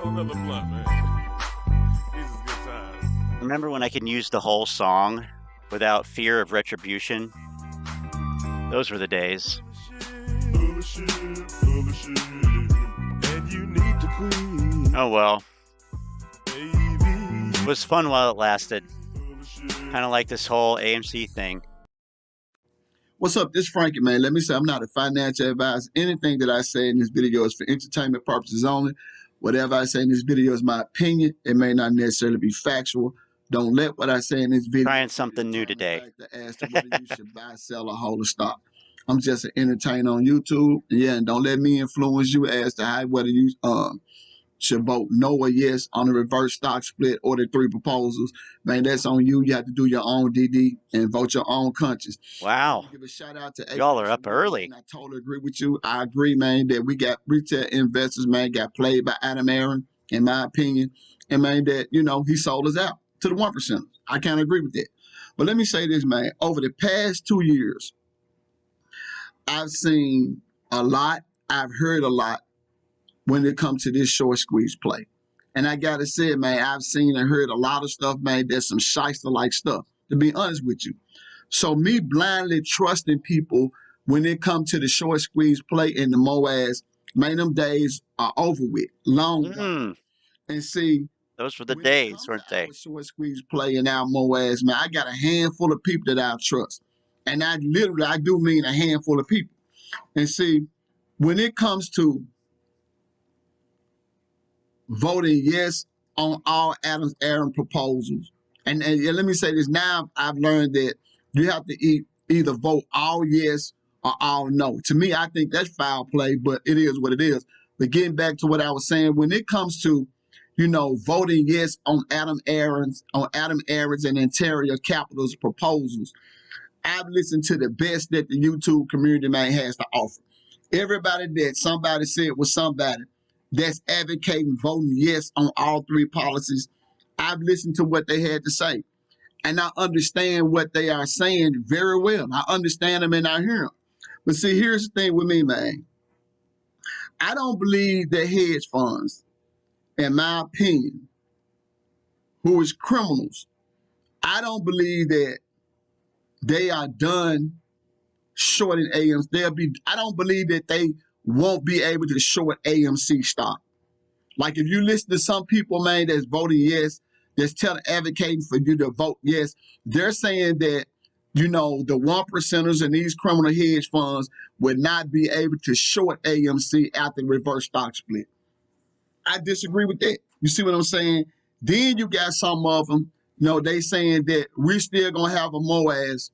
Another blunt, man. These is good times. Remember when I could use the whole song without fear of retribution? Those were the days. Oh well. It was fun while it lasted. Kind of like this whole AMC thing. What's up? This is Frankie, man. Let me say I'm not a financial advisor. Anything that I say in this video is for entertainment purposes only. Whatever I say in this video is my opinion. It may not necessarily be factual. Don't let what I say in this video. Trying something new today. As to whether you should buy, sell, or hold a stock. I'm just an entertainer on YouTube. Yeah, and don't let me influence you as to how whether you should vote no or yes on the reverse stock split or the 3 proposals. Man, that's on you. You have to do your own DD and vote your own conscience. Wow. Give a shout out to y'all are up early. I totally agree with you. I agree, man, that we got retail investors, man, got played by Aron, in my opinion. And, man, that, you know, he sold us out to the 1%. I can't agree with that. But let me say this, man. Over the past 2 years, I've seen a lot. I've heard a lot when it comes to this short squeeze play. And I got to say, man, I've seen and heard a lot of stuff, man. There's some shyster-like stuff, to be honest with you. So me blindly trusting people when it comes to the short squeeze play in the MOAS, man, them days are over with, long gone. And see, those were the days, weren't they? Short squeeze play in our MOAS, man, I got a handful of people that I trust. And I do mean a handful of people. And see, when it comes to voting yes on all Aron proposals, and let me say this now, I've learned that you have to either vote all yes or all no. To me, I think that's foul play, but it is what it is. But getting back to what I was saying, when it comes to, you know, voting yes on Adam Aron's and Interior Capital's proposals, I've listened to the best that the YouTube community, man, has to offer. Everybody that somebody said was somebody that's advocating voting yes on all 3 policies, I've listened to what they had to say. And I understand what they are saying very well. I understand them and I hear them. But see, here's the thing with me, man. I don't believe that hedge funds, in my opinion, who is criminals, I don't believe that they are done shorting AMC. I don't believe that they won't be able to short AMC stock. Like if you listen to some people, man, that's voting yes, that's advocating for you to vote yes, they're saying that, you know, the 1%ers and these criminal hedge funds would not be able to short AMC after the reverse stock split. I disagree with that. You see what I'm saying? Then you got some of them, you know, they saying that we're still going to have a MOAS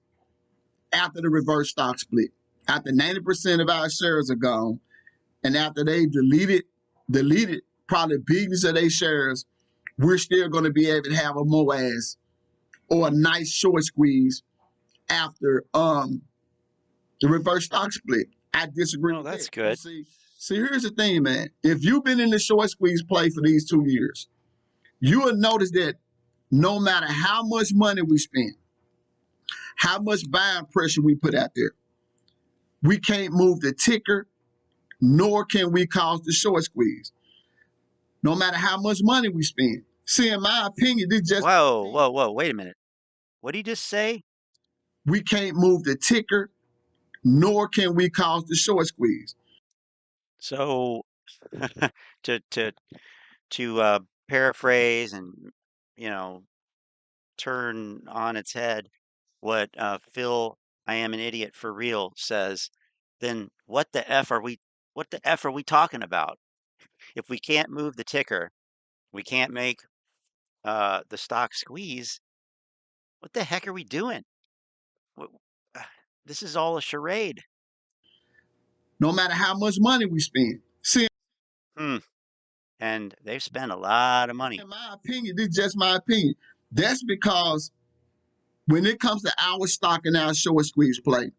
after the reverse stock split. After 90% of our shares are gone, and after they deleted probably billions of their shares, we're still going to be able to have a MOAS or a nice short squeeze after the reverse stock split. I disagree with that. That's good. See, here's the thing, man. If you've been in the short squeeze play for these 2 years, you will notice that no matter how much money we spend, how much buying pressure we put out there, we can't move the ticker, nor can we cause the short squeeze. No matter how much money we spend. See, in my opinion, this just... Whoa, wait a minute. What did you just say? We can't move the ticker, nor can we cause the short squeeze. So, to paraphrase and, you know, turn on its head what Phil, I am an idiot for real, says, then what the F are we talking about? If we can't move the ticker, we can't make the stock squeeze, what the heck are we doing? This is all a charade. No matter how much money we spend. See, and they've spent a lot of money. In my opinion, this is just my opinion. That's because when it comes to our stock and our short squeeze play,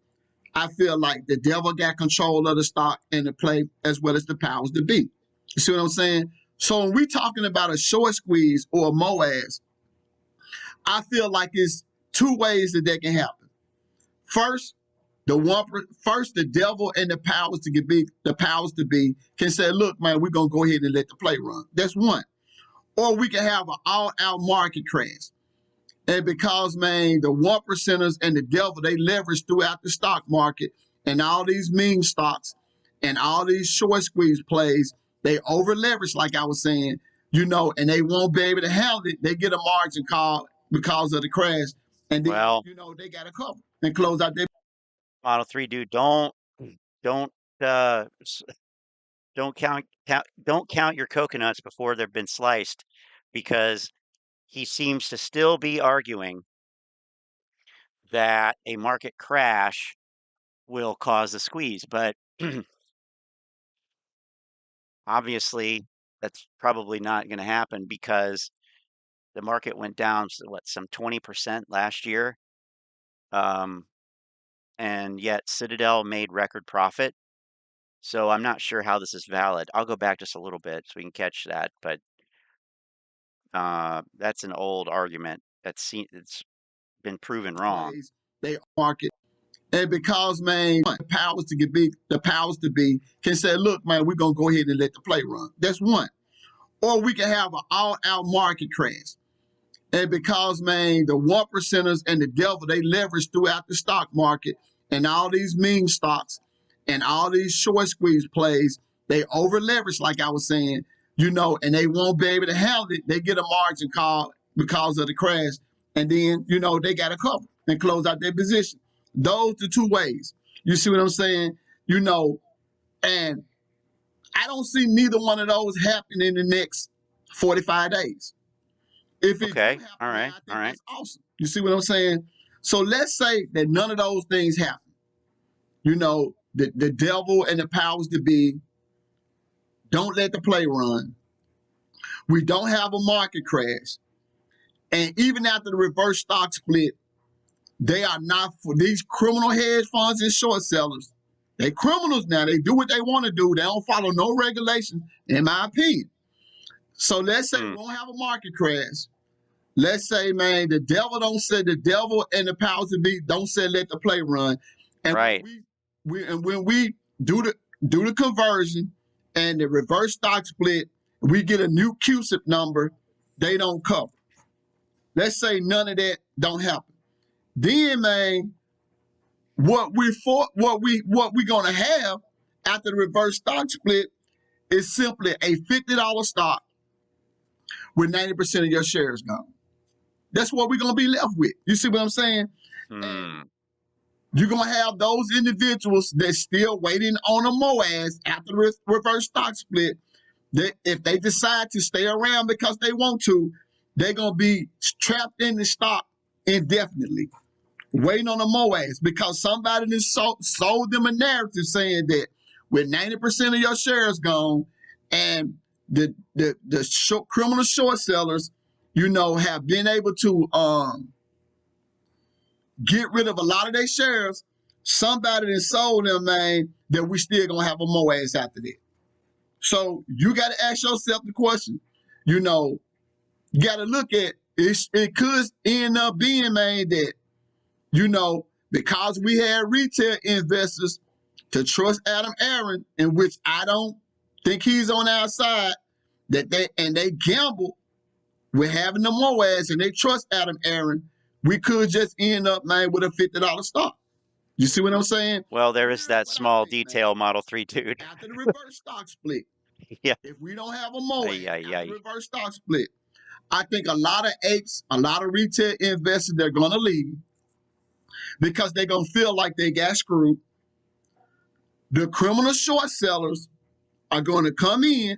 I feel like the devil got control of the stock and the play as well as the powers to be. You see what I'm saying? So when we're talking about a short squeeze or a MOAS, I feel like it's 2 ways that can happen. First, First, the devil and the powers to be can say, look, man, we're gonna go ahead and let the play run. That's one. Or we can have an all-out market crash. And because, man, the 1%ers and the devil, they leverage throughout the stock market and all these meme stocks and all these short squeeze plays, they over leverage, like I was saying, and they won't be able to handle it. They get a margin call because of the crash. And then, Well, they got to cover and close out their Model 3 dude, don't uh don't count your coconuts before they've been sliced, because he seems to still be arguing that a market crash will cause a squeeze, but obviously that's probably not going to happen because the market went down some 20% last year, and yet Citadel made record profit. So I'm not sure how this is valid. I'll go back just a little bit so we can catch that, but that's an old argument it's been proven wrong. they market. And because, man, the powers to be can say, look, man, we're gonna go ahead and let the play run. That's one. Or we can have an all-out market crash. And because, man, the 1%ers and the devil, they leverage throughout the stock market and all these meme stocks and all these short squeeze plays, they over leverage, like I was saying, and they won't be able to handle it. They get a margin call because of the crash. And then, they got to cover and close out their position. Those the two ways. You see what I'm saying? And I don't see neither one of those happening in the next 45 days. If it Okay, do happen, all right, I think all right. that's awesome. You see what I'm saying? So let's say that none of those things happen. The devil and the powers to be don't let the play run. We don't have a market crash. And even after the reverse stock split, they are not for these criminal hedge funds and short sellers. They criminals now. They do what they want to do. They don't follow no regulations, in my opinion. So let's say we won't have a market crash. Let's say, man, the devil and the powers to be don't say let the play run. And right. when we do the conversion and the reverse stock split, we get a new CUSIP number, they don't cover. Let's say none of that don't happen. Then, man, what we're gonna have after the reverse stock split is simply a $50 stock with 90% of your shares gone. That's what we're gonna be left with. You see what I'm saying? And you're gonna have those individuals that's still waiting on a MOAS after the reverse stock split. If they decide to stay around because they want to, they're gonna be trapped in the stock indefinitely, waiting on a MOAS because somebody sold them a narrative saying that with 90% of your shares gone and the criminal short sellers, have been able to get rid of a lot of their shares, somebody that sold them, man, that we still gonna have a MOAS after that. So you got to ask yourself the question, you got to look at it. It could end up being, man, that, because we had retail investors to trust Aron, in which I don't think he's on our side, that they gamble with having the MOAS and they trust Aron, we could just end up, man, with a $50 stock. You see what I'm saying? Well, there is that small detail, Model 3 dude. After the reverse stock split, yeah. If we don't have a MOAS after the reverse stock split, I think a lot of apes, a lot of retail investors, they're going to leave because they're going to feel like they got screwed. The criminal short sellers are going to come in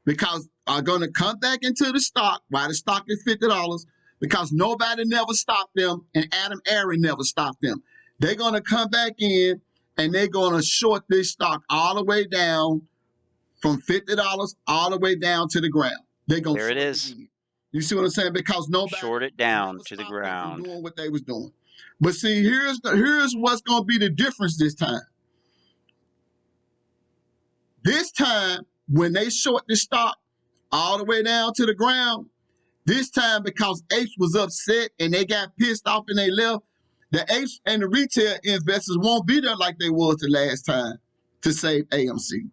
because are going to come back into the stock while the stock is $50 because nobody never stopped them and Aron never stopped them. They're going to come back in and they're going to short this stock all the way down from $50 all the way down to the ground. They're going there it is. Again. You see what I'm saying? Because nobody short it down to the ground. Doing what they was doing. But see, here's what's going to be the difference this time. This time, when they short the stock all the way down to the ground, this time because apes was upset and they got pissed off and they left, The H and the retail investors won't be there like they was the last time to save AMC.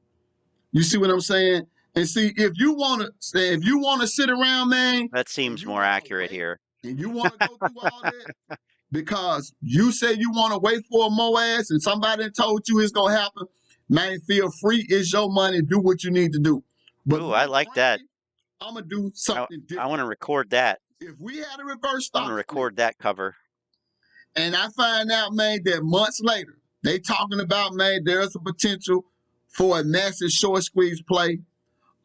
You see what I'm saying? And see, if you want to sit around, man, That seems more accurate here. and you want to go through all that because you say you want to wait for a MOAS and somebody told you it's gonna happen, man, feel free. It's your money. Do what you need to do. But Ooh, I like that. I'm gonna do something different. I want to record that. If we had a reverse I'm stock gonna record that cover. and I find out, man, that months later, they talking about, man, there's a potential for a massive short squeeze play.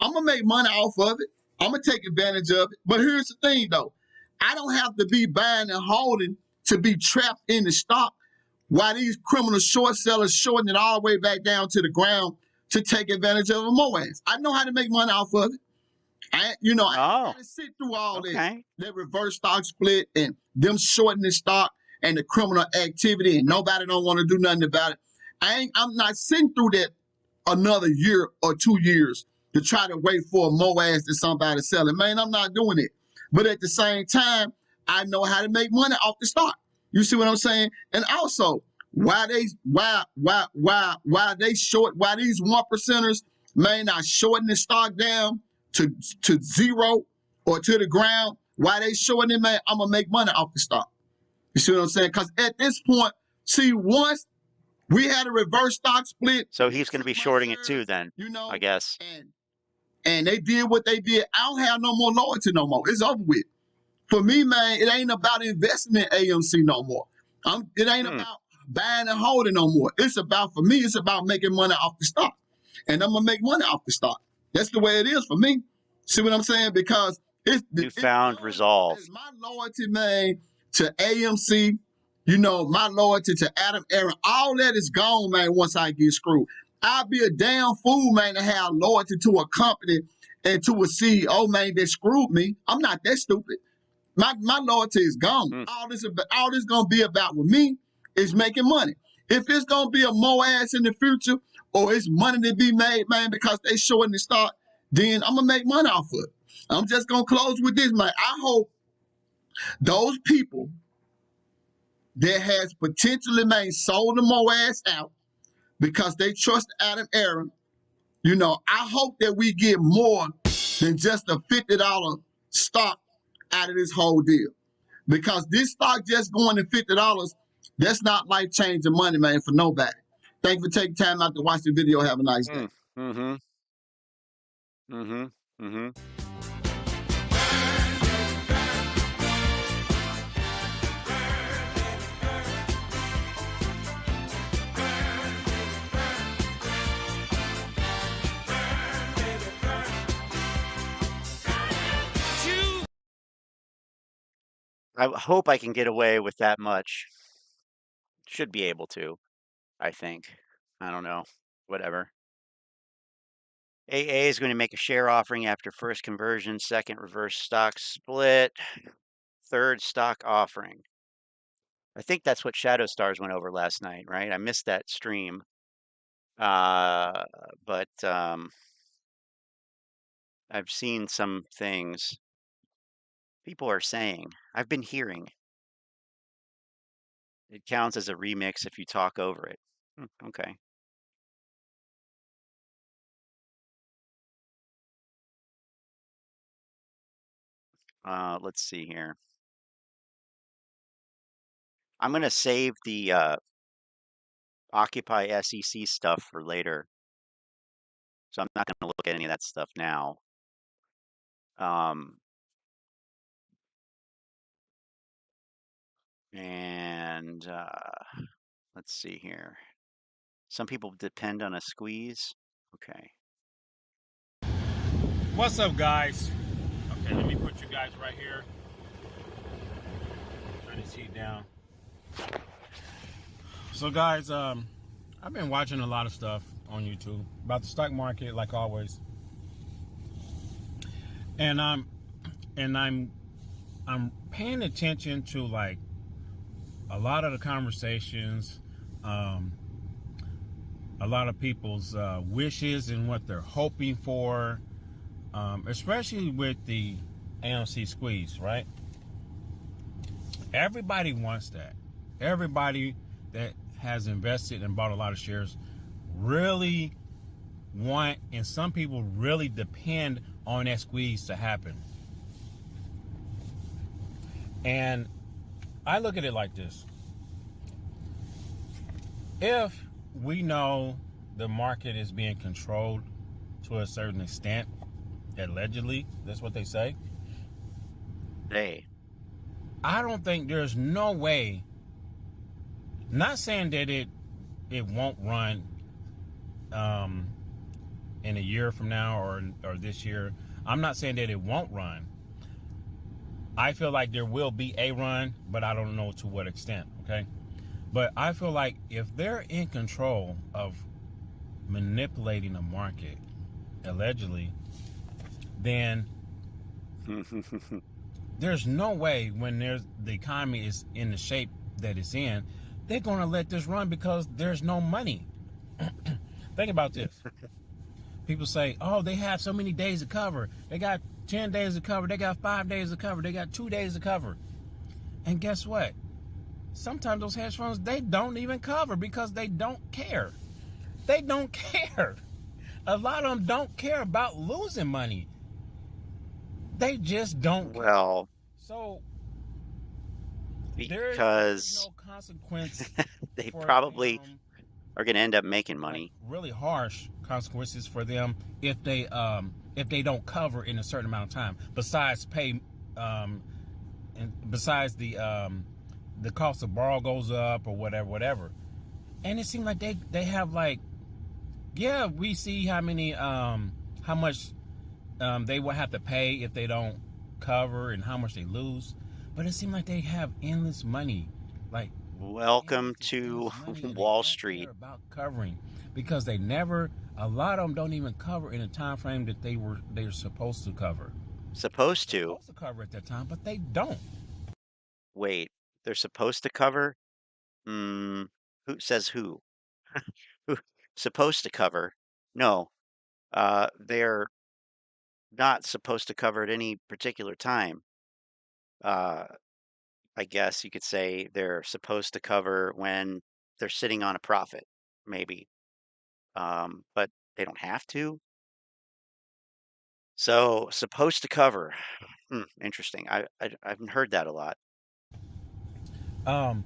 I'm going to make money off of it. I'm going to take advantage of it. But here's the thing, though. I don't have to be buying and holding to be trapped in the stock while these criminal short sellers shorting it all the way back down to the ground to take advantage of a MOAS. I know how to make money off of it. I got to sit through all that reverse stock split and them shorting the stock and the criminal activity, and nobody don't want to do nothing about it. I'm not sitting through that another year or 2 years to try to wait for a MOAS that somebody selling. Man, I'm not doing it. But at the same time, I know how to make money off the stock. You see what I'm saying? And also, why these 1%ers, man, not shorting the stock down to zero or to the ground, why they shorting it, man, I'm gonna make money off the stock. You see what I'm saying? Because at this point, see, once we had a reverse stock split. So he's going to be shorting it too then, I guess. And they did what they did. I don't have no more loyalty no more. It's over with. For me, man, it ain't about investing in AMC no more. It ain't about buying and holding no more. For me, it's about making money off the stock. And I'm going to make money off the stock. That's the way it is for me. See what I'm saying? Because you found resolve. It's my loyalty, man, to AMC, my loyalty to Aron, all that is gone, man, once I get screwed. I'd be a damn fool, man, to have loyalty to a company and to a CEO, man, that screwed me. I'm not that stupid. My loyalty is gone. All this gonna be about with me is making money. If it's gonna be a MOAS in the future or it's money to be made, man, because they shorting the stock, then I'm gonna make money off of it. I'm just gonna close with this, man. I hope those people that has potentially, man, sold the MOAS out because they trust Aron, I hope that we get more than just a $50 stock out of this whole deal. Because this stock just going to $50, that's not life-changing money, man, for nobody. Thank you for taking time out to watch the video. Have a nice day. I hope I can get away with that much. Should be able to, I think. I don't know. Whatever. AA is going to make a share offering after first conversion, second reverse stock split, third stock offering. I think that's what Shadow Stars went over last night, right? I missed that stream. But I've seen some things people are saying. I've been hearing. It counts as a remix if you talk over it. Okay. Let's see here. I'm going to save the Occupy SEC stuff for later. So I'm not going to look at any of that stuff now. And let's see here. Some people depend on a squeeze. Okay. What's up, guys? Okay, let me put you guys right here. Turn this heat down. So, guys, I've been watching a lot of stuff on YouTube about the stock market, like always. And I'm paying attention to like a lot of the conversations, a lot of people's wishes and what they're hoping for, especially with the AMC squeeze, right? Everybody wants that. everybody that has invested and bought a lot of shares really want, and some people really depend on that squeeze to happen. And I look at it like this. If we know the market is being controlled to a certain extent, allegedly, that's what they say. I don't think there's no way, not saying that it won't run in a year from now or this year. I'm not saying that it won't run. I feel like there will be a run, but I don't know to what extent, okay? But I feel like if they're in control of manipulating the market, allegedly, then there's no way when the economy is in the shape that it's in, they're going to let this run because there's no money. Think about this. People say, oh, they have so many days to cover. They got 10 days to cover. They got 5 days to cover. They got 2 days to cover. And guess what? Sometimes those hedge funds, they don't even cover because they don't care. They don't care. A lot of them don't care about losing money. They just don't care. Well, So because there's no consequence. they for probably them, are going to end up making money. like really harsh consequences for them if they don't cover in a certain amount of time. Besides and besides the cost of borrow goes up or whatever. And it seems like they have like, yeah, we see how much they will have to pay if they don't cover and how much they lose. But it seems like they have endless money. Like, Welcome to Wall Street. About covering because a lot of them don't even cover in the time frame that they're supposed to cover. Supposed They're to. supposed to cover at that time, but they don't. Wait, they're supposed to cover? Who says who? Who supposed to cover? No, they're not supposed to cover at any particular time. I guess you could say they're supposed to cover when they're sitting on a profit, maybe. But they don't have to. So supposed to cover. Interesting. I haven't heard that a lot. But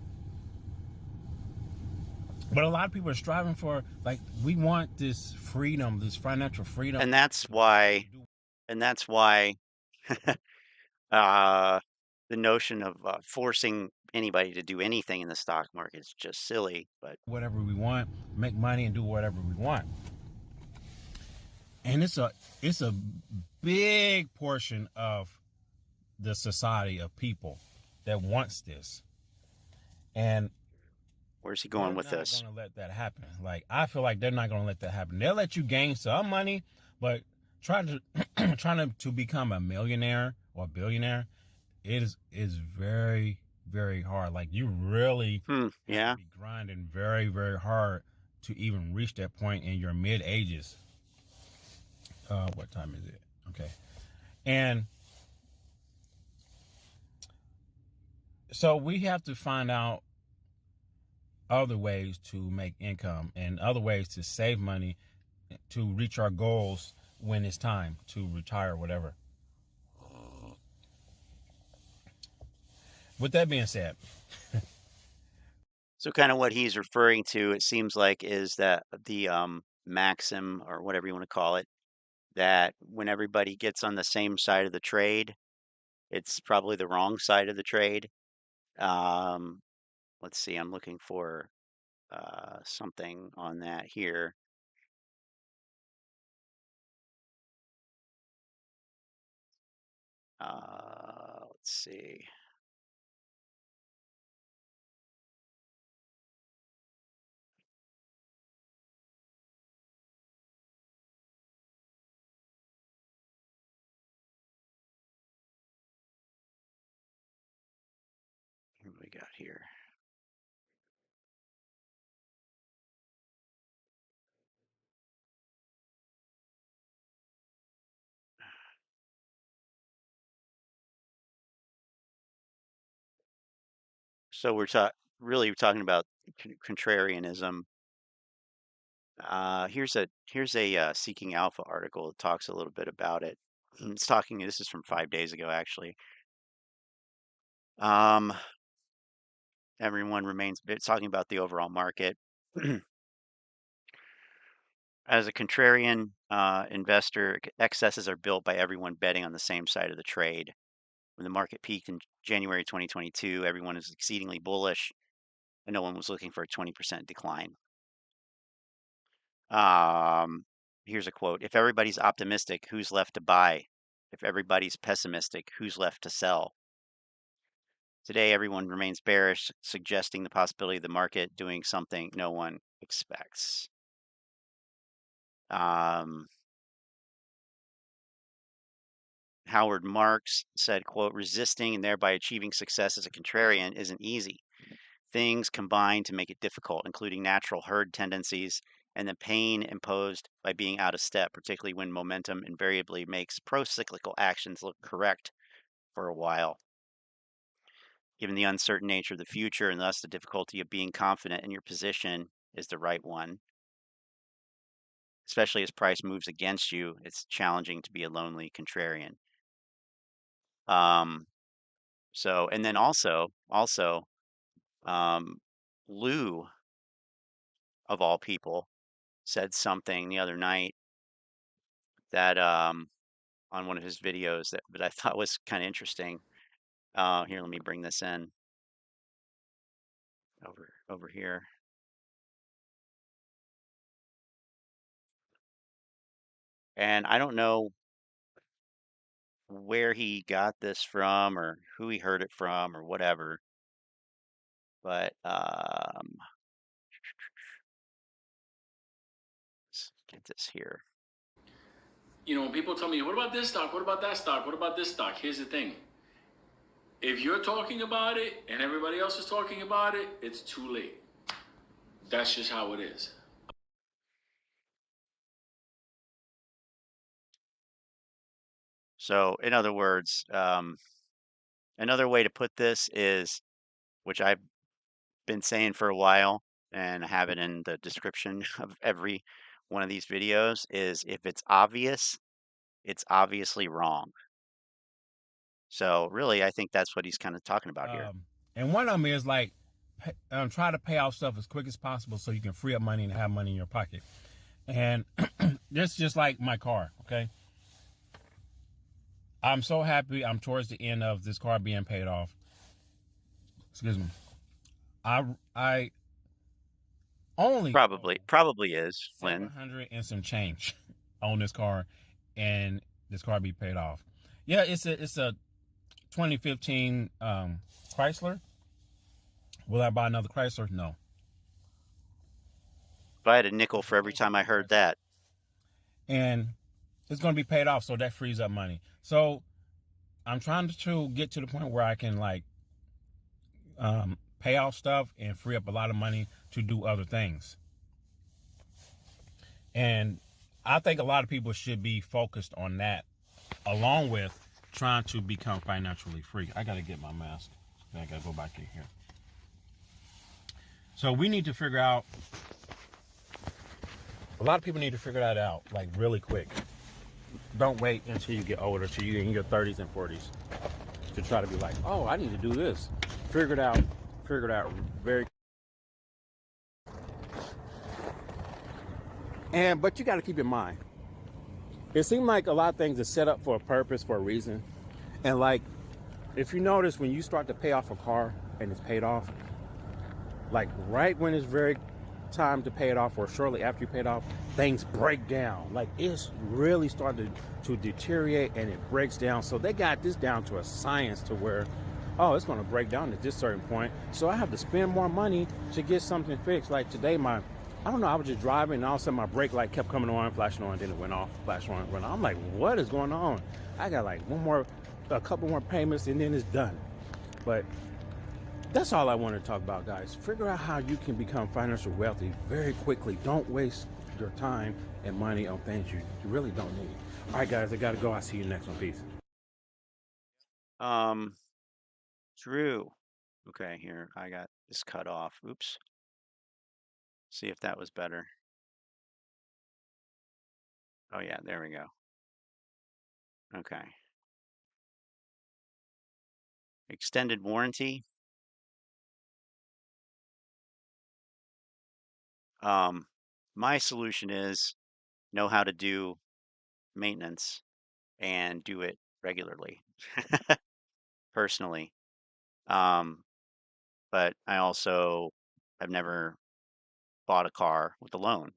a lot of people are striving for, like, we want this freedom, this financial freedom. And that's why the notion of forcing anybody to do anything in the stock market is just silly. But whatever we want, make money and do whatever we want. And it's a big portion of the society of people that wants this. And where's he going with this? They're not going to let that happen. Like, I feel like they're not going to let that happen. They'll let you gain some money, but trying to become a millionaire or a billionaire, it is very, very hard. Like, you really have to be grinding very, very hard to even reach that point in your mid ages. What time is it? Okay. And so we have to find out other ways to make income and other ways to save money to reach our goals when it's time to retire, whatever. With that being said. So kind of what he's referring to, it seems like, is that the maxim, or whatever you want to call it, that when everybody gets on the same side of the trade, it's probably the wrong side of the trade. Let's see, I'm looking for something on that here. Let's see. What do we got here? So we're really talking about contrarianism. Here's a Seeking Alpha article that talks a little bit about it. It's talking. This is from 5 days ago, actually. Everyone remains. It's talking about the overall market. As a contrarian investor, excesses are built by everyone betting on the same side of the trade. When the market peaked in January 2022, everyone was exceedingly bullish, and no one was looking for a 20% decline. Here's a quote: "If everybody's optimistic, who's left to buy? If everybody's pessimistic, who's left to sell?" Today, everyone remains bearish, suggesting the possibility of the market doing something no one expects. Howard Marks said, quote, "Resisting and thereby achieving success as a contrarian isn't easy. Things combine to make it difficult, including natural herd tendencies and the pain imposed by being out of step, particularly when momentum invariably makes pro-cyclical actions look correct for a while. Given the uncertain nature of the future and thus the difficulty of being confident in your position is the right one. Especially as price moves against you, it's challenging to be a lonely contrarian." So, and then also, Lou, of all people, said something the other night that on one of his videos that I thought was kind of interesting. Here, let me bring this in over here. And I don't know where he got this from or who he heard it from or whatever, but let's get this here. You know, when people tell me, what about this stock? What about that stock? What about this stock? Here's the thing. If you're talking about it and everybody else is talking about it, it's too late. That's just how it is. So, in other words, another way to put this is, which I've been saying for a while and I have it in the description of every one of these videos, is if it's obvious, it's obviously wrong. So really, I think that's what he's kind of talking about here. And one of them is like, try to pay off stuff as quick as possible so you can free up money and have money in your pocket. And this is just like my car, okay? I'm so happy I'm towards the end of this car being paid off. Excuse me. I only probably is Lynn. 700 and some change on this car, and this car be paid off. Yeah, it's a 2015 Chrysler. Will I buy another Chrysler? No. If I had a nickel for every time I heard that. And it's going to be paid off, so that frees up money. So I'm trying to get to the point where I can like pay off stuff and free up a lot of money to do other things. And I think a lot of people should be focused on that, along with trying to become financially free. I got to get my mask. I got to go back in here. So we need to figure out, a lot of people need to figure that out, like really quick. Don't wait until you get older, till you're in your 30s and 40s, to try to be like, oh, I need to do this. Figure it out very. But you got to keep in mind, it seems like a lot of things are set up for a purpose, for a reason. And like, if you notice, when you start to pay off a car and it's paid off, like right when it's very time to pay it off or shortly after you pay it off, things break down. Like it's really starting to deteriorate and it breaks down. So they got this down to a science to where, oh, it's going to break down at this certain point. So I have to spend more money to get something fixed. Like today, I don't know, I was just driving and all of a sudden my brake light kept coming on, flashing on, then it went off, flashing on, went on. I'm like, what is going on? I got like a couple more payments and then it's done. But that's all I want to talk about, guys. Figure out how you can become financially wealthy very quickly. Don't waste your time and money on things you really don't need. All right, guys, I got to go. I'll see you next one. Peace. Drew. Okay, here, I got this cut off. Oops. See if that was better. Oh yeah, there we go. Okay. Extended warranty. My solution is know how to do maintenance and do it regularly, personally. But I also have never bought a car with a loan.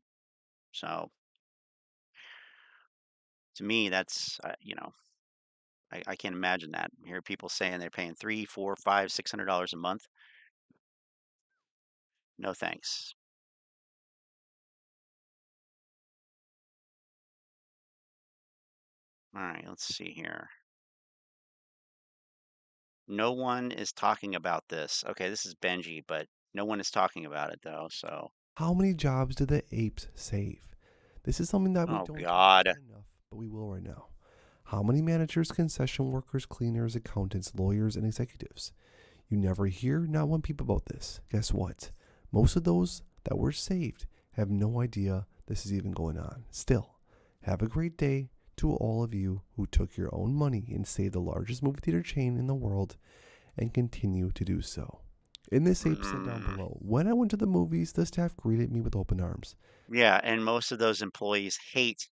So to me, that's, I can't imagine that. I hear people saying they're paying $300, $400, $500, $600 a month. No thanks. All right, let's see here. No one is talking about this. Okay, this is Benji, but no one is talking about it though. So, How many jobs do the apes save? This is something that we oh don't God. talk about enough, but we will right now. How many managers, concession workers, cleaners, accountants, lawyers, and executives? You never hear, not one peep about this. Guess what? Most of those that were saved have no idea this is even going on. Still, have a great day to all of you who took your own money and saved the largest movie theater chain in the world and continue to do so. In this ape said down below, when I went to the movies, the staff greeted me with open arms. Yeah, and most of those employees hate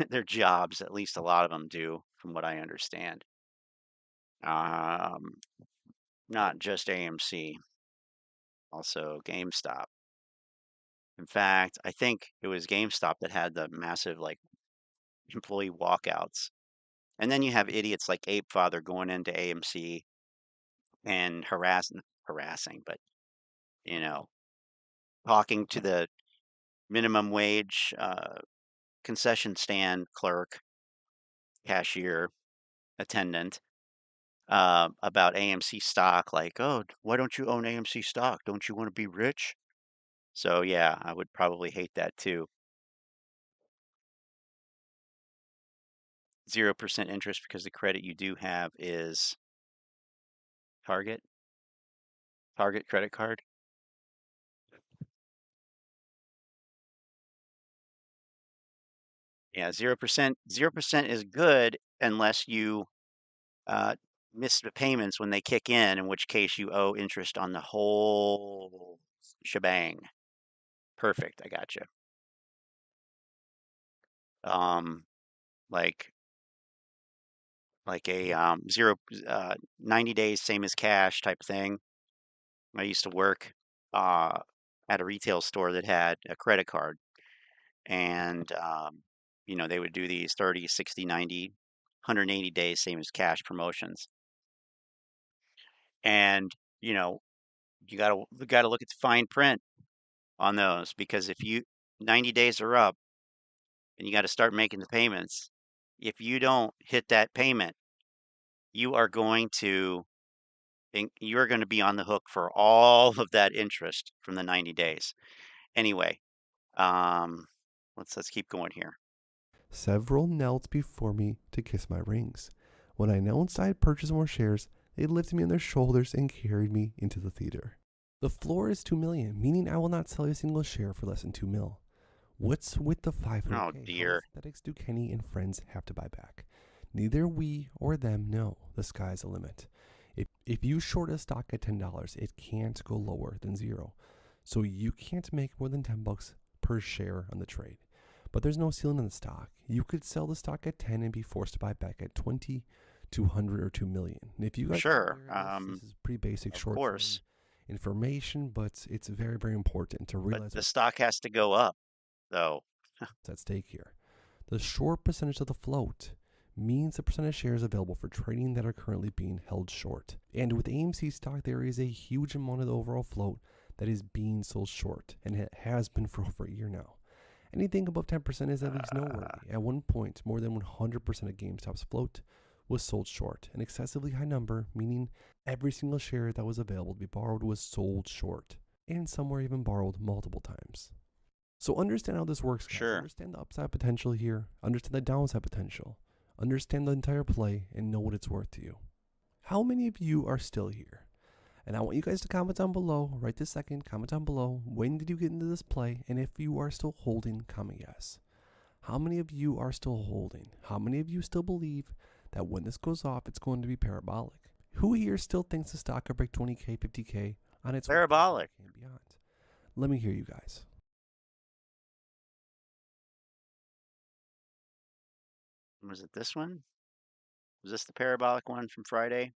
their jobs. At least a lot of them do, from what I understand. Not just AMC, also GameStop. In fact, I think it was GameStop that had the massive like employee walkouts. And then you have idiots like Ape Father going into AMC and harassing, but you know, talking to the minimum wage concession stand clerk, cashier, attendant about AMC stock, like, oh, why don't you own AMC stock? Don't you want to be rich? So yeah, I would probably hate that too. 0% interest because the credit you do have is Target credit card. Yeah, 0%. 0% is good unless you miss the payments when they kick in which case you owe interest on the whole shebang. Perfect, I got you. Like a 90 days same as cash type thing. I used to work at a retail store that had a credit card, and they would do these 30, 60, 90, 180 days same as cash promotions. And you gotta look at the fine print on those, because if 90 days are up and you got to start making the payments, if you don't hit that payment, you are going to be on the hook for all of that interest from the 90 days. Anyway, let's keep going here. Several knelt before me to kiss my rings. When I announced I had purchased more shares, they lifted me on their shoulders and carried me into the theater. The floor is $2 million, meaning I will not sell a single share for less than $2 million. What's with the 500K? Oh dear. How aesthetics do Kenny and friends have to buy back? Neither we or them know. The sky's the limit. If you short a stock at $10, it can't go lower than zero. So you can't make more than $10 per share on the trade. But there's no ceiling on the stock. You could sell the stock at 10 and be forced to buy back at 20, 200, or 2 million. And if you guys sure, this is pretty basic short course information, but it's very, very important to realize but the stock has to go up, though. What's at stake here. The short percentage of the float means the percentage of shares available for trading that are currently being held short. And with AMC stock, there is a huge amount of the overall float that is being sold short, and it has been for over a year now. Anything above 10% is at least noteworthy. At one point, more than 100% of GameStop's float was sold short, an excessively high number, meaning every single share that was available to be borrowed was sold short, and some were even borrowed multiple times. So understand how this works, guys. Sure. Understand the upside potential here, understand the downside potential, understand the entire play, and know what it's worth to you. How many of you are still here? And I want you guys to comment down below, right this second, comment down below, when did you get into this play? And if you are still holding, comment yes. How many of you are still holding? How many of you still believe that when this goes off, it's going to be parabolic? Who here still thinks the stock could break 20K, 50K on its way to Parabolic. 100K and beyond? Let me hear you guys. Was it this one? Was this the parabolic one from Friday?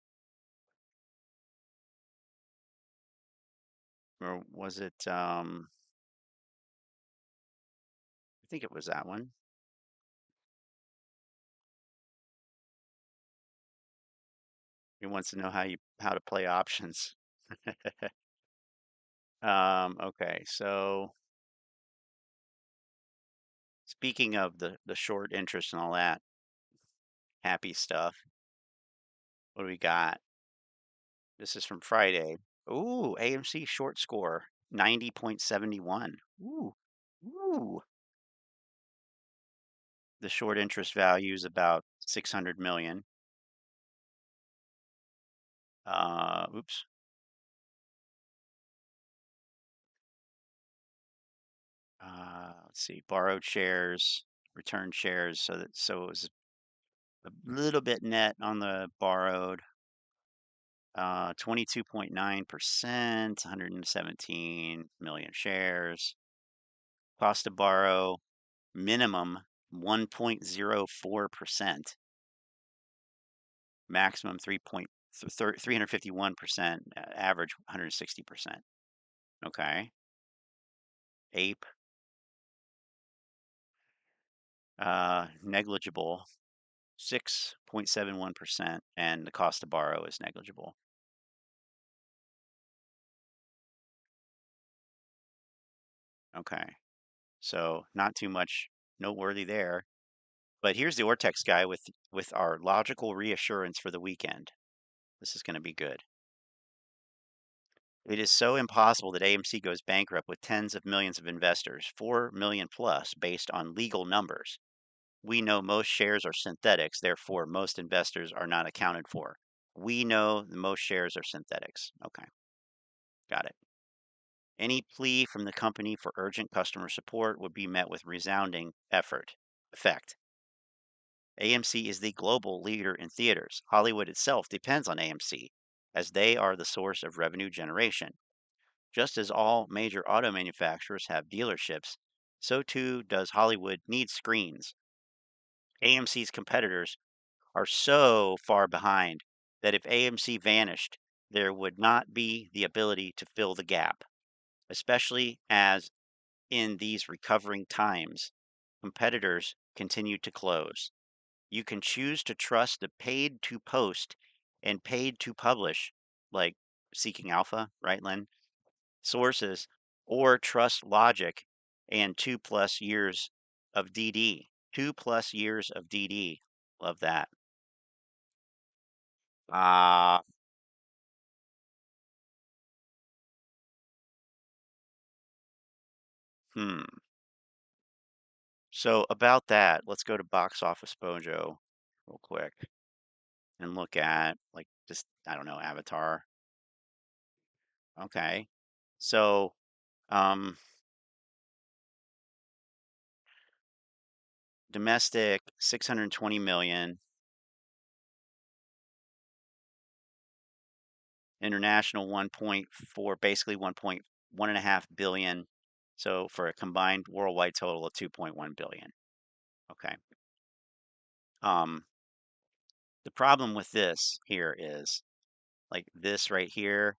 Or was it, I think it was that one. He wants to know how to play options. Okay, so speaking of the short interest and all that happy stuff, what do we got? This is from Friday. Ooh, AMC short score 90.71. Ooh, ooh. The short interest value is about 600 million. Oops. Let's see, borrowed shares, returned shares. So it was a little bit net on the borrowed. 22.9%, 117 million shares. Cost to borrow minimum 1.04%. Maximum 351%, average 160%. Okay. Ape. Negligible 6.71%, and the cost to borrow is negligible. Okay. So not too much noteworthy there. But here's the Ortex guy with our logical reassurance for the weekend. This is going to be good. It is so impossible that AMC goes bankrupt with tens of millions of investors, 4 million plus, based on legal numbers. We know most shares are synthetics, therefore most investors are not accounted for. We know the most shares are synthetics. Okay, got it. Any plea from the company for urgent customer support would be met with resounding effect. AMC is the global leader in theaters. Hollywood itself depends on AMC, as they are the source of revenue generation. Just as all major auto manufacturers have dealerships, so too does Hollywood need screens. AMC's competitors are so far behind that if AMC vanished, there would not be the ability to fill the gap, especially as in these recovering times, competitors continue to close. You can choose to trust the paid to post and paid to publish, like Seeking Alpha, right, Len? Sources, or trust logic and 2+ years of DD. 2+ years of DD. Love that. Ah, So about that, let's go to Box Office Mojo real quick and look at like just, I don't know, Avatar. Okay. So domestic 620 million, international 1.4, basically 1.5 billion. So for a combined worldwide total of 2.1 billion. Okay. The problem with this here is like this right here,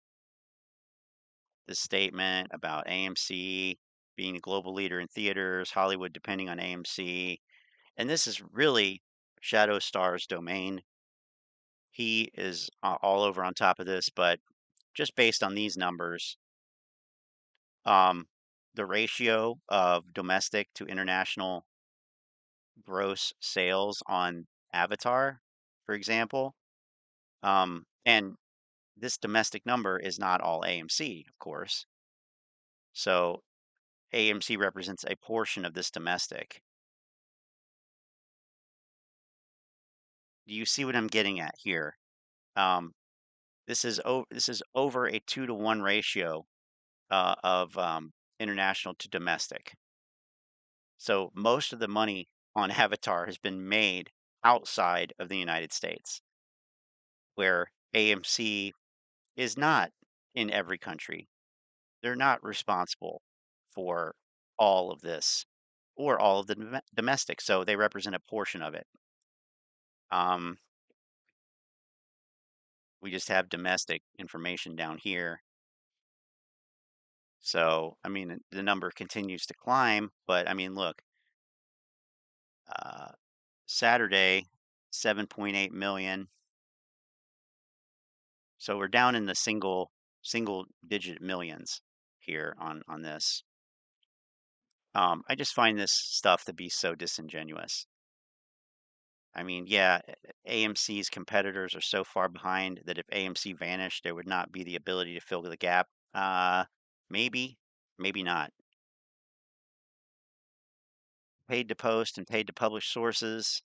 this statement about AMC being a global leader in theaters, Hollywood depending on AMC. And this is really Shadow Star's domain. He is all over on top of this, but just based on these numbers, the ratio of domestic to international gross sales on Avatar, for example, and this domestic number is not all AMC, of course. So AMC represents a portion of this domestic. Do you see what I'm getting at here? This is over a 2-to-1 ratio of international to domestic. So most of the money on Avatar has been made outside of the United States, where AMC is not in every country. They're not responsible for all of this or all of the domestic, so they represent a portion of it. We just have domestic information down here. So, I mean, the number continues to climb, but I mean, look, Saturday, 7.8 million. So we're down in the single digit millions here on this. I just find this stuff to be so disingenuous. I mean, yeah, AMC's competitors are so far behind that if AMC vanished, there would not be the ability to fill the gap. Maybe, maybe not. Paid to post and paid to publish sources,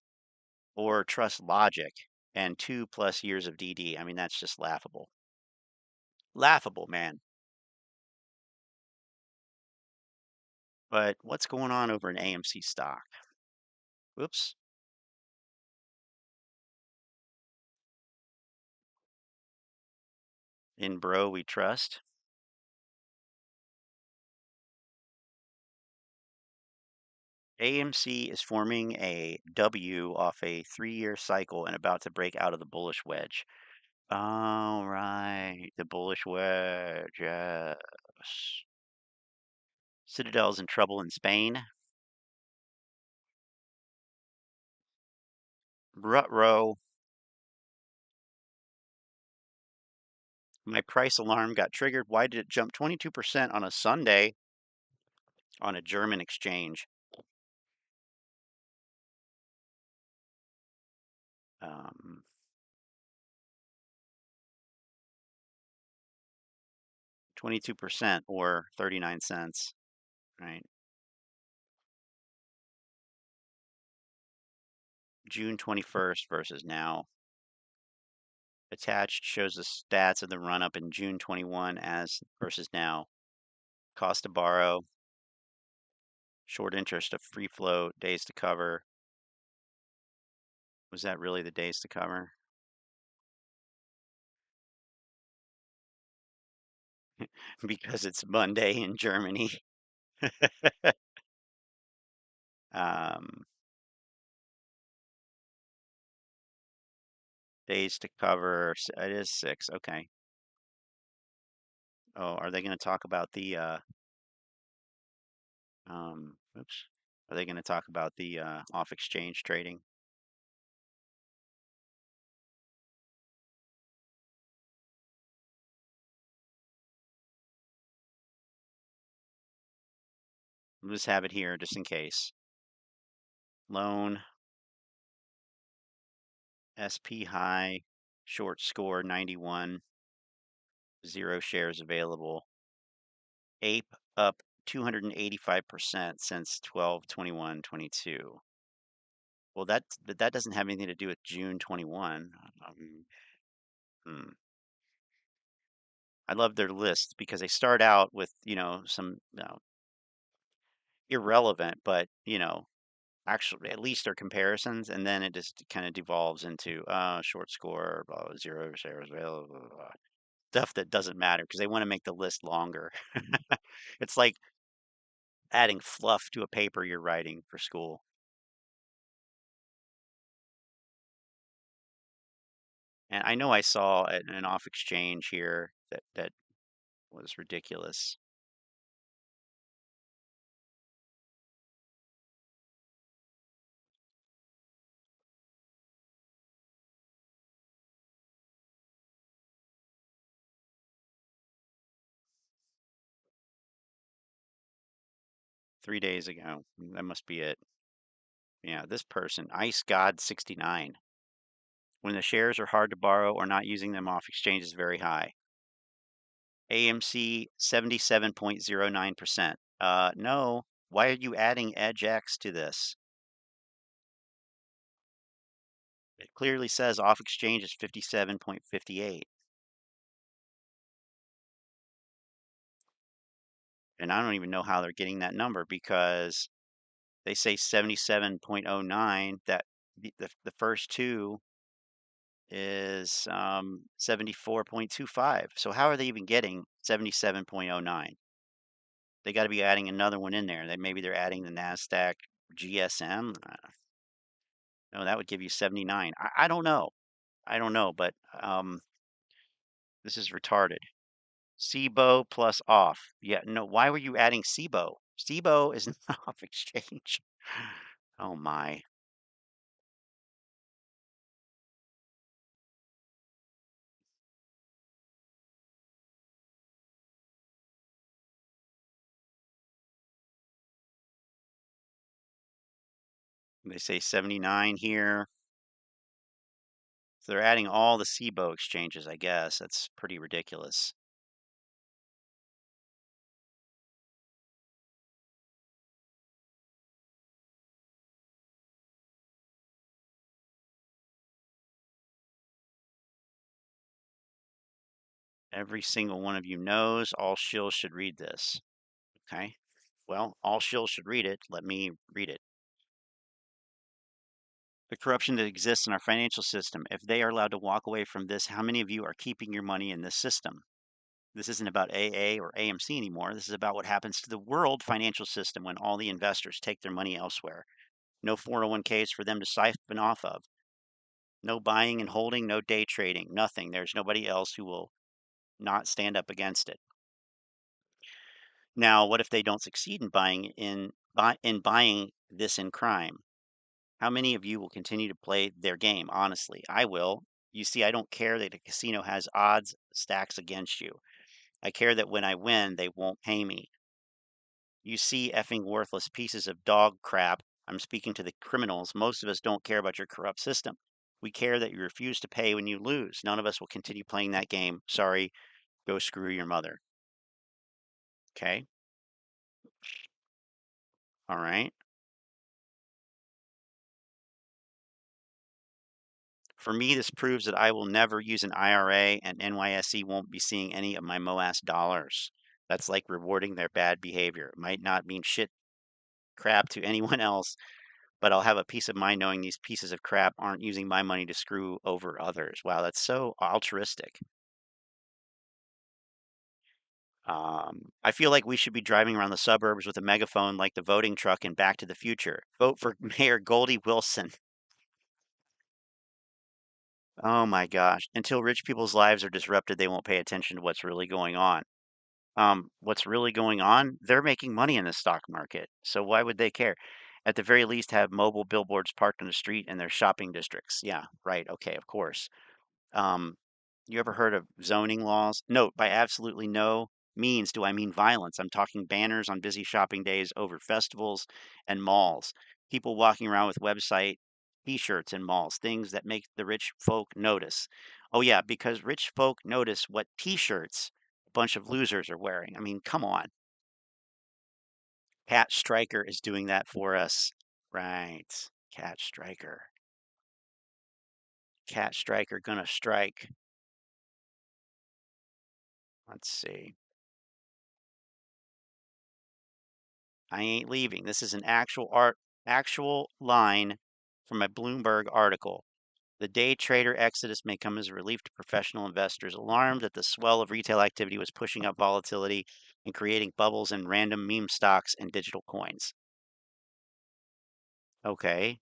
or trust logic and 2+ years of DD. I mean, that's just laughable. Laughable, man. But what's going on over in AMC stock? Whoops. In bro, we trust. AMC is forming a W off a 3-year cycle and about to break out of the bullish wedge. All right, the bullish wedge, yes. Citadel's in trouble in Spain. Rut-row. My price alarm got triggered. Why did it jump 22% on a Sunday on a German exchange? 22% or 39 cents, right? June 21st versus now. Attached shows the stats of the run up in June 21 as versus now. Cost to borrow, short interest of free float, days to cover. Was that really the days to cover? Because it's Monday in Germany. Days to cover, it is 6, okay. Oh, are they going to talk about the, oops. Are they going to talk about the off-exchange trading? We'll just have it here just in case. Loan, SP high, short score 91, 0 shares available. Ape up 285% since 12/21/22. Well, that doesn't have anything to do with June 21. I love their list because they start out with, some irrelevant, but, actually at least they're comparisons, and then it just kind of devolves into short score, blah, 0 shares available, blah, blah, blah. Stuff that doesn't matter because they want to make the list longer. It's like adding fluff to a paper you're writing for school. And I know I saw an off exchange here that was ridiculous. Three days ago. That must be it. Yeah, this person, Ice God 69. When the shares are hard to borrow or not using them off exchange is very high. AMC 77.09%. No. Why are you adding EdgeX to this? It clearly says off exchange is 57.58. And I don't even know how they're getting that number because they say 77.09. That the first two is 74.25. So how are they even getting 77.09? They got to be adding another one in there. Maybe they're adding the NASDAQ GSM. No, that would give you 79. I don't know. I don't know, but this is retarded. SIBO plus off. Yeah, no, why were you adding SIBO? SIBO is not off exchange. Oh my. They say 79 here. So they're adding all the SIBO exchanges, I guess. That's pretty ridiculous. Every single one of you knows all shills should read this. Okay. Well, all shills should read it. Let me read it. The corruption that exists in our financial system. If they are allowed to walk away from this, how many of you are keeping your money in this system? This isn't about AA or AMC anymore. This is about what happens to the world financial system when all the investors take their money elsewhere. No 401ks for them to siphon off of. No buying and holding, no day trading, nothing. There's nobody else who will not stand up against it. Now, what if they don't succeed in buying this in crime? How many of you will continue to play their game? Honestly, I will. You see, I don't care that a casino has odds stacks against you. I care that when I win, they won't pay me. You see, effing worthless pieces of dog crap. I'm speaking to the criminals. Most of us don't care about your corrupt system. We care that you refuse to pay when you lose. None of us will continue playing that game. Sorry, go screw your mother. Okay? All right. For me, this proves that I will never use an IRA and NYSE won't be seeing any of my MOAS dollars. That's like rewarding their bad behavior. It might not mean shit crap to anyone else, but I'll have a peace of mind knowing these pieces of crap aren't using my money to screw over others. Wow, that's so altruistic. I feel like we should be driving around the suburbs with a megaphone like the voting truck in Back to the Future. Vote for Mayor Goldie Wilson. Oh my gosh. Until rich people's lives are disrupted, they won't pay attention to what's really going on. What's really going on? They're making money in the stock market. So why would they care? At the very least, have mobile billboards parked on the street in their shopping districts. Yeah, right. Okay, of course. Um, you ever heard of zoning laws? Note, by absolutely no means do I mean violence. I'm talking banners on busy shopping days over festivals and malls. People walking around with website t-shirts in malls, things that make the rich folk notice. Oh yeah, because rich folk notice what t-shirts a bunch of losers are wearing. I mean, come on. Cat Striker is doing that for us. Right. Cat Striker. Cat Striker gonna strike. Let's see. I ain't leaving. This is an actual line from a Bloomberg article. The day trader exodus may come as a relief to professional investors alarmed that the swell of retail activity was pushing up volatility and creating bubbles in random meme stocks and digital coins. Okay.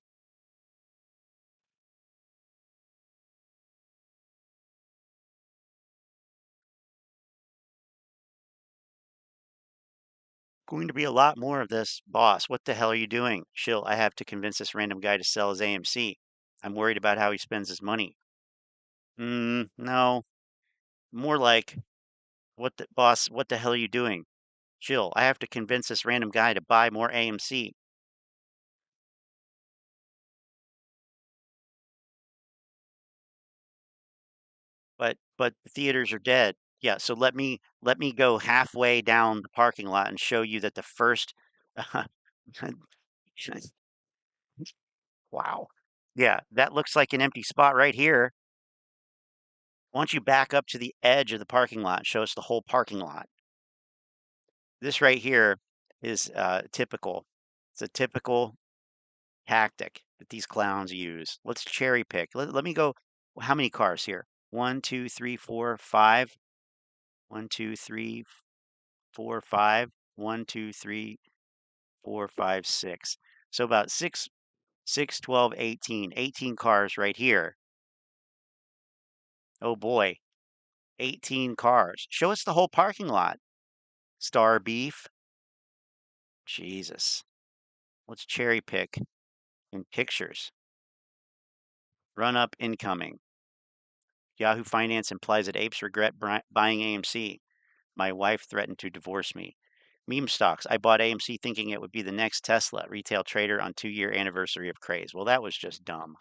Going to be a lot more of this. Boss, what the hell are you doing? Shill, I have to convince this random guy to sell his AMC. I'm worried about how he spends his money. No. More like, boss, what the hell are you doing? Jill, I have to convince this random guy to buy more AMC. But the theaters are dead. Yeah, so let me go halfway down the parking lot and show you that the first wow. Yeah, that looks like an empty spot right here. Why don't you back up to the edge of the parking lot and show us the whole parking lot? This right here is typical. It's a typical tactic that these clowns use. Let's cherry pick. Let me go. How many cars here? 1, 2, 3, 4, 5. 1, 2, 3, 4, 5. 1, 2, 3, 4, 5, 6. So about 6, 12, 18. 18 cars right here. Oh boy. 18 cars. Show us the whole parking lot. Star Beef. Jesus. Let's cherry pick in pictures. Run up incoming. Yahoo Finance implies that apes regret buying AMC. My wife threatened to divorce me. Meme stocks. I bought AMC thinking it would be the next Tesla. Retail trader on 2-year anniversary of craze. Well, that was just dumb.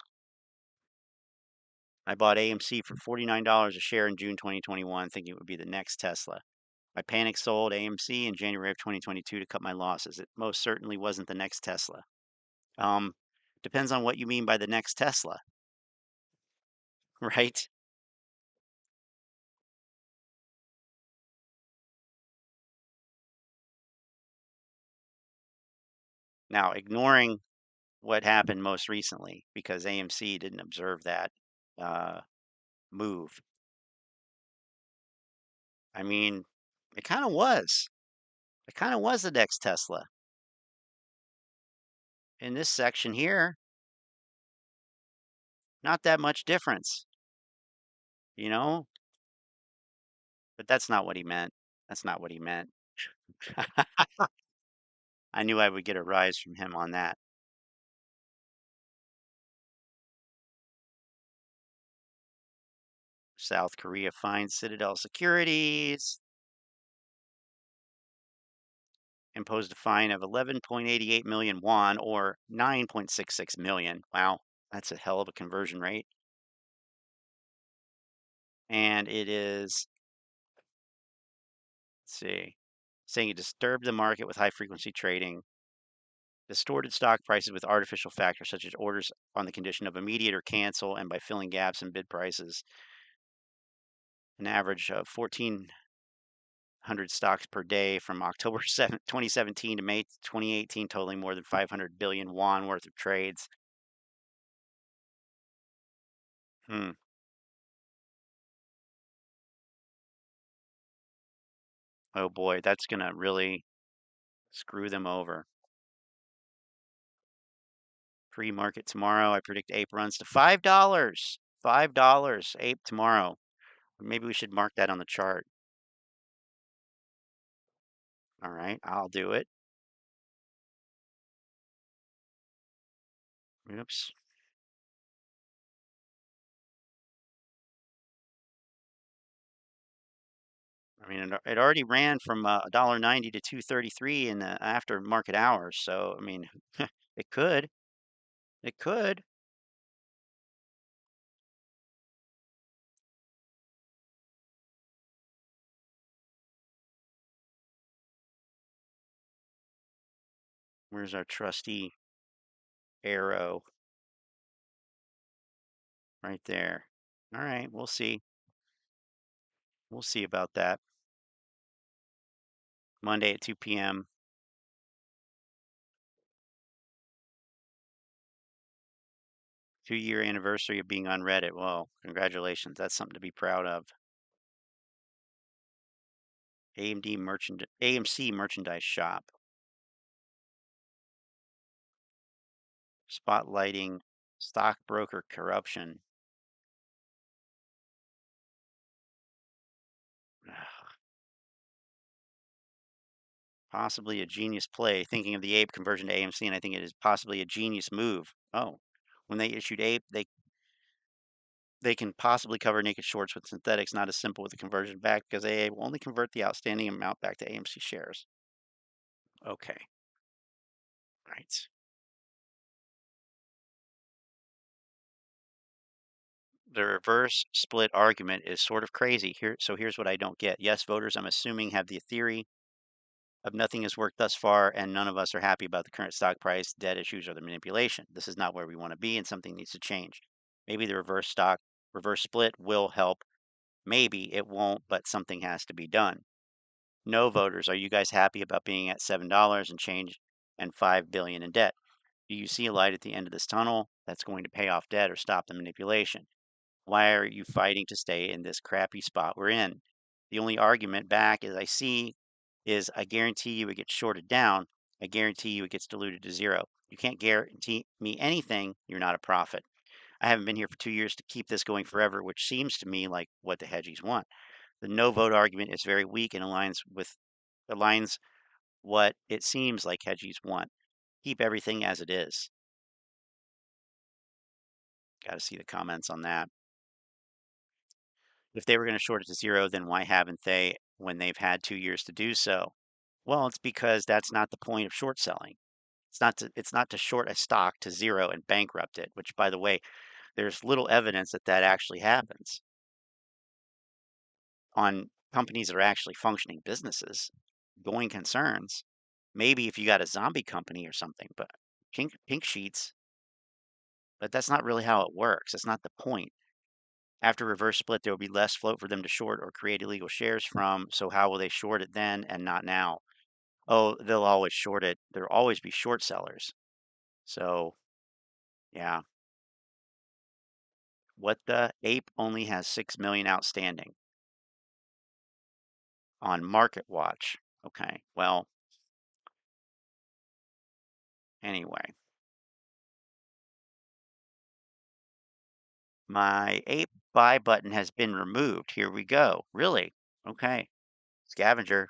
I bought AMC for $49 a share in June 2021 thinking it would be the next Tesla. I panic sold AMC in January of 2022 to cut my losses. It most certainly wasn't the next Tesla. Depends on what you mean by the next Tesla, right? Now, ignoring what happened most recently, because AMC didn't observe that move. I mean, it kind of was. It kind of was the next Tesla. In this section here, not that much difference, you know? But that's not what he meant. That's not what he meant. I knew I would get a rise from him on that. South Korea finds Citadel Securities. Imposed a fine of 11.88 million won or 9.66 million. Wow, that's a hell of a conversion rate. And it is, let's see, saying it disturbed the market with high frequency trading, distorted stock prices with artificial factors such as orders on the condition of immediate or cancel, and by filling gaps in bid prices. An average of 1,400 stocks per day from October 7, 2017 to May 2018, totaling more than 500 billion won worth of trades. Oh boy, that's going to really screw them over. Pre-market tomorrow, I predict ape runs to $5. $5 ape tomorrow. Maybe we should mark that on the chart. All right, I'll do it. Oops. I mean, it already ran from $1.90 to $2.33 in the after market hours. So, I mean, it could. It could. Where's our trusty arrow? Right there. All right, we'll see. We'll see about that. Monday at 2 p.m. 2-year anniversary of being on Reddit. Well, congratulations. That's something to be proud of. AMC merchandise shop. Spotlighting stockbroker corruption. Possibly a genius play. Thinking of the ape conversion to AMC, and I think it is possibly a genius move. Oh, when they issued ape, they can possibly cover naked shorts with synthetics, not as simple with the conversion back, because AA will only convert the outstanding amount back to AMC shares. Okay. Right. The reverse split argument is sort of crazy here. So here's what I don't get. Yes, voters, I'm assuming, have the theory of nothing has worked thus far, and none of us are happy about the current stock price, debt issues, or the manipulation. This is not where we want to be, and something needs to change. Maybe the reverse split will help. Maybe it won't, but something has to be done. no voters, are you guys happy about being at $7 and change and $5 billion in debt? Do you see a light at the end of this tunnel that's going to pay off debt or stop the manipulation? Why are you fighting to stay in this crappy spot we're in? The only argument back as I see is I guarantee you it gets shorted down. I guarantee you it gets diluted to zero. You can't guarantee me anything. You're not a prophet. I haven't been here for 2 years to keep this going forever, which seems to me like what the hedgies want. The no vote argument is very weak and aligns what it seems like hedgies want. Keep everything as it is. Got to see the comments on that. If they were going to short it to zero, then why haven't they when they've had 2 years to do so? Well, it's because that's not the point of short selling. It's not to short a stock to zero and bankrupt it, which by the way, there's little evidence that that actually happens on companies that are actually functioning businesses, going concerns. Maybe if you got a zombie company or something, but pink sheets, but that's not really how it works. That's not the point. After reverse split, there will be less float for them to short or create illegal shares from. So how will they short it then and not now? Oh, they'll always short it. There'll always be short sellers. So, yeah. What the ape only has 6 million outstanding on Market Watch. Okay, well, anyway. My ape buy button has been removed. Here we go. Really? Okay. Scavenger,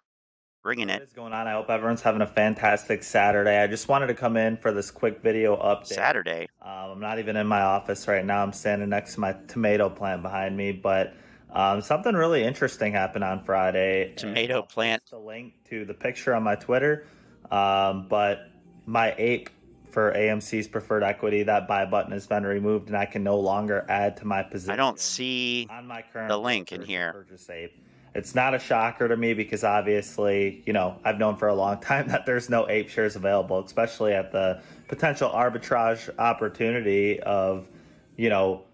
bringing What it. is going on? I hope everyone's having a fantastic Saturday. I just wanted to come in for this quick video update. Saturday. I'm not even in my office right now. I'm standing next to my tomato plant behind me, but something really interesting happened on Friday. Tomato I'll plant. post the link to the picture on my Twitter, but my ape for AMC's preferred equity, that buy button has been removed, and I can no longer add to my position. I don't see on my current the link in broker to here. purchase ape. It's not a shocker to me because obviously, you know, I've known for a long time that there's no ape shares available, especially at the potential arbitrage opportunity of, you know,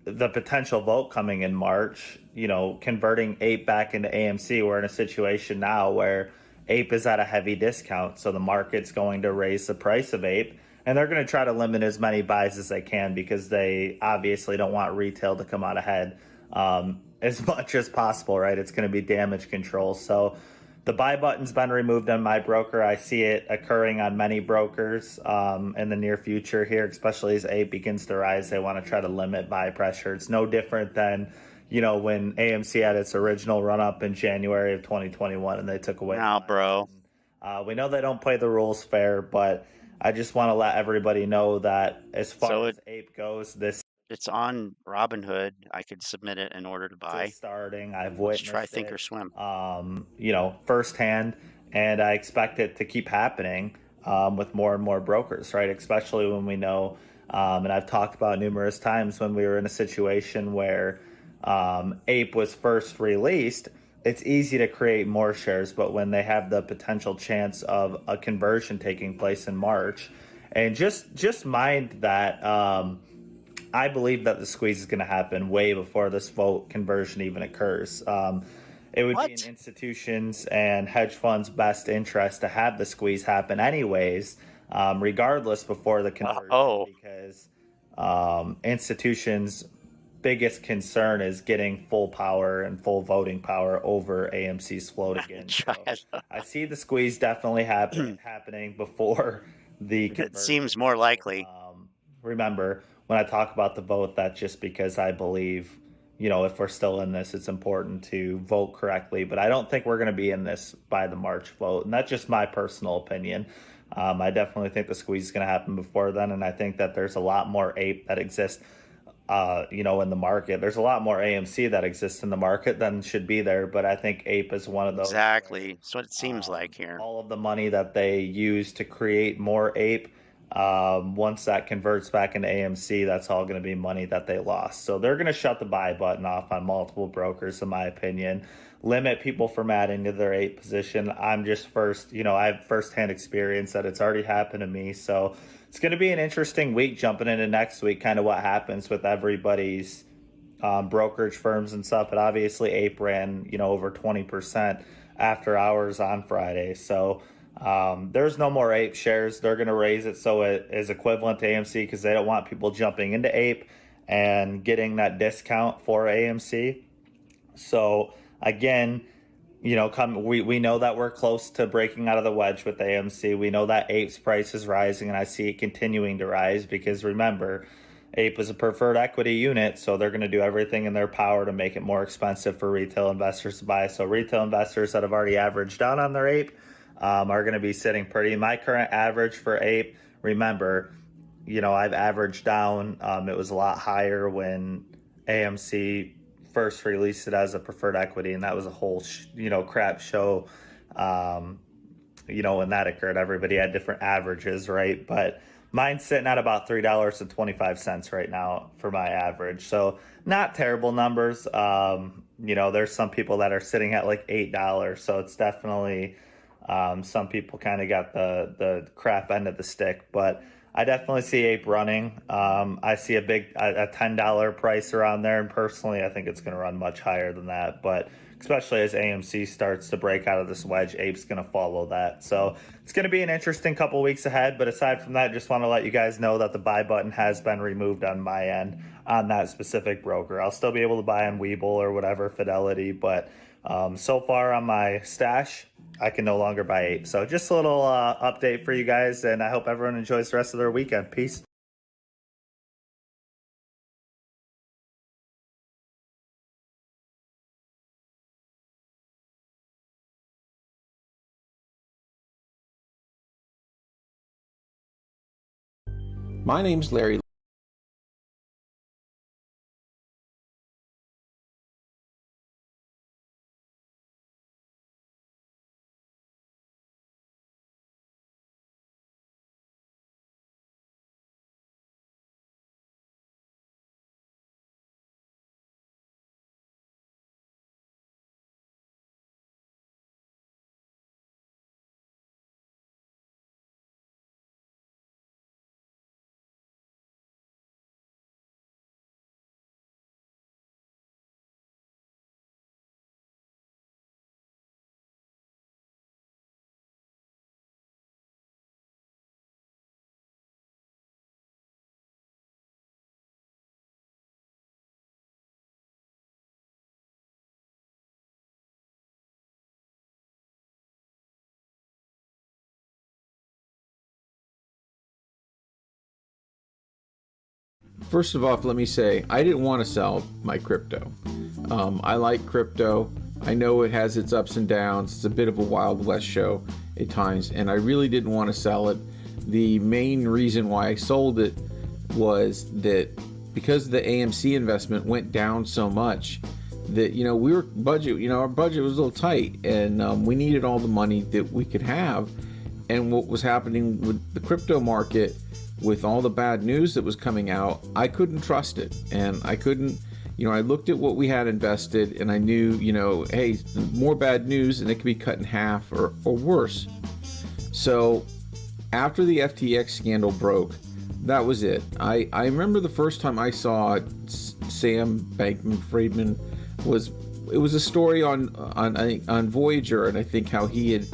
the potential vote coming in March, you know, converting ape back into AMC. We're in a situation now where ape is at a heavy discount. So the market's going to raise the price of ape, and they're going to try to limit as many buys as they can because they obviously don't want retail to come out ahead as much as possible, right? It's going to be damage control. So the buy button's been removed on my broker. I see it occurring on many brokers in the near future here, especially as ape begins to rise. They want to try to limit buy pressure. It's no different than, you know, when AMC had its original run up in January of 2021 and they took away. Now, bro. We know they don't play the rules fair, but I just want to let everybody know that as far as ape goes, it's on Robinhood. I could submit it in order to buy. Starting, I've Let's witnessed try Think or Swim. You know, firsthand, and I expect it to keep happening with more and more brokers, right? Especially when we know, and I've talked about numerous times when we were in a situation where ape was first released. It's easy to create more shares, but when they have the potential chance of a conversion taking place in March, and just mind that I believe that the squeeze is going to happen way before this vote conversion even occurs. It would be in institutions and hedge funds' best interest to have the squeeze happen anyways, regardless before the conversion, because institutions' biggest concern is getting full power and full voting power over AMC's float again. So I see the squeeze definitely happening before the conversion. It seems more likely. Remember, when I talk about the vote, that's just because I believe, you know, if we're still in this, it's important to vote correctly. But I don't think we're going to be in this by the March vote. And that's just my personal opinion. I definitely think the squeeze is going to happen before then. And I think that there's a lot more ape that exists, you know, in the market. There's a lot more AMC that exists in the market than should be there. But I think ape is one of those. Exactly. That's what it seems like here. All of the money that they use to create more ape, once that converts back into AMC, that's all going to be money that they lost. So they're going to shut the buy button off on multiple brokers, in my opinion, limit people from adding to their ape position. I'm just I have firsthand experience that it's already happened to me. So it's going to be an interesting week jumping into next week, kind of what happens with everybody's brokerage firms and stuff. But obviously ape ran, you know, over 20% after hours on Friday. So there's no more ape shares. They're going to raise it so it is equivalent to AMC because they don't want people jumping into ape and getting that discount for AMC. So again, you know, we know that we're close to breaking out of the wedge with AMC. We know that ape's price is rising, and I see it continuing to rise because remember, ape is a preferred equity unit, so they're going to do everything in their power to make it more expensive for retail investors to buy. So retail investors that have already averaged down on their ape are going to be sitting pretty. My current average for ape, remember, you know, I've averaged down. It was a lot higher when AMC first released it as a preferred equity, and that was a whole crap show. When that occurred, everybody had different averages, right? But mine's sitting at about $3.25 right now for my average, so not terrible numbers. There's some people that are sitting at like $8, so it's definitely some people kind of got the crap end of the stick, but I definitely see ape running. I see a $10 price around there, and personally, I think it's going to run much higher than that. But especially as AMC starts to break out of this wedge, ape's going to follow that. So it's going to be an interesting couple weeks ahead. But aside from that, just want to let you guys know that the buy button has been removed on my end on that specific broker. I'll still be able to buy on Webull or whatever Fidelity, but so far on my stash, I can no longer buy ape. So just a little update for you guys, and I hope everyone enjoys the rest of their weekend. Peace. My name's Larry. First of all, let me say, I didn't want to sell my crypto. I like crypto. I know it has its ups and downs. It's a bit of a Wild West show at times, and I really didn't want to sell it. The main reason why I sold it was that because the AMC investment went down so much that, our budget was a little tight, and we needed all the money that we could have. And what was happening with the crypto market, with all the bad news that was coming out, I couldn't trust it. And I couldn't, I looked at what we had invested, and I knew, hey, more bad news and it could be cut in half or worse. So after the FTX scandal broke, that was it. I remember the first time I saw Sam Bankman-Friedman it was a story on Voyager, and I think how he had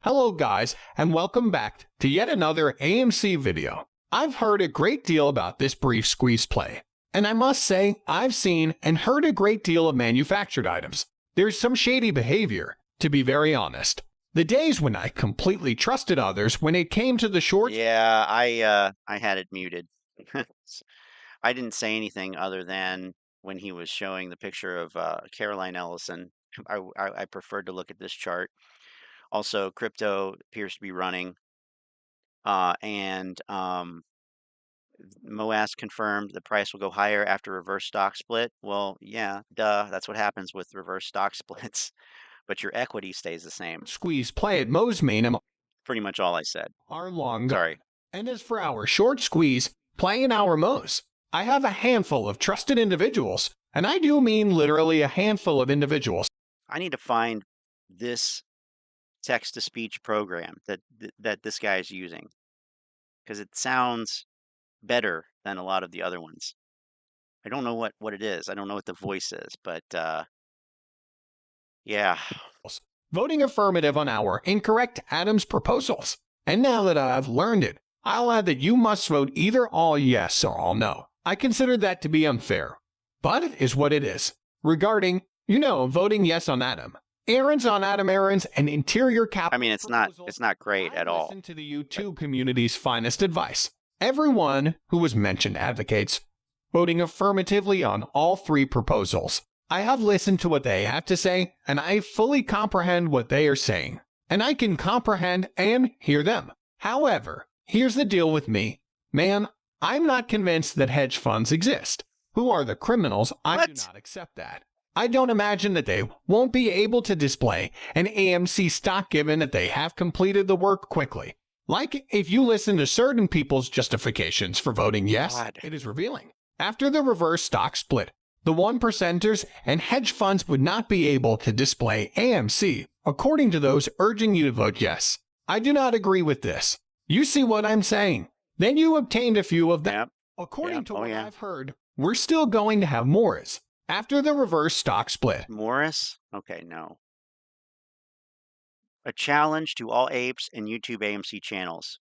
Hello guys, and welcome back to yet another AMC video. I've heard a great deal about this brief squeeze play, and I must say I've seen and heard a great deal of manufactured items. There's some shady behavior, to be very honest. The days when I completely trusted others when it came to the short... Yeah, I had it muted. I didn't say anything other than when he was showing the picture of Caroline Ellison. I preferred to look at this chart. Also, crypto appears to be running, and MOAS confirmed the price will go higher after reverse stock split. Well, yeah, duh, that's what happens with reverse stock splits, but your equity stays the same. Squeeze play at Mo's main Pretty much all I said. Are long. Sorry. And as for our short squeeze play in our Mo's, I have a handful of trusted individuals And I do mean literally a handful of individuals. I need to find this text-to-speech program that this guy is using, because it sounds better than a lot of the other ones. I don't know what it is. I don't know what the voice is, but yeah. Voting affirmative on our incorrect Adams proposals. And now that I've learned it, I'll add that you must vote either all yes or all no. I consider that to be unfair, but it is what it is. Regarding, voting yes on Adam, Aaron's on Adam Aaron's and interior capital. I mean, it's not great at all. Listen to the YouTube community's finest advice. Everyone who was mentioned advocates voting affirmatively on all 3 proposals. I have listened to what they have to say, and I fully comprehend what they are saying, and I can comprehend and hear them. However, here's the deal with me. Man, I'm not convinced that hedge funds exist. Who are the criminals? I do not accept that. I don't imagine that they won't be able to display an AMC stock given that they have completed the work quickly. Like, if you listen to certain people's justifications for voting yes, it is revealing. After the reverse stock split, the 1%ers and hedge funds would not be able to display AMC, according to those urging you to vote yes. I do not agree with this. You see what I'm saying? Then you obtained a few of them. Yep. According to what I've heard, we're still going to have Morris after the reverse stock split. Morris? Okay, no. A challenge to all apes and YouTube AMC channels.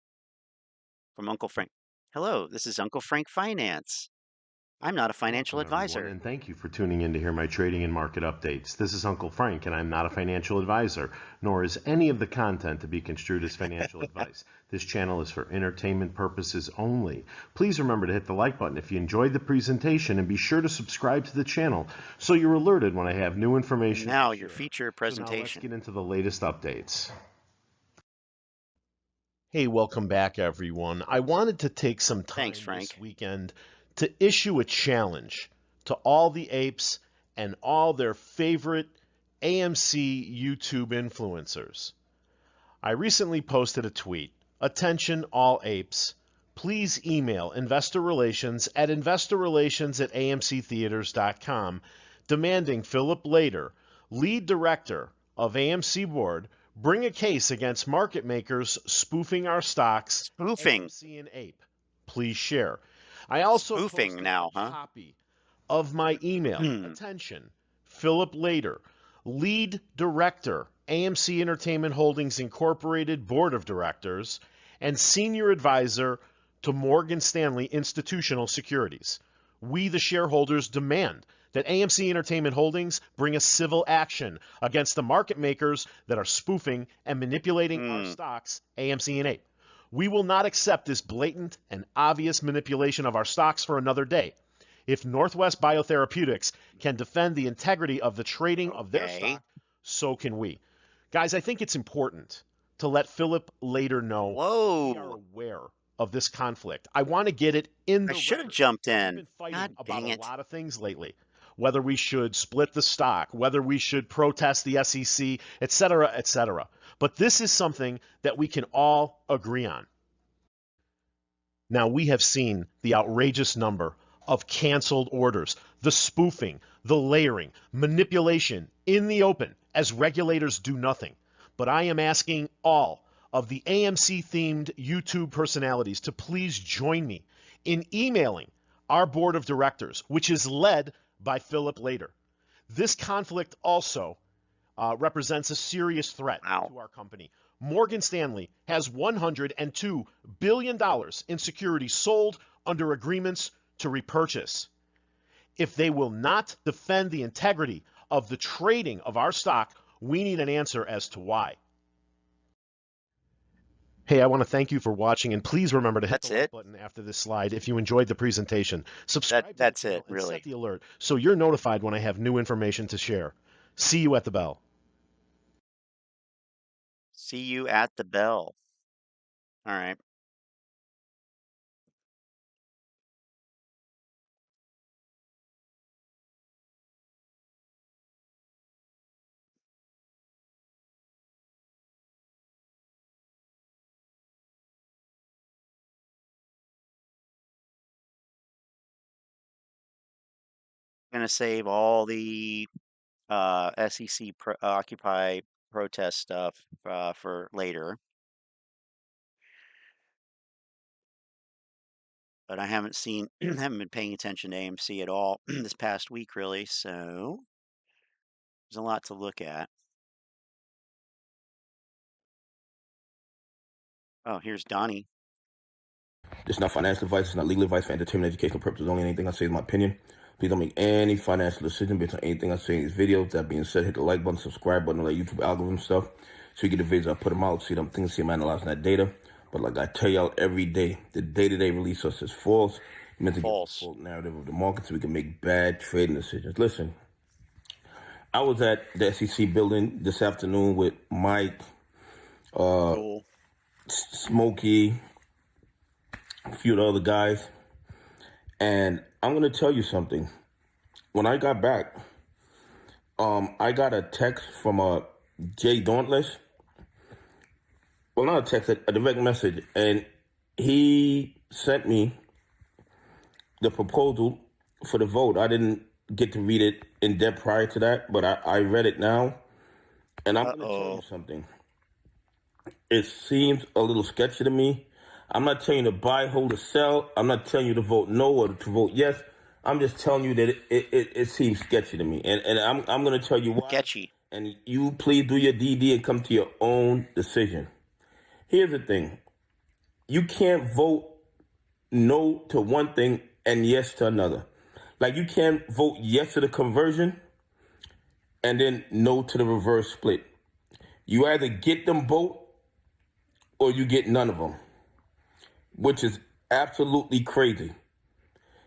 From Uncle Frank. Hello, this is Uncle Frank Finance. I'm not a financial advisor. And thank you for tuning in to hear my trading and market updates. This is Uncle Frank, and I'm not a financial advisor, nor is any of the content to be construed as financial advice. This channel is for entertainment purposes only. Please remember to hit the like button if you enjoyed the presentation, and be sure to subscribe to the channel so you're alerted when I have new information. Now your feature presentation. So now let's get into the latest updates. Hey, welcome back, everyone. I wanted to take some time this weekend to issue a challenge to all the apes and all their favorite AMC YouTube influencers. I recently posted a tweet. Attention all apes. Please email investorrelations@amctheaters.com demanding Philip Lader, lead director of AMC board, bring a case against market makers spoofing our stocks. AMC and ape. Please share. I also posted a copy of my email. Attention, Philip Lader, lead director, AMC Entertainment Holdings Incorporated Board of Directors, and senior advisor to Morgan Stanley Institutional Securities. We, the shareholders, demand that AMC Entertainment Holdings bring a civil action against the market makers that are spoofing and manipulating our stocks, AMC and ape. We will not accept this blatant and obvious manipulation of our stocks for another day. If Northwest Biotherapeutics can defend the integrity of the trading of their stock, so can we. Guys, I think it's important to let Philip Lader know we are aware of this conflict. I want to get it in the record. I should have jumped in. We've been fighting about a lot of things lately. Whether we should split the stock, whether we should protest the SEC, etc., etc. But this is something that we can all agree on. Now, we have seen the outrageous number of canceled orders, the spoofing, the layering, manipulation in the open as regulators do nothing. But I am asking all of the AMC-themed YouTube personalities to please join me in emailing our board of directors, which is led by Philip Lader. This conflict also represents a serious threat to our company. Morgan Stanley has $102 billion in securities sold under agreements to repurchase. If they will not defend the integrity of the trading of our stock, we need an answer as to why. Hey, I want to thank you for watching, and please remember to hit the like button after this slide if you enjoyed the presentation. Subscribe that's to the it, channel and really. set the alert so you're notified when I have new information to share. See you at the bell. See you at the bell. All right. going to save all the SEC Occupy protest stuff for later. But I haven't been paying attention to AMC at all this past week, really. So there's a lot to look at. Oh, here's Donnie. This is not financial advice. It's not legal advice for entertainment, educational purposes only. Anything I say is my opinion. Please don't make any financial decision based on anything I say in these videos. That being said, hit the like button, subscribe button, all that YouTube algorithm stuff. So you get the videos, I put them out, see them things, see them analyzing that data. But like I tell y'all every day, the day-to-day release us is false. It's meant to get the false narrative of the market so we can make bad trading decisions. Listen, I was at the SEC building this afternoon with Mike, Smokey, a few of the other guys. And I'm going to tell you something. When I got back, I got a text from Jay Dauntless. Well, not a text, a direct message. And he sent me the proposal for the vote. I didn't get to read it in depth prior to that, but I read it now. And I'm going to tell you something. It seems a little sketchy to me. I'm not telling you to buy, hold, or sell. I'm not telling you to vote no or to vote yes. I'm just telling you that it seems sketchy to me. And I'm going to tell you why. Sketchy. And you please do your DD and come to your own decision. Here's the thing. You can't vote no to one thing and yes to another. Like you can't vote yes to the conversion and then no to the reverse split. You either get them both or you get none of them, which is absolutely crazy.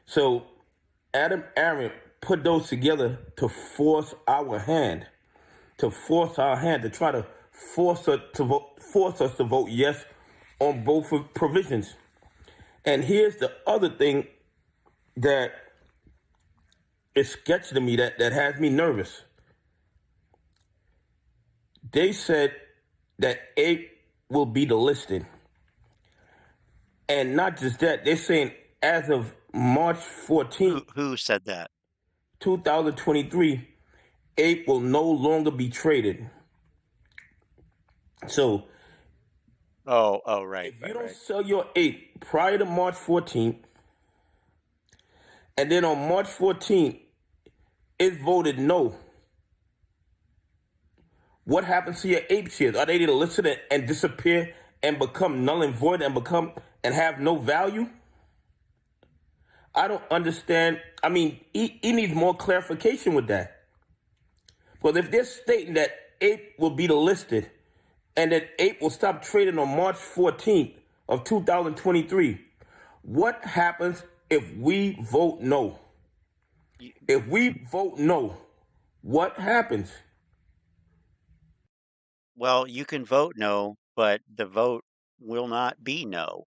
So Aron put those together to force our hand, to try to force us to vote yes on both provisions. And here's the other thing that is sketchy to me that has me nervous. They said that 8 will be the listing. And not just that, they're saying as of March 14th. Who said that? 2023, 8 will no longer be traded. So, right. If you don't sell your 8 prior to March 14th, and then on March 14th, it's voted no, what happens to your 8 shares? Are they either listed and disappear and become null and void and have no value? I don't understand. I mean, he needs more clarification with that. Because if they're stating that 8 will be the listed and that 8 will stop trading on March 14th of 2023, what happens if we vote no? If we vote no, what happens? Well, you can vote no, but the vote will not be no.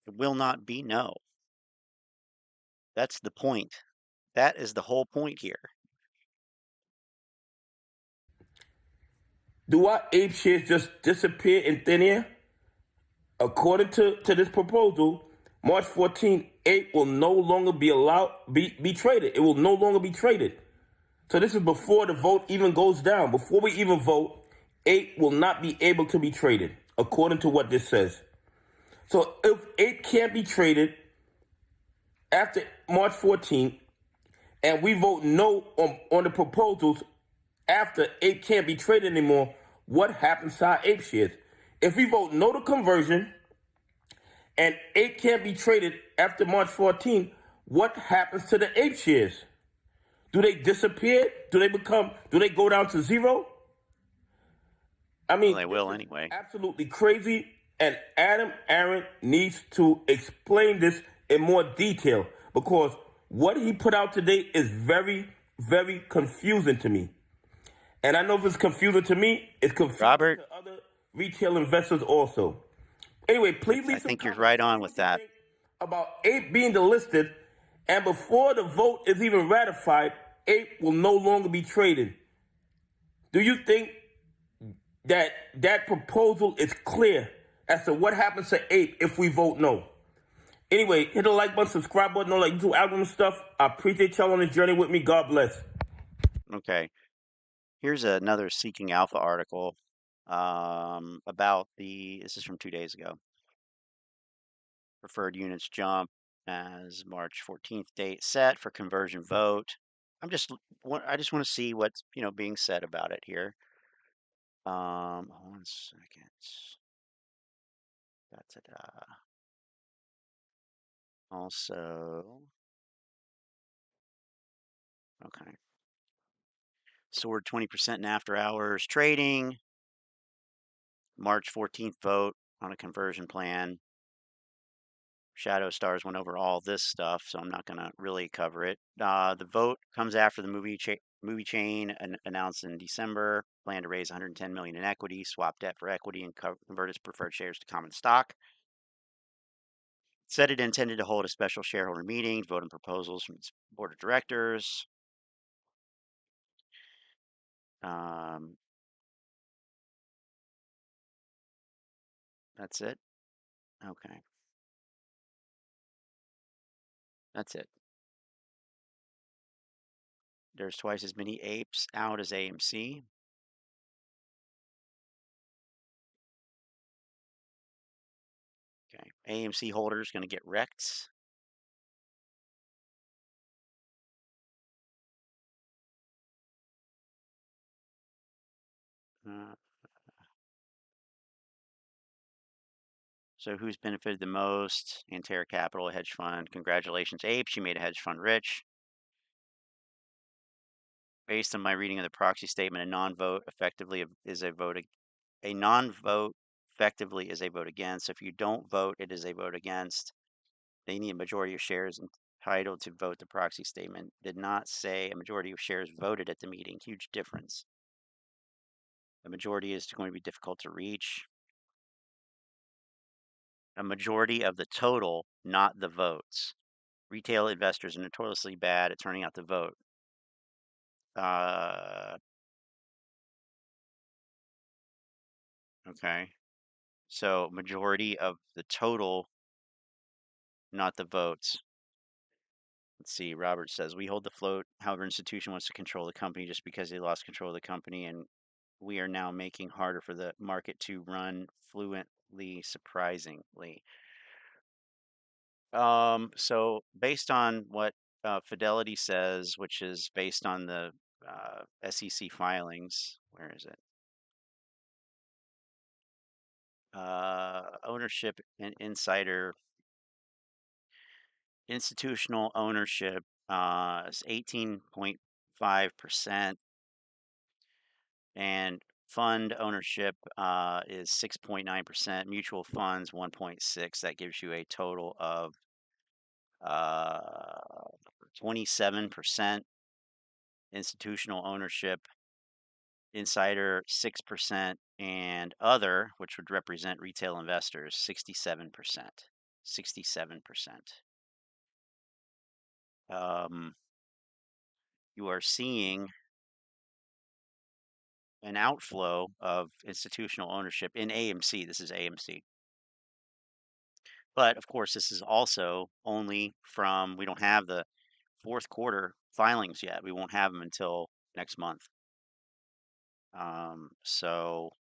It will not be no. That's the point. That is the whole point here. Do our 8 shares just disappear in thin air? According to this proposal, March 14th, 8 will no longer be traded. It will no longer be traded. So this is before the vote even goes down. Before we even vote, 8 will not be able to be traded, according to what this says. So if 8 can't be traded after March 14th, and we vote no on the proposals after 8 can't be traded anymore, what happens to our 8 shares? If we vote no to conversion and 8 can't be traded after March 14th, what happens to the 8 shares? Do they disappear? Do they go down to zero? I mean, well, they will anyway. Absolutely crazy. And Aron needs to explain this in more detail, because what he put out today is very, very confusing to me. And I know if it's confusing to me, it's confusing to other retail investors also. Anyway, please leave I think you're right on with that. About 8 being delisted, and before the vote is even ratified, 8 will no longer be traded. Do you think that proposal is clear as to what happens to 8 if we vote no? Anyway, hit the like button, subscribe button, all that YouTube algorithm stuff. I appreciate y'all on the journey with me. God bless. Okay. Here's another Seeking Alpha article about this is from 2 days ago. Preferred units jump as March 14th date set for conversion vote. I just want to see what's, being said about it here. 1 second. Da-da-da. Also, okay. Soared 20% in after hours trading. March 14th vote on a conversion plan. Shadow Stars went over all this stuff, so I'm not going to really cover it. The vote comes after the movie chain announced in December, plan to raise 110 million in equity, swap debt for equity, and convert its preferred shares to common stock. Said it intended to hold a special shareholder meeting, vote on proposals from its board of directors. That's it. Okay. That's it. There's twice as many apes out as AMC. Okay. AMC holders going to get wrecked. So who's benefited the most? Antera Capital, a hedge fund. Congratulations, apes. You made a hedge fund rich. Based on my reading of the proxy statement, a non-vote effectively is a vote. A non-vote effectively is a vote against. If you don't vote, it is a vote against. They need a majority of shares entitled to vote. The proxy statement did not say a majority of shares voted at the meeting. Huge difference. A majority is going to be difficult to reach. A majority of the total, not the votes. Retail investors are notoriously bad at turning out the vote. Okay. So majority of the total, not the votes. Let's see. Robert says, we hold the float. However, institution wants to control the company just because they lost control of the company. And we are now making harder for the market to run fluently, surprisingly. So based on what Fidelity says, which is based on the SEC filings, where is it? Ownership and insider institutional ownership is 18.5%, and fund ownership is 6.9%. Mutual funds 1.6. That gives you a total of 27% institutional ownership, insider 6%, and other, which would represent retail investors, 67%. 67%. You are seeing an outflow of institutional ownership in AMC. This is AMC. But of course, this is also only from, we don't have the fourth quarter filings yet. We won't have them until next month. So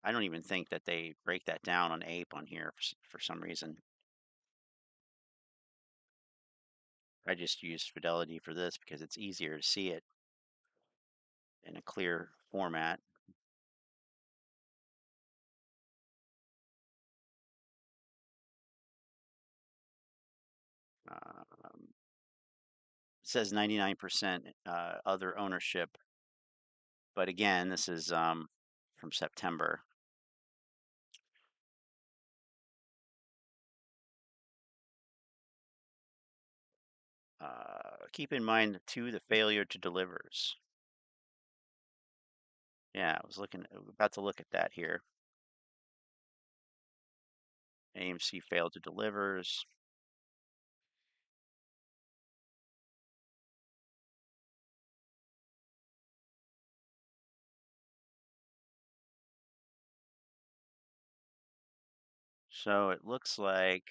I don't even think that they break that down on APE on here for some reason. I just use Fidelity for this because it's easier to see it in a clear format. It says 99% other ownership, but again, this is from September. Keep in mind too the failure to delivers. Yeah, I was about to look at that here. AMC failed to delivers. So it looks like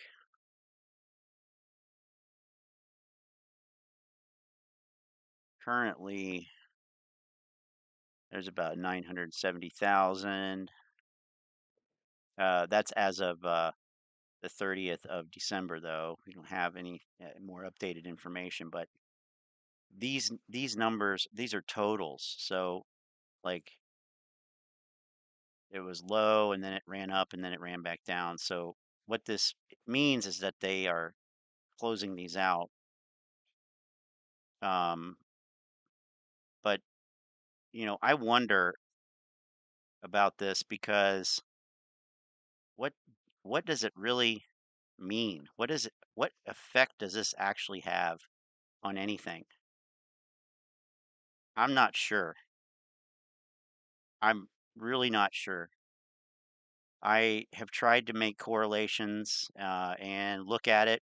currently there's about 970,000. That's as of the 30th of December, though. We don't have any more updated information, but these numbers, these are totals. So like it was low and then it ran up and then it ran back down. So what this means is that they are closing these out. But you know, I wonder about this because what what does it really mean? What effect does this actually have on anything? I'm not sure. I'm really not sure. I have tried to make correlations and look at it,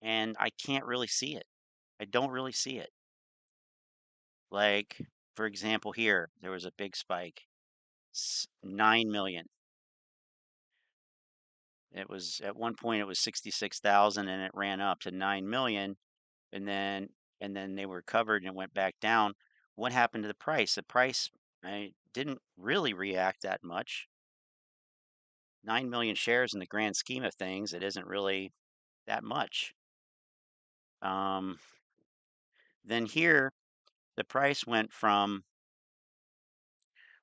and I can't really see it. I don't really see it. Like, for example, here, there was a big spike, 9 million. It was at one point it was 66,000 and it ran up to 9 million and then they were covered and it went back down. What happened to the price? The price didn't really react that much. 9 million shares in the grand scheme of things, it isn't really that much. Then here, the price went from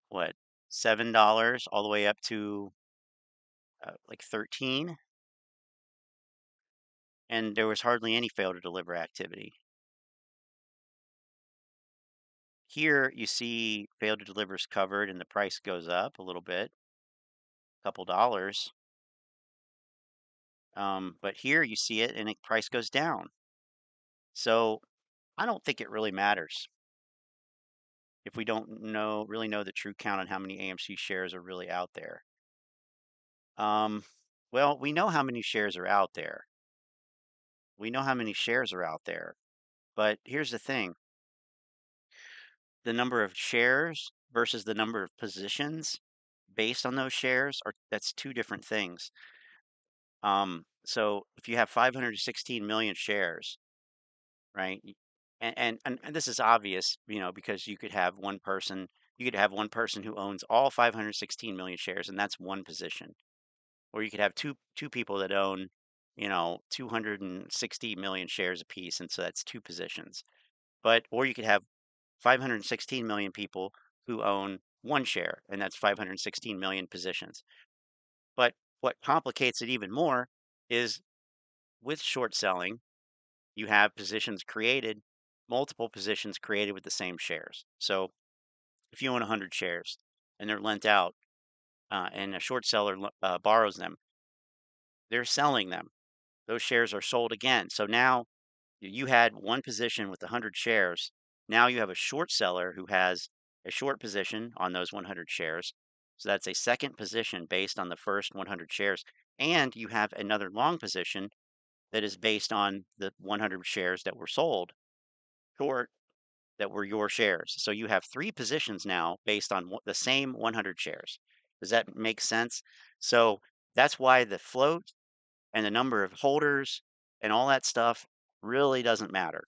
what, $7 all the way up to like 13, and there was hardly any fail to deliver activity. Here you see fail to delivers covered and the price goes up a little bit, a couple dollars. But here you see it and the price goes down. So I don't think it really matters if we don't really know the true count on how many AMC shares are really out there. Well, we know how many shares are out there. We know how many shares are out there. But here's the thing. The number of shares versus the number of positions based on those shares that's two different things. So if you have 516 million shares, right? And this is obvious, you know, because you could have one person who owns all 516 million shares, and that's one position. Or you could have two people that own, you know, 260 million shares apiece, and so that's two positions. Or you could have 516 million people who own one share, and that's 516 million positions. But what complicates it even more is with short selling, you have multiple positions created with the same shares. So if you own 100 shares and they're lent out and a short seller borrows them, they're selling them. Those shares are sold again. So now you had one position with 100 shares. Now you have a short seller who has a short position on those 100 shares. So that's a second position based on the first 100 shares. And you have another long position that is based on the 100 shares that were sold short that were your shares. So you have three positions now based on the same 100 shares. Does that make sense? So that's why the float and the number of holders and all that stuff really doesn't matter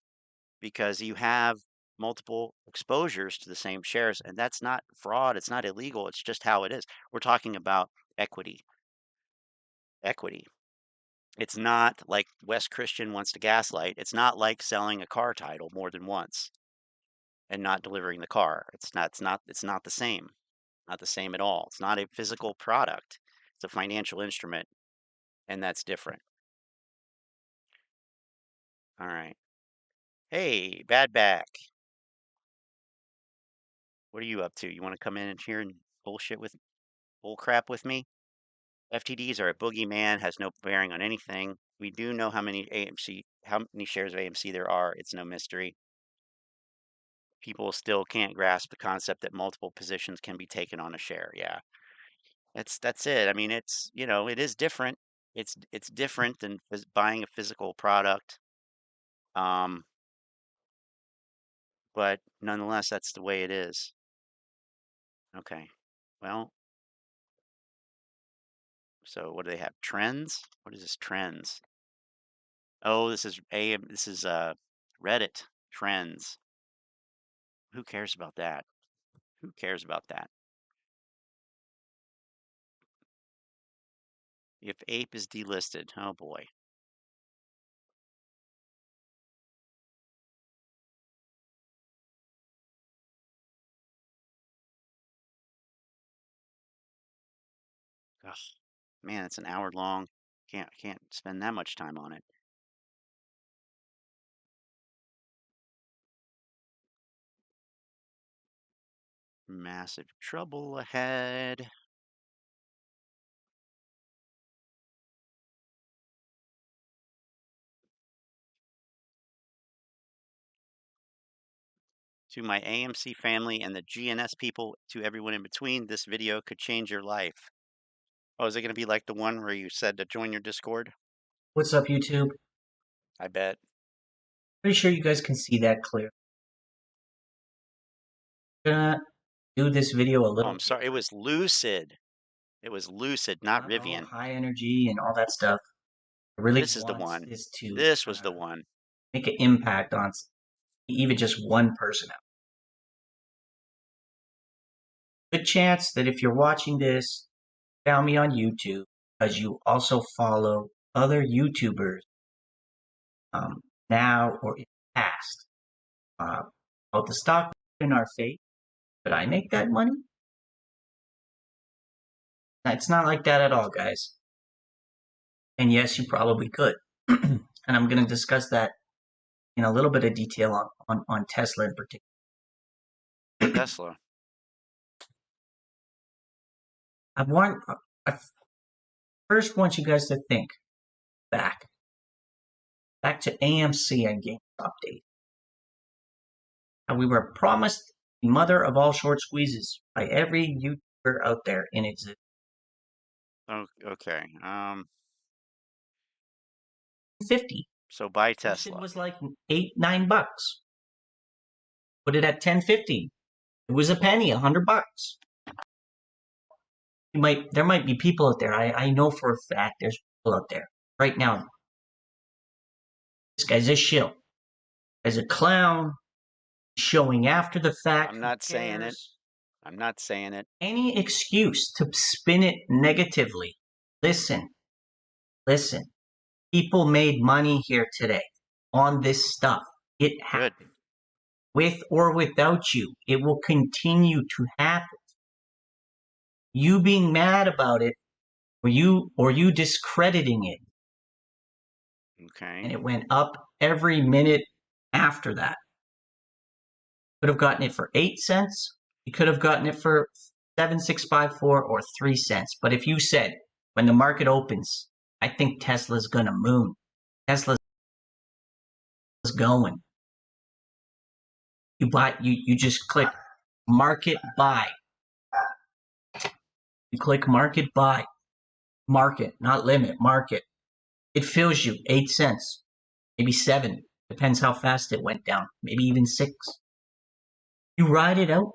because you have multiple exposures to the same shares. And that's not fraud. It's not illegal. It's just how it is. We're talking about equity. Equity. It's not like Wes Christian wants to gaslight. It's not like selling a car title more than once and not delivering the car. It's not the same. Not the same at all. It's not a physical product. It's a financial instrument, and that's different. All right. Hey, bad back. What are you up to? You want to come in here and bull crap with me? FTDs are a boogeyman, has no bearing on anything. We do know how many shares of AMC there are. It's no mystery. People still can't grasp the concept that multiple positions can be taken on a share. Yeah. That's it. I mean, it's, you know, it is different. It's different than buying a physical product. But nonetheless, that's the way it is. Okay. Well, So what do they have? Trends? What is this trends? Oh, this is Reddit trends. Who cares about that? Who cares about that? If ape is delisted, oh boy. Ugh, man, it's an hour long. Can't spend that much time on it. Massive trouble ahead. To my AMC family and the GNS people, to everyone in between, this video could change your life. Oh, is it going to be like the one where you said to join your Discord? What's up, YouTube? I bet. Pretty sure you guys can see that clear. I'm gonna do this video a Oh, little. I'm sorry. It was lucid. It was lucid, not Rivian. High energy and all that stuff. I really This is the one. This was the one. Make an impact on even just one person out. Good chance that if you're watching this, found me on YouTube because you also follow other YouTubers now or in the past. About the stock in our faith. Could I make that money? It's not like that at all, guys. And yes, you probably could. And I'm going to discuss that in a little bit of detail on Tesla in particular. Tesla. I first want you guys to think back to AMC and GameStop days. And we were promised the mother of all short squeezes by every YouTuber out there in existence. Oh, okay. 50. So buy Tesla. It was like $8-9. Put it at 10.50. It was a penny, $100. There might be people out there. I know for a fact there's people out there right now. This guy's a shill. As a clown, showing after the fact. I'm not saying it. I'm not saying it. Any excuse to spin it negatively. Listen. People made money here today on this stuff. It happened. With or without you, it will continue to happen. You being mad about it, or you discrediting it. Okay. And it went up every minute after that. Could have gotten it for 8 cents. You could have gotten it for 7,654 or 3 cents. But if you said, when the market opens, I think Tesla's gonna moon. Tesla's going. You just click market buy. You click market buy. Market, not limit, market. It fills you 8 cents, maybe 7. Depends how fast it went down. Maybe even 6. You ride it out.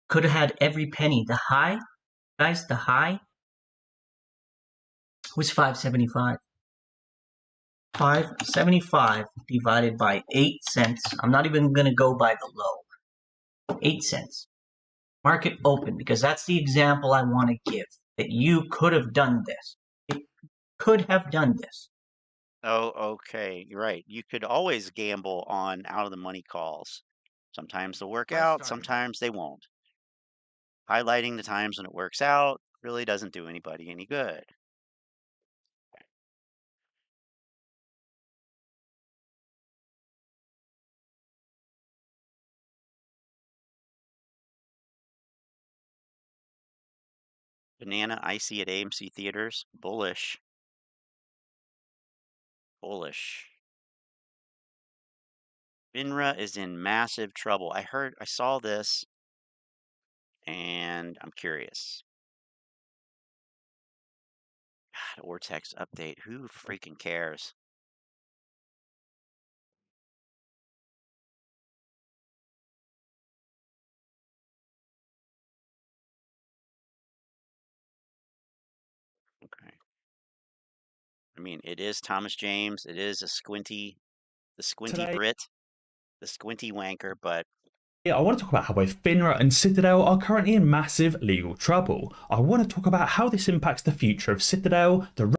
Could have had every penny. The high, guys, the high was 5.75. 5.75 divided by 8 cents. I'm not even going to go by the low. 8 cents. Market open, because that's the example I want to give. That you could have done this. It could have done this. Oh, okay. You're right. You could always gamble on out of the money calls. Sometimes they'll work out, sometimes they won't. Highlighting the times when it works out really doesn't do anybody any good. Banana icy at AMC theaters. Bullish. Bullish. FINRA is in massive trouble. I saw this, and I'm curious. God, Ortex update. Who freaking cares? Okay. mean, it is Thomas James. It is the squinty Today, Brit, the squinty wanker, but I want to talk about how both FINRA and Citadel are currently in massive legal trouble. I want to talk about how this impacts the future of Citadel, the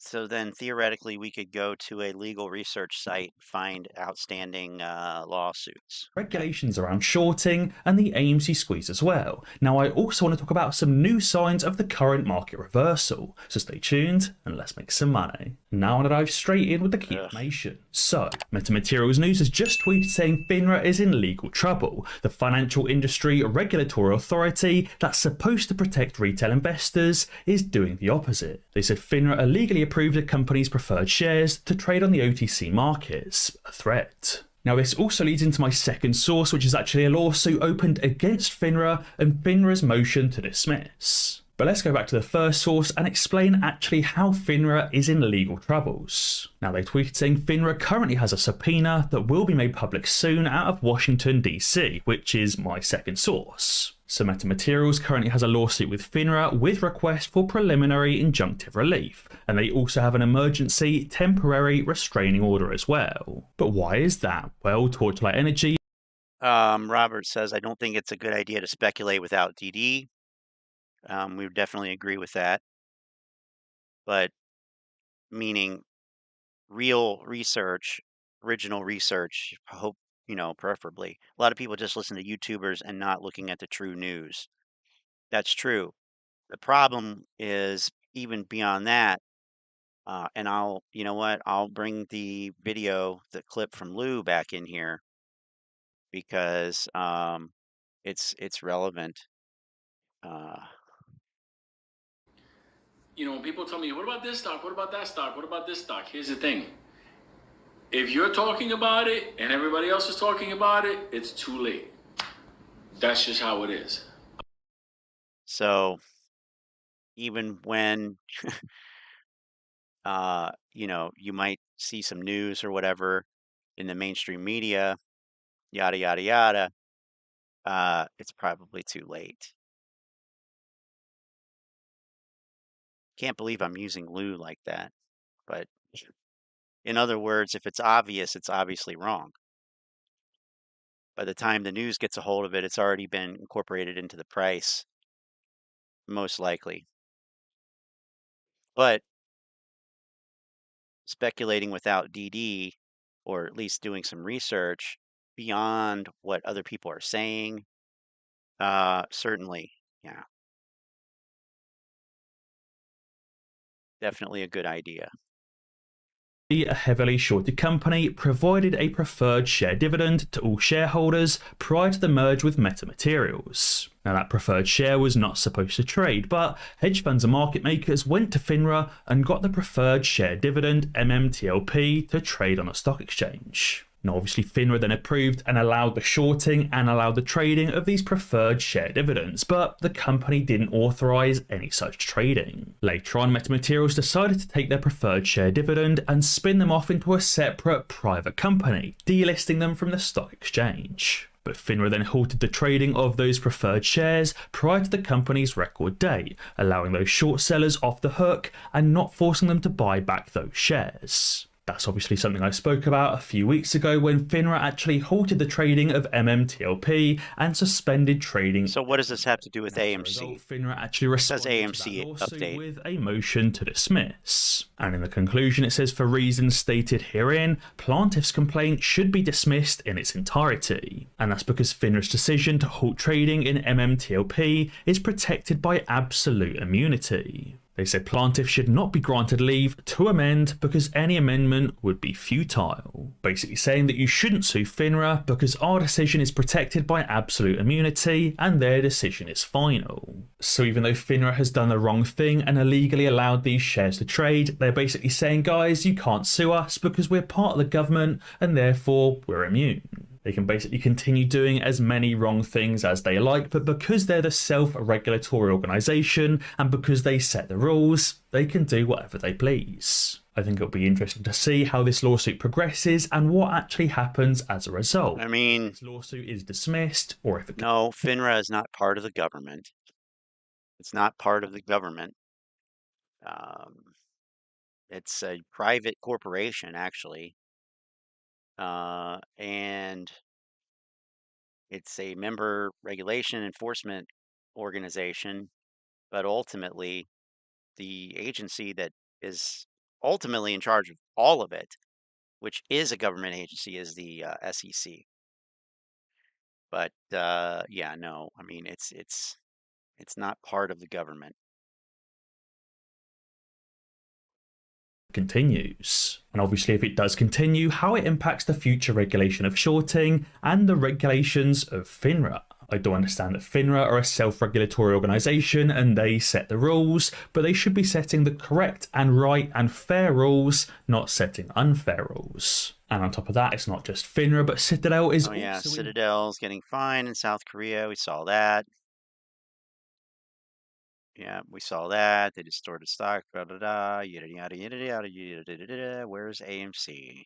so then theoretically we could go to a legal research site, find outstanding lawsuits. regulations around shorting, and the AMC squeeze as well. Now, I also want to talk about some new signs of the current market reversal, so stay tuned and let's make some money. Now I'm going to dive straight in with the key information. So, Metamaterials News has just tweeted saying FINRA is in legal trouble. The financial industry regulatory authority that's supposed to protect retail investors is doing the opposite. They said FINRA illegally approved a company's preferred shares to trade on the OTC markets, a threat. Now, this also leads into my second source, which is actually a lawsuit opened against FINRA and FINRA's motion to dismiss. But let's go back to the first source and explain actually how FINRA is in legal troubles. Now, they tweeted saying FINRA currently has a subpoena that will be made public soon out of Washington, D.C., which is my second source. So Metamaterials currently has a lawsuit with FINRA with request for preliminary injunctive relief, and they also have an emergency temporary restraining order as well. But why is that? Well, Torchlight Energy. Robert says, I don't think it's a good idea to speculate without DD. We would definitely agree with that. But meaning real research, original research, hope, preferably. A lot of people just listen to YouTubers and not looking at the true news. That's true. The problem is even beyond that, and you know what? I'll bring the video, the clip from Lou back in here because it's relevant. When people tell me, what about this stock? What about that stock? What about this stock? Here's the thing. If you're talking about it and everybody else is talking about it, it's too late. That's just how it is. So even when, you might see some news or whatever in the mainstream media, yada, yada, yada, it's probably too late. Can't believe I'm using Lou like that, but in other words, if it's obvious, it's obviously wrong. By the time the news gets a hold of it, it's already been incorporated into the price, most likely. But speculating without DD, or at least doing some research beyond what other people are saying, certainly, yeah. Definitely a good idea. A heavily shorted company provided a preferred share dividend to all shareholders prior to the merge with Metamaterials. Now, that preferred share was not supposed to trade, but hedge funds and market makers went to FINRA and got the preferred share dividend MMTLP to trade on a stock exchange. Now, obviously, FINRA then approved and allowed the shorting and allowed the trading of these preferred share dividends, but the company didn't authorize any such trading. Later on, Metamaterials decided to take their preferred share dividend and spin them off into a separate private company, delisting them from the stock exchange. But FINRA then halted the trading of those preferred shares prior to the company's record date, allowing those short sellers off the hook and not forcing them to buy back those shares. That's obviously something I spoke about a few weeks ago when FINRA actually halted the trading of MMTLP and suspended trading. So what does this have to do with AMC? Result, FINRA actually responded to that lawsuit with a motion to dismiss. And in the conclusion it says, for reasons stated herein, plaintiff's complaint should be dismissed in its entirety. And that's because FINRA's decision to halt trading in MMTLP is protected by absolute immunity. They said plaintiff should not be granted leave to amend because any amendment would be futile. Basically saying that you shouldn't sue FINRA because our decision is protected by absolute immunity and their decision is final. So even though FINRA has done the wrong thing and illegally allowed these shares to trade, they're basically saying, guys, you can't sue us because we're part of the government and therefore we're immune. They can basically continue doing as many wrong things as they like, but because they're the self-regulatory organisation and because they set the rules, they can do whatever they please. I think it'll be interesting to see how this lawsuit progresses and what actually happens as a result. I mean, if this lawsuit is dismissed, or if it... No, FINRA is not part of the government. It's not part of the government. It's a private corporation, actually, and it's a member regulation enforcement organization, but ultimately the agency that is ultimately in charge of all of it, which is a government agency, is the SEC. But yeah, no, I mean it's not part of the government. Continues. And obviously, if it does continue, how it impacts the future regulation of shorting and the regulations of FINRA. I do understand that FINRA are a self-regulatory organisation and they set the rules, but they should be setting the correct and right and fair rules, not setting unfair rules. And on top of that, it's not just FINRA, but Citadel is also... Oh yeah, Citadel's getting fined in South Korea. We saw that. Yeah, we saw that. They distorted stock, blah, blah, blah, yada, yada, yada, yada, yada, yada, yada. Where's AMC?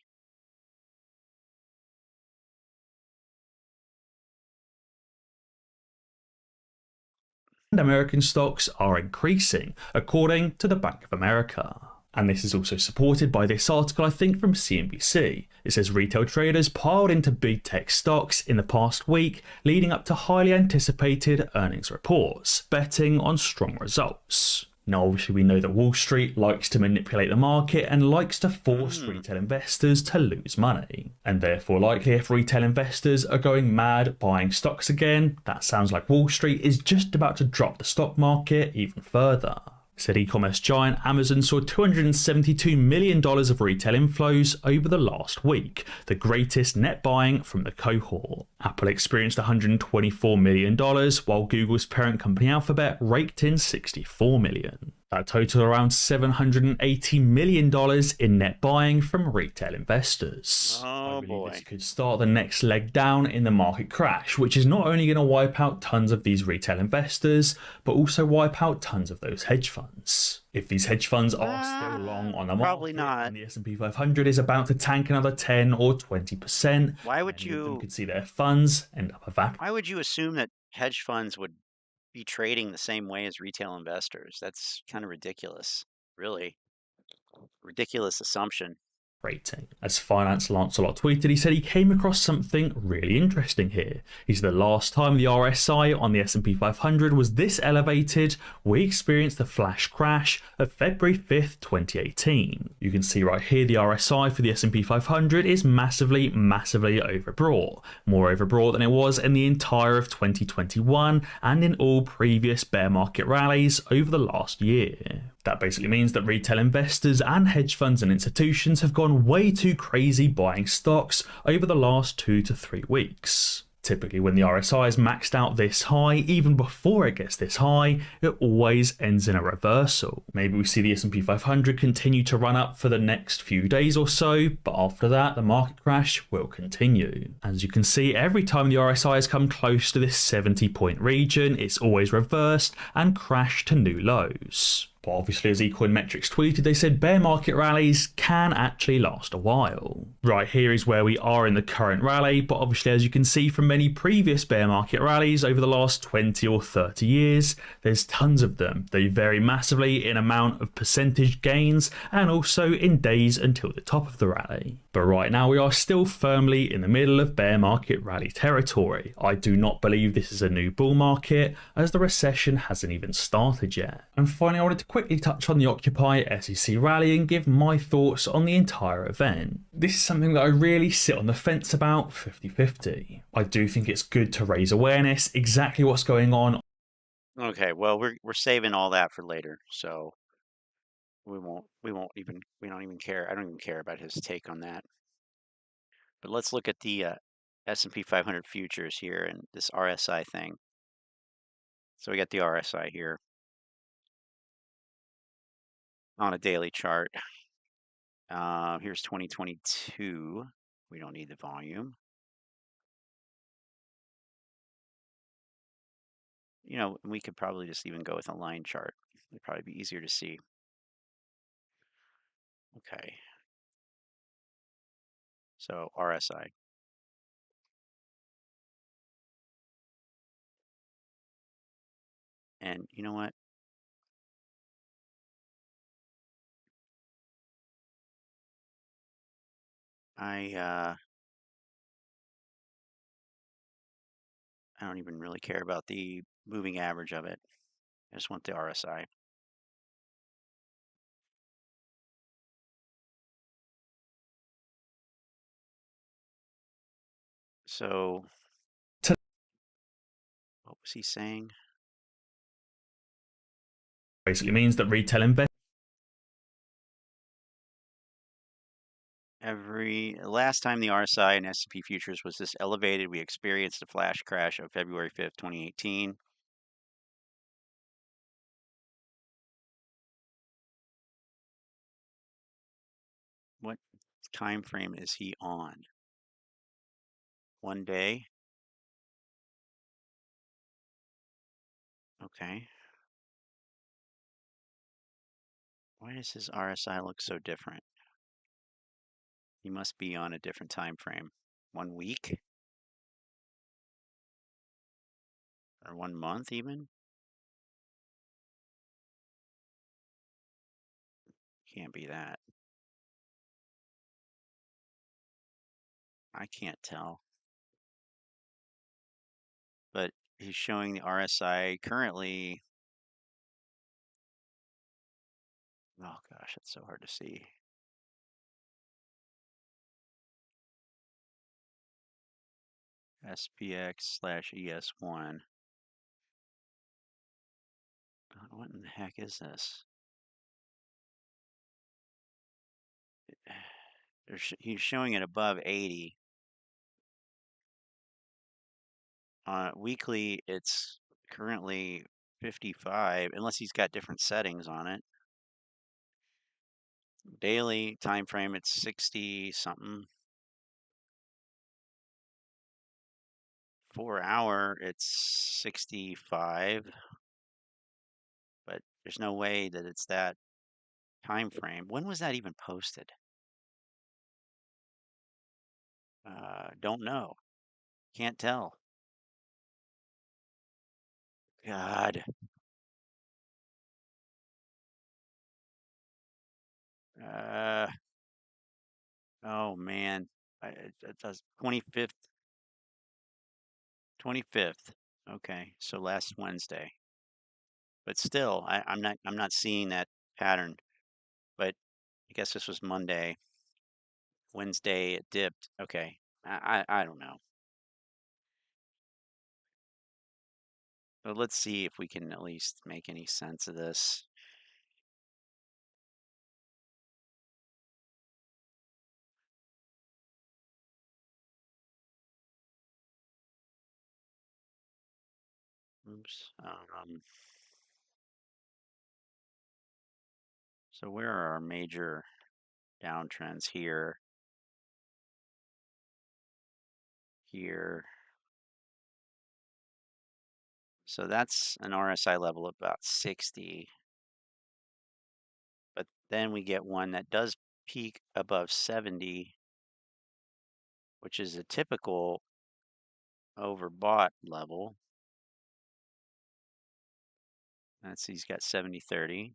And American stocks are increasing, according to the Bank of America. And this is also supported by this article, I think, from CNBC. It says retail traders piled into big tech stocks in the past week, leading up to highly anticipated earnings reports, betting on strong results. Now, obviously, we know that Wall Street likes to manipulate the market and likes to force retail investors to lose money. And therefore, likely, if retail investors are going mad buying stocks again, that sounds like Wall Street is just about to drop the stock market even further. Said e-commerce giant Amazon saw $272 million of retail inflows over the last week, the greatest net buying from the cohort. Apple experienced $124 million, while Google's parent company Alphabet raked in $64 million. That totaled around $780 million in net buying from retail investors. Oh boy. This could start the next leg down in the market crash, which is not only going to wipe out tons of these retail investors, but also wipe out tons of those hedge funds. If these hedge funds are still long on the market, probably not. and the S&P 500 is about to tank another 10 or 20%, why would you could see their funds end up evaporating? Why would you assume that hedge funds would be trading the same way as retail investors? That's kind of ridiculous, really. Ridiculous assumption. Rating. As Finance Lancelot tweeted, he said he came across something really interesting here. He said the last time the RSI on the S&P 500 was this elevated, we experienced the flash crash of February 5th, 2018. You can see right here the RSI for the S&P 500 is massively overbought. More overbought than it was in the entire of 2021 and in all previous bear market rallies over the last year. That basically means that retail investors and hedge funds and institutions have gone way too crazy buying stocks over the last 2 to 3 weeks. Typically, when the RSI is maxed out this high, even before it gets this high, it always ends in a reversal. Maybe we see the S&P 500 continue to run up for the next few days or so, but after that, the market crash will continue. As you can see, every time the RSI has come close to this 70-point region, it's always reversed and crashed to new lows. But obviously, as Ecoinmetrics tweeted, they said bear market rallies can actually last a while. Right here is where we are in the current rally, but obviously, as you can see from many previous bear market rallies over the last 20 or 30 years, there's tons of them. They vary massively in amount of percentage gains and also in days until the top of the rally. But right now, we are still firmly in the middle of bear market rally territory. I do not believe this is a new bull market, as the recession hasn't even started yet. And finally, I wanted to quickly touch on the Occupy SEC rally and give my thoughts on the entire event. This is something that I really sit on the fence about 50-50. I do think it's good to raise awareness, exactly what's going on. Okay, well, we're saving all that for later, so we don't even care. I don't even care about his take on that. But let's look at the S&P 500 futures here and this RSI thing. So we got the RSI here on a daily chart. Here's 2022. We don't need the volume. You know, we could probably just even go with a line chart. It'd probably be easier to see. Okay. So RSI. And you know what? I don't even really care about the moving average of it. I just want the RSI. So, what was he saying? Basically means that retail investors. Last time the RSI and S&P futures was this elevated, we experienced a flash crash of February 5th, 2018. What time frame is he on? 1 day? Okay. Why does his RSI look so different? He must be on a different time frame. 1 week? Or 1 month even? Can't be that. I can't tell. But he's showing the RSI currently. Oh gosh, it's so hard to see. SPX/ES1. What in the heck is this? He's showing it above 80. Weekly, it's currently 55, unless he's got different settings on it. Daily time frame, it's 60 something. 4 hour, it's 65. But there's no way that it's that time frame. When was that even posted? Don't know. Can't tell. God. Oh man. That's 25th. 25th. Okay, so last Wednesday. But still, I'm not seeing that pattern. But I guess this was Monday. Wednesday it dipped. Okay. I don't know. But let's see if we can at least make any sense of this. Oops. So where are our major downtrends here? Here. So that's an RSI level of about 60. But then we get one that does peak above 70, which is a typical overbought level. That's he's got 70-30.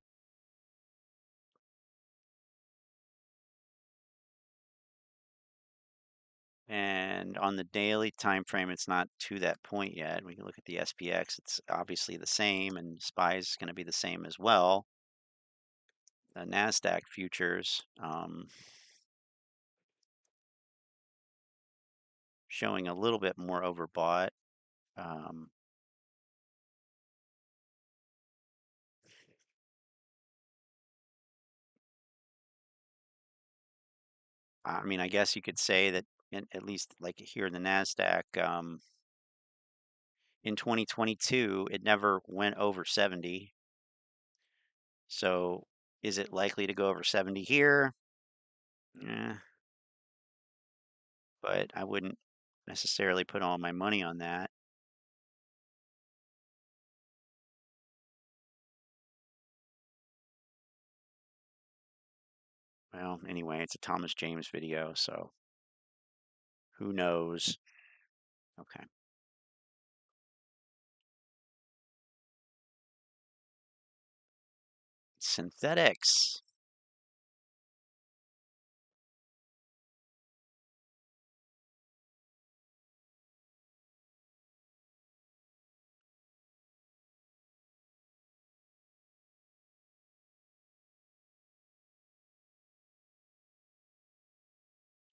And on the daily time frame, it's not to that point yet. We can look at the SPX. It's obviously the same, and SPY is going to be the same as well. The NASDAQ futures showing a little bit more overbought. I mean, I guess you could say that at least like here in the NASDAQ, in 2022, it never went over 70. So is it likely to go over 70 here? Yeah. But I wouldn't necessarily put all my money on that. Well, anyway, it's a Thomas James video, so who knows? Okay. Synthetics.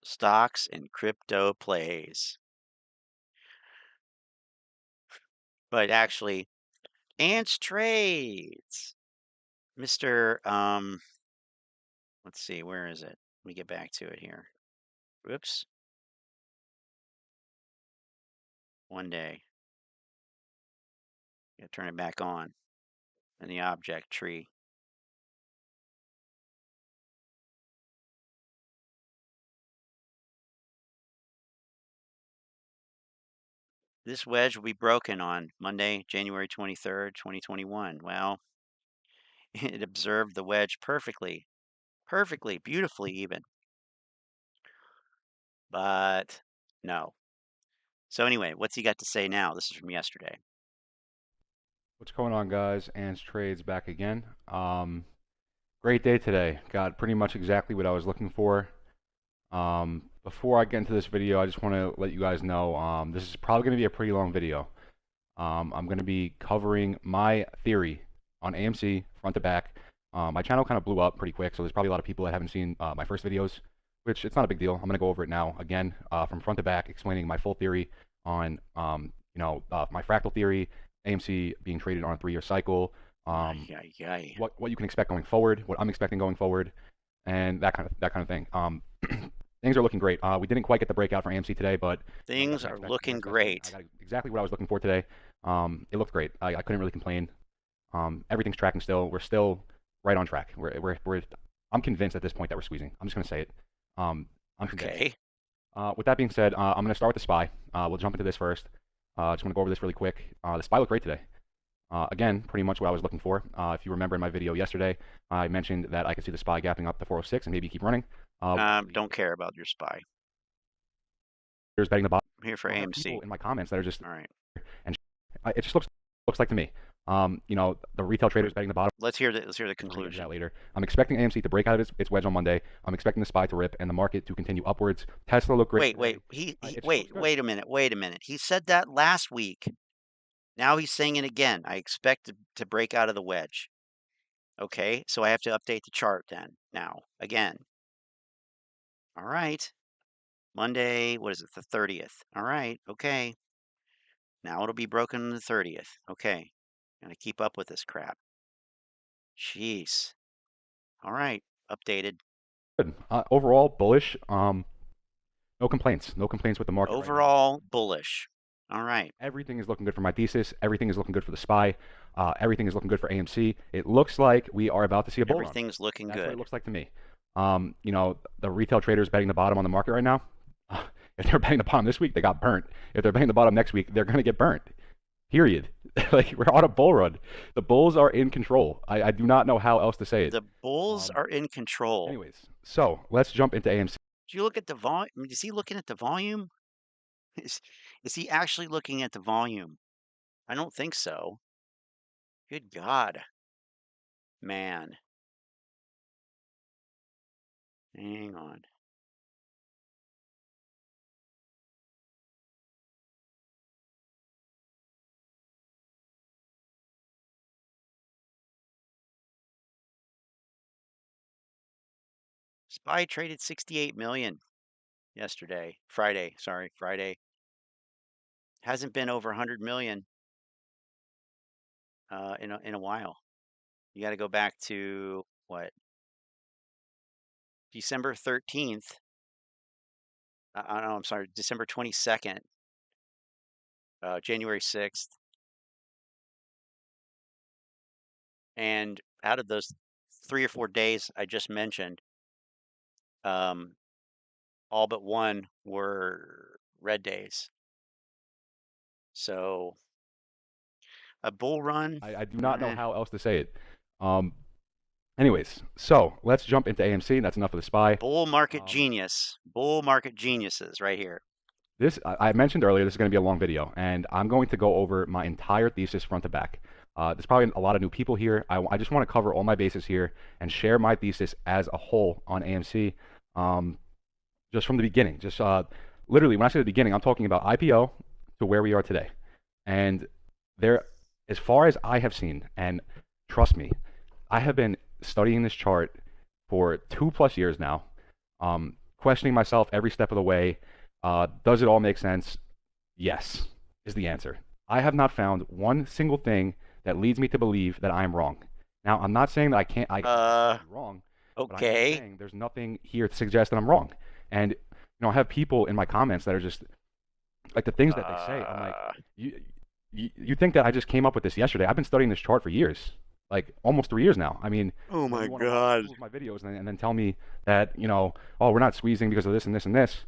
stocks and crypto plays. But actually, Ants trades. Mr. Let's see, where is it? Let me get back to it here. Whoops. One day. Gotta turn it back on in the object tree. This wedge will be broken on Monday, January 23rd, 2021. Well, it observed the wedge perfectly, beautifully even. But no. So anyway, what's he got to say now? This is from yesterday. What's going on, guys? Ants Trades back again. Great day today. Got pretty much exactly what I was looking for. Before I get into this video, I just want to let you guys know this is probably going to be a pretty long video. I'm going to be covering my theory on AMC front to back. My channel kind of blew up pretty quick, so there's probably a lot of people that haven't seen my first videos, which it's not a big deal. I'm going to go over it now again from front to back, explaining my full theory on my fractal theory, AMC being traded on a 3-year cycle, what you can expect going forward, what I'm expecting going forward, and that kind of thing. Things are looking great. We didn't quite get the breakout for AMC today, but things are looking great. I got exactly what I was looking for today. It looked great. I couldn't really complain. Everything's tracking still. We're still right on track. I'm convinced at this point that we're squeezing. I'm just going to say it. I'm convinced. Okay. With that being said, I'm going to start with the SPY. We'll jump into this first. Just want to go over this really quick. The SPY looked great today. Again, pretty much what I was looking for. If you remember in my video yesterday, I mentioned that I could see the SPY gapping up to 406 and maybe keep running. Don't care about your SPY. There's betting the bottom. I'm here for AMC. In my comments that are just all right, and it just looks like to me. The retail traders betting the bottom. Let's hear the conclusion. That later. I'm expecting AMC to break out of its wedge on Monday. I'm expecting the SPY to rip and the market to continue upwards. Tesla looked great. Wait a minute. He said that last week. Now he's saying it again. I expect to break out of the wedge. Okay, so I have to update the chart then. Now again. All right. Monday, what is it? The 30th. All right. Okay. Now it'll be broken on the 30th. Okay. Gotta keep up with this crap. Jeez. All right. Updated. Good. Overall, bullish. No complaints. No complaints with the market. Overall, bullish. All right. Everything is looking good for my thesis. Everything is looking good for the SPY. Everything is looking good for AMC. It looks like we are about to see a bull run. Everything's looking good. That's what it looks like to me. The retail traders betting the bottom on the market right now. If they're betting the bottom this week, they got burnt. If they're betting the bottom next week, they're going to get burnt. Period. Like, we're on a bull run. The bulls are in control. I do not know how else to say it. The bulls are in control. Anyways, so let's jump into AMC. Do you look at the volume? Is he looking at the volume? Is he actually looking at the volume? I don't think so. Good God. Man. Hang on. SPY traded 68 million yesterday. Friday. Hasn't been over 100 million in a while. You got to go back to what? December 13th. I'm sorry, December 22nd. January 6th. And out of those 3 or 4 days I just mentioned, all but one were red days. So a bull run. I do not know how else to say it. Anyways, so let's jump into AMC. That's enough of the SPY. Bull market genius. Bull market geniuses right here. This, I mentioned earlier, this is going to be a long video, and I'm going to go over my entire thesis front to back. There's probably a lot of new people here. I just want to cover all my bases here and share my thesis as a whole on AMC. Just from the beginning. Just literally, when I say the beginning, I'm talking about IPO to where we are today. And there, as far as I have seen, and trust me, I have been studying this chart for 2+ years now. questioning myself every step of the way. Does it all make sense? Yes, is the answer. I have not found one single thing that leads me to believe that I am wrong. Now, I'm not saying that I can't be wrong. Okay. But I'm just saying there's nothing here to suggest that I'm wrong. And, I have people in my comments that are just, like, the things that they say, I'm like, you think that I just came up with this yesterday? I've been studying this chart for years, like almost 3 years now. I mean, oh my you want to God, watch my videos and then tell me that, oh, we're not squeezing because of this and this and this.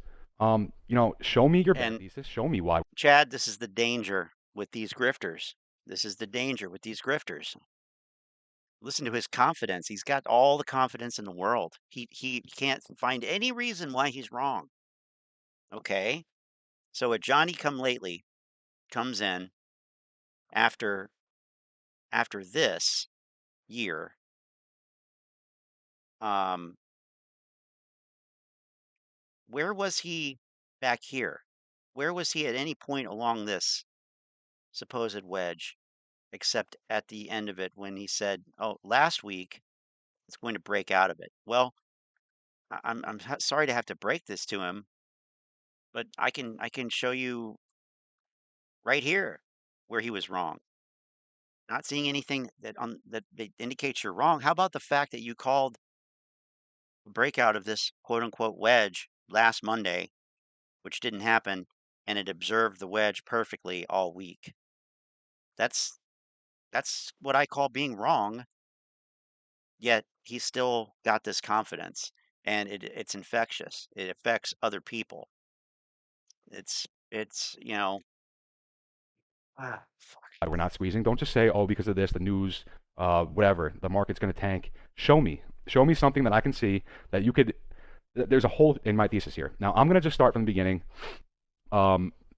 Show me your bad thesis. Show me why. Chad, this is the danger with these grifters. This is the danger with these grifters. Listen to his confidence. He's got all the confidence in the world. He can't find any reason why he's wrong. Okay? So a Johnny come lately comes in after this year. Where was he back here? Where was he at any point along this supposed wedge, except at the end of it when he said, "Oh, last week it's going to break out of it." Well, I'm sorry to have to break this to him, but I can show you right here where he was wrong. Not seeing anything that indicates you're wrong. How about the fact that you called the breakout of this quote unquote wedge last Monday, which didn't happen, and it observed the wedge perfectly all week? That's what I call being wrong. Yet he's still got this confidence, and it's infectious. It affects other people. It's We're not squeezing. Don't just say, oh, because of this, the news, whatever, the market's going to tank. Show me something that I can see that you could. There's a hole in my thesis here. Now I'm going to just start from the beginning.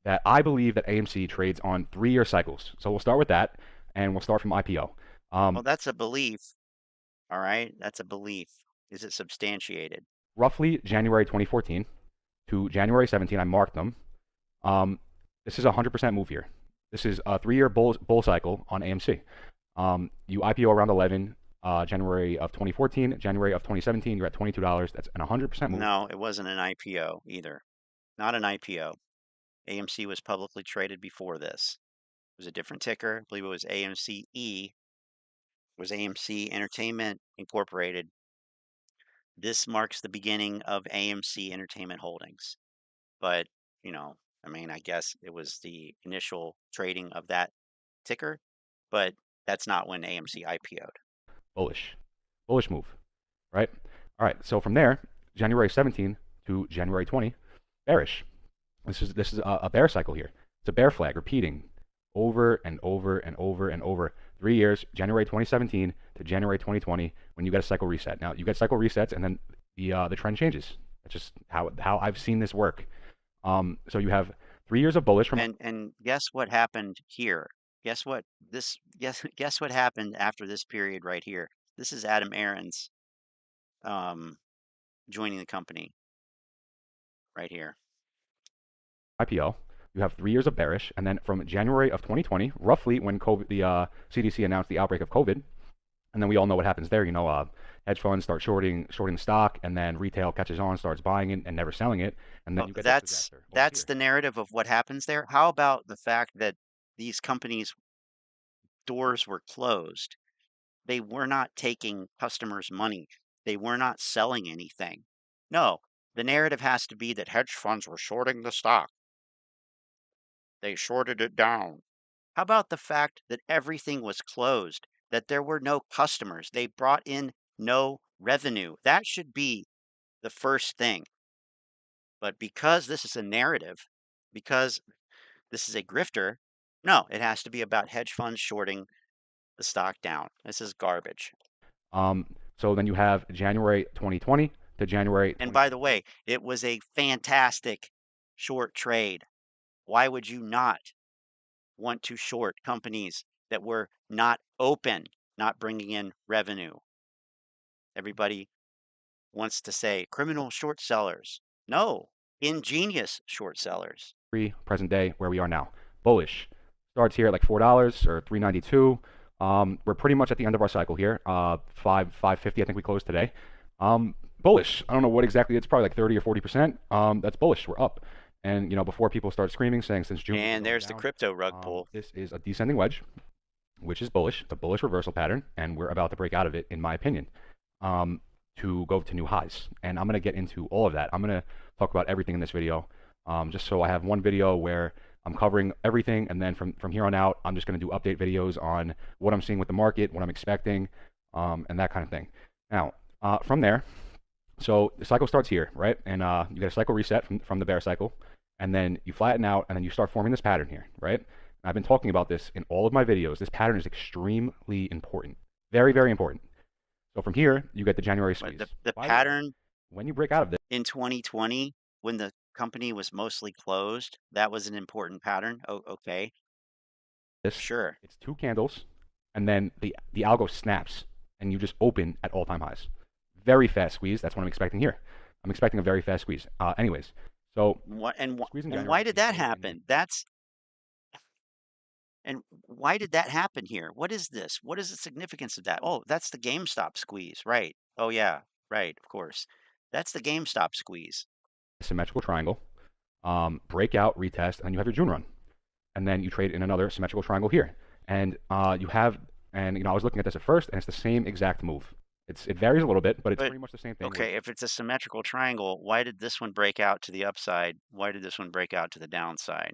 That I believe that AMC trades on 3-year cycles. So we'll start with that, and we'll start from IPO. Well, that's a belief. All right, that's a belief. Is it substantiated? Roughly January 2014 to January 17, I marked them. This is a 100% move here. This is a 3-year bull cycle on AMC. You IPO around 11, January of 2014, January of 2017, you're at $22. That's an 100% move. No, it wasn't an IPO either. Not an IPO. AMC was publicly traded before this. It was a different ticker. I believe it was AMC E. It was AMC Entertainment Incorporated. This marks the beginning of AMC Entertainment Holdings. But, I guess it was the initial trading of that ticker, but that's not when AMC IPO'd. Bullish move, right? All right, so from there, January 17 to January 20, bearish. This is a bear cycle here. It's a bear flag repeating over and over and over and over. 3 years, January 2017 to January 2020, when you get a cycle reset. Now you get cycle resets, and then the trend changes. That's just how I've seen this work. So you have 3 years of bullish from and guess what happened here? Guess what happened after this period right here? This is Adam Aron's joining the company right here. IPO. You have 3 years of bearish, and then from January of 2020, roughly when COVID, the CDC announced the outbreak of COVID, and then we all know what happens there. Hedge funds start shorting the stock, and then retail catches on, starts buying it and never selling it, and then you get that's the narrative of what happens there. How about the fact that these companies' doors were closed? They were not taking customers' money. They were not selling anything. No, the narrative has to be that hedge funds were shorting the stock. They shorted it down. How about the fact that everything was closed, that there were no customers? They brought in no revenue. That should be the first thing. But because this is a narrative, because this is a grifter, no, it has to be about hedge funds shorting the stock down. This is garbage. So then you have January 2020 to January. And by the way, it was a fantastic short trade. Why would you not want to short companies that were not open, not bringing in revenue? Everybody wants to say criminal short sellers. No, ingenious short sellers. Present day where we are now. Bullish. Starts here at like $4 or $3.92. We're pretty much at the end of our cycle here. $5.50 I think we closed today. bullish. I don't know what exactly. It's probably like 30 or 40%. That's bullish. We're up. And, you know, before people start screaming, saying since June. And there's the crypto rug pull. This is a descending wedge, which is bullish, the bullish reversal pattern, and we're about to break out of it, in my opinion, to go to new highs. And I'm going to get into all of that. I'm going to talk about everything in this video, just so I have one video where I'm covering everything, and then from here on out, I'm just going to do update videos on what I'm seeing with the market, what I'm expecting, and that kind of thing. Now, from there, so the cycle starts here, right? And you get a cycle reset from the bear cycle, and then you flatten out, and then you start forming this pattern here, right? And I've been talking about this in all of my videos. This pattern is extremely important, very, very important. So from here, you get the January squeeze. The pattern, when you break out of this in 2020, when the company was mostly closed, that was an important pattern. Oh, okay. Sure. It's 2 candles, and then the algo snaps, and you just open at all-time highs. Very fast squeeze. That's what I'm expecting here. I'm expecting a very fast squeeze. Anyways, so why did that happen? And why did that happen here? What is this? What is the significance of that? Oh, that's the GameStop squeeze, right? Oh yeah, right. Of course, that's the GameStop squeeze. Symmetrical triangle, breakout, retest, and then you have your June run, and then you trade in another symmetrical triangle here, and you have, and you know, I was looking at this at first, and it's the same exact move. It varies a little bit, but it's pretty much the same thing. Okay, if it's a symmetrical triangle, why did this one break out to the upside? Why did this one break out to the downside?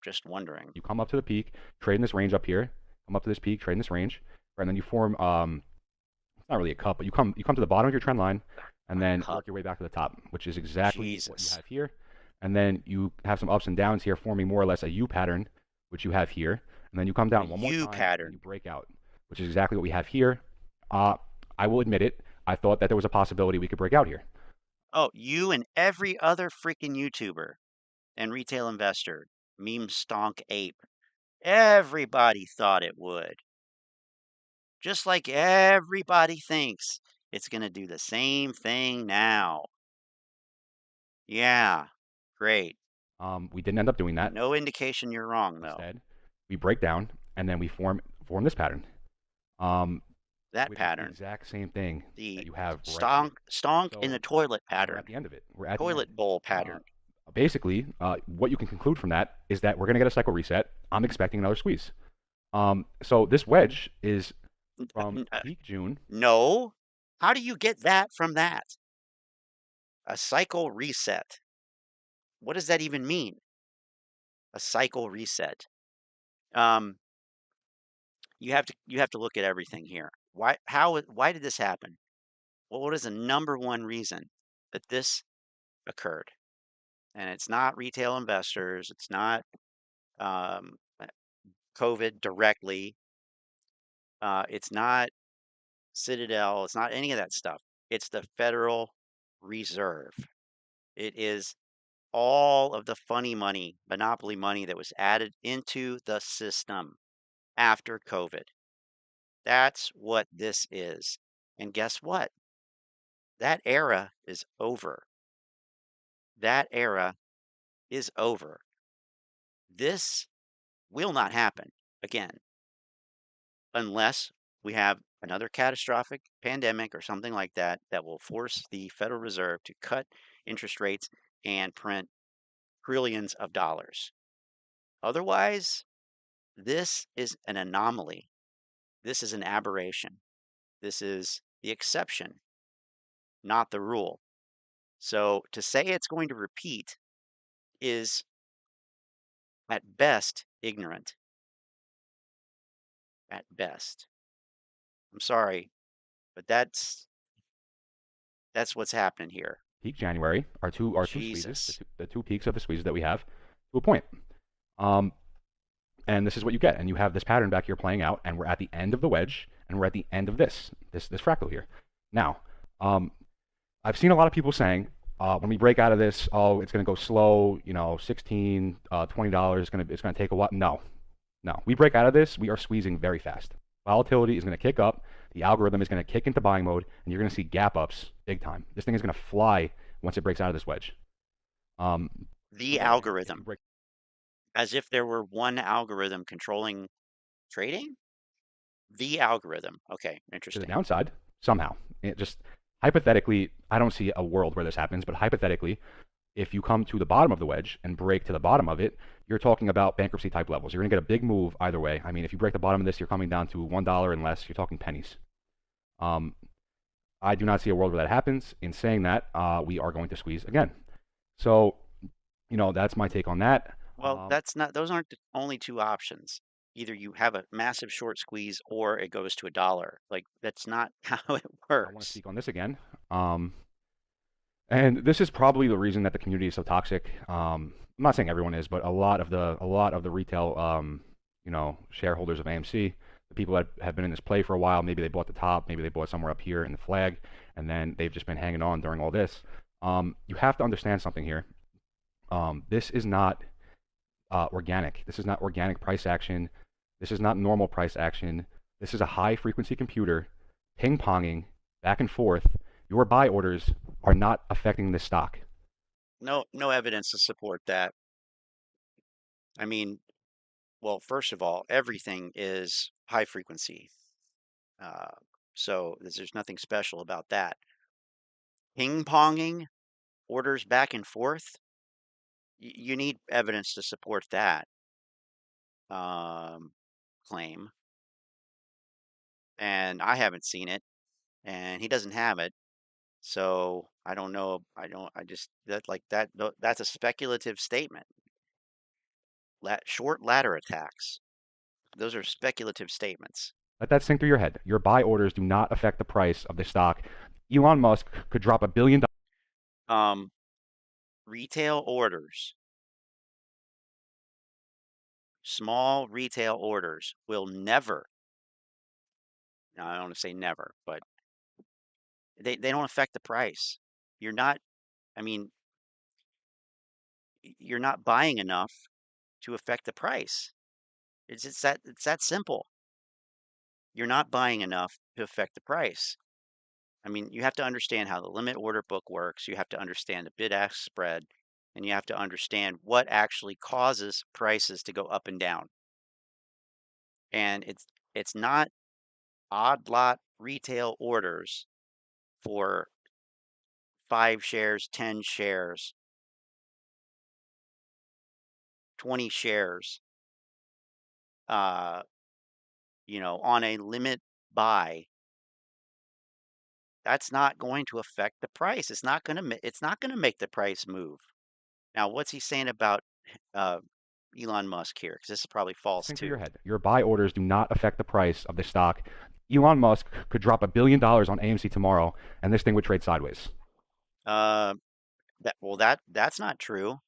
Just wondering. You come up to the peak, trade in this range up here, come up to this peak, trade in this range, and then you form, it's not really a cup, but you come to the bottom of your trend line, and then work your way back to the top, which is exactly what you have here. And then you have some ups and downs here, forming more or less a U pattern, which you have here. And then you come down one more time, and you break out, which is exactly what we have here. I will admit it, I thought that there was a possibility we could break out here. Oh, you and every other freaking YouTuber and retail investor, meme stonk ape, everybody thought it would. Just like everybody thinks it's going to do the same thing now. Yeah, great. We didn't end up doing that. No indication you're wrong, though. Instead, we break down, and then we form this pattern. That pattern. Is the exact same thing that you have. Stonk in the toilet pattern. We're at the end of it. We're at toilet bowl pattern. Basically, what you can conclude from that is that we're going to get a cycle reset. I'm expecting another squeeze. So this wedge is from peak June. No. How do you get that from that? A cycle reset. What does that even mean? A cycle reset. You have to look at everything here. Why did this happen? Well, what is the number one reason that this occurred? And it's not retail investors. It's not COVID directly. It's not Citadel. It's not any of that stuff. It's the Federal Reserve. It is all of the funny money, monopoly money that was added into the system after COVID. That's what this is. And guess what? That era is over. That era is over. This will not happen again unless we have another catastrophic pandemic or something like that that will force the Federal Reserve to cut interest rates and print trillions of dollars. Otherwise, this is an anomaly. This is an aberration. This is the exception, not the rule. So to say it's going to repeat is at best ignorant. At best. I'm sorry, but that's what's happening here. Peak January, our two squeezes, the two peaks of the squeezes that we have to a point. And this is what you get. And you have this pattern back here playing out, and we're at the end of the wedge, and we're at the end of this fractal here. Now, I've seen a lot of people saying, when we break out of this, oh, it's going to go slow, you know, $16, $20, it's going to take a while. No. We break out of this, we are squeezing very fast. Volatility is going to kick up. The algorithm is going to kick into buying mode, and you're going to see gap ups big time. This thing is going to fly once it breaks out of this wedge. The algorithm. As if there were one algorithm controlling trading? The algorithm. Okay, interesting. To the downside, somehow. Hypothetically, I don't see a world where this happens, but hypothetically, if you come to the bottom of the wedge and break to the bottom of it, you're talking about bankruptcy type levels. You're going to get a big move either way. I mean, if you break the bottom of this, you're coming down to $1 and less. You're talking pennies. I do not see a world where that happens. In saying that, we are going to squeeze again. So, you know, that's my take on that. Well, those aren't the only two options. Either you have a massive short squeeze or it goes to $1. Like, that's not how it works. I want to speak on this again. And this is probably the reason that the community is so toxic. I'm not saying everyone is, but a lot of the retail, you know, shareholders of AMC, the people that have been in this play for a while, maybe they bought the top, maybe they bought somewhere up here in the flag, and then they've just been hanging on during all this. You have to understand something here. This is not organic. This is not organic price action. This is not normal price action. This is a high frequency computer ping-ponging back and forth. Your buy orders are not affecting this stock. No evidence to support that. I mean, well, first of all, everything is high frequency. So there's nothing special about that. Ping-ponging orders back and forth, you need evidence to support that claim. And I haven't seen it, and he doesn't have it. So I don't know. That's a speculative statement. Short ladder attacks. Those are speculative statements. Let that sink through your head. Your buy orders do not affect the price of the stock. Elon Musk could drop $1 billion. Retail orders, small retail orders will never, now I don't want to say never, but they don't affect the price. You're not, I mean, you're not buying enough to affect the price. It's that simple. You're not buying enough to affect the price. I mean, you have to understand how the limit order book works. You have to understand the bid-ask spread, and you have to understand what actually causes prices to go up and down. And it's not odd lot retail orders for 5 shares, 10 shares, 20 shares, you know, on a limit buy. That's not going to affect the price. It's not going to make the price move. Now, what's he saying about Elon Musk here? Because this is probably false Think too. through your head. Your buy orders do not affect the price of the stock. Elon Musk could drop $1 billion on AMC tomorrow, and this thing would trade sideways. That's not true.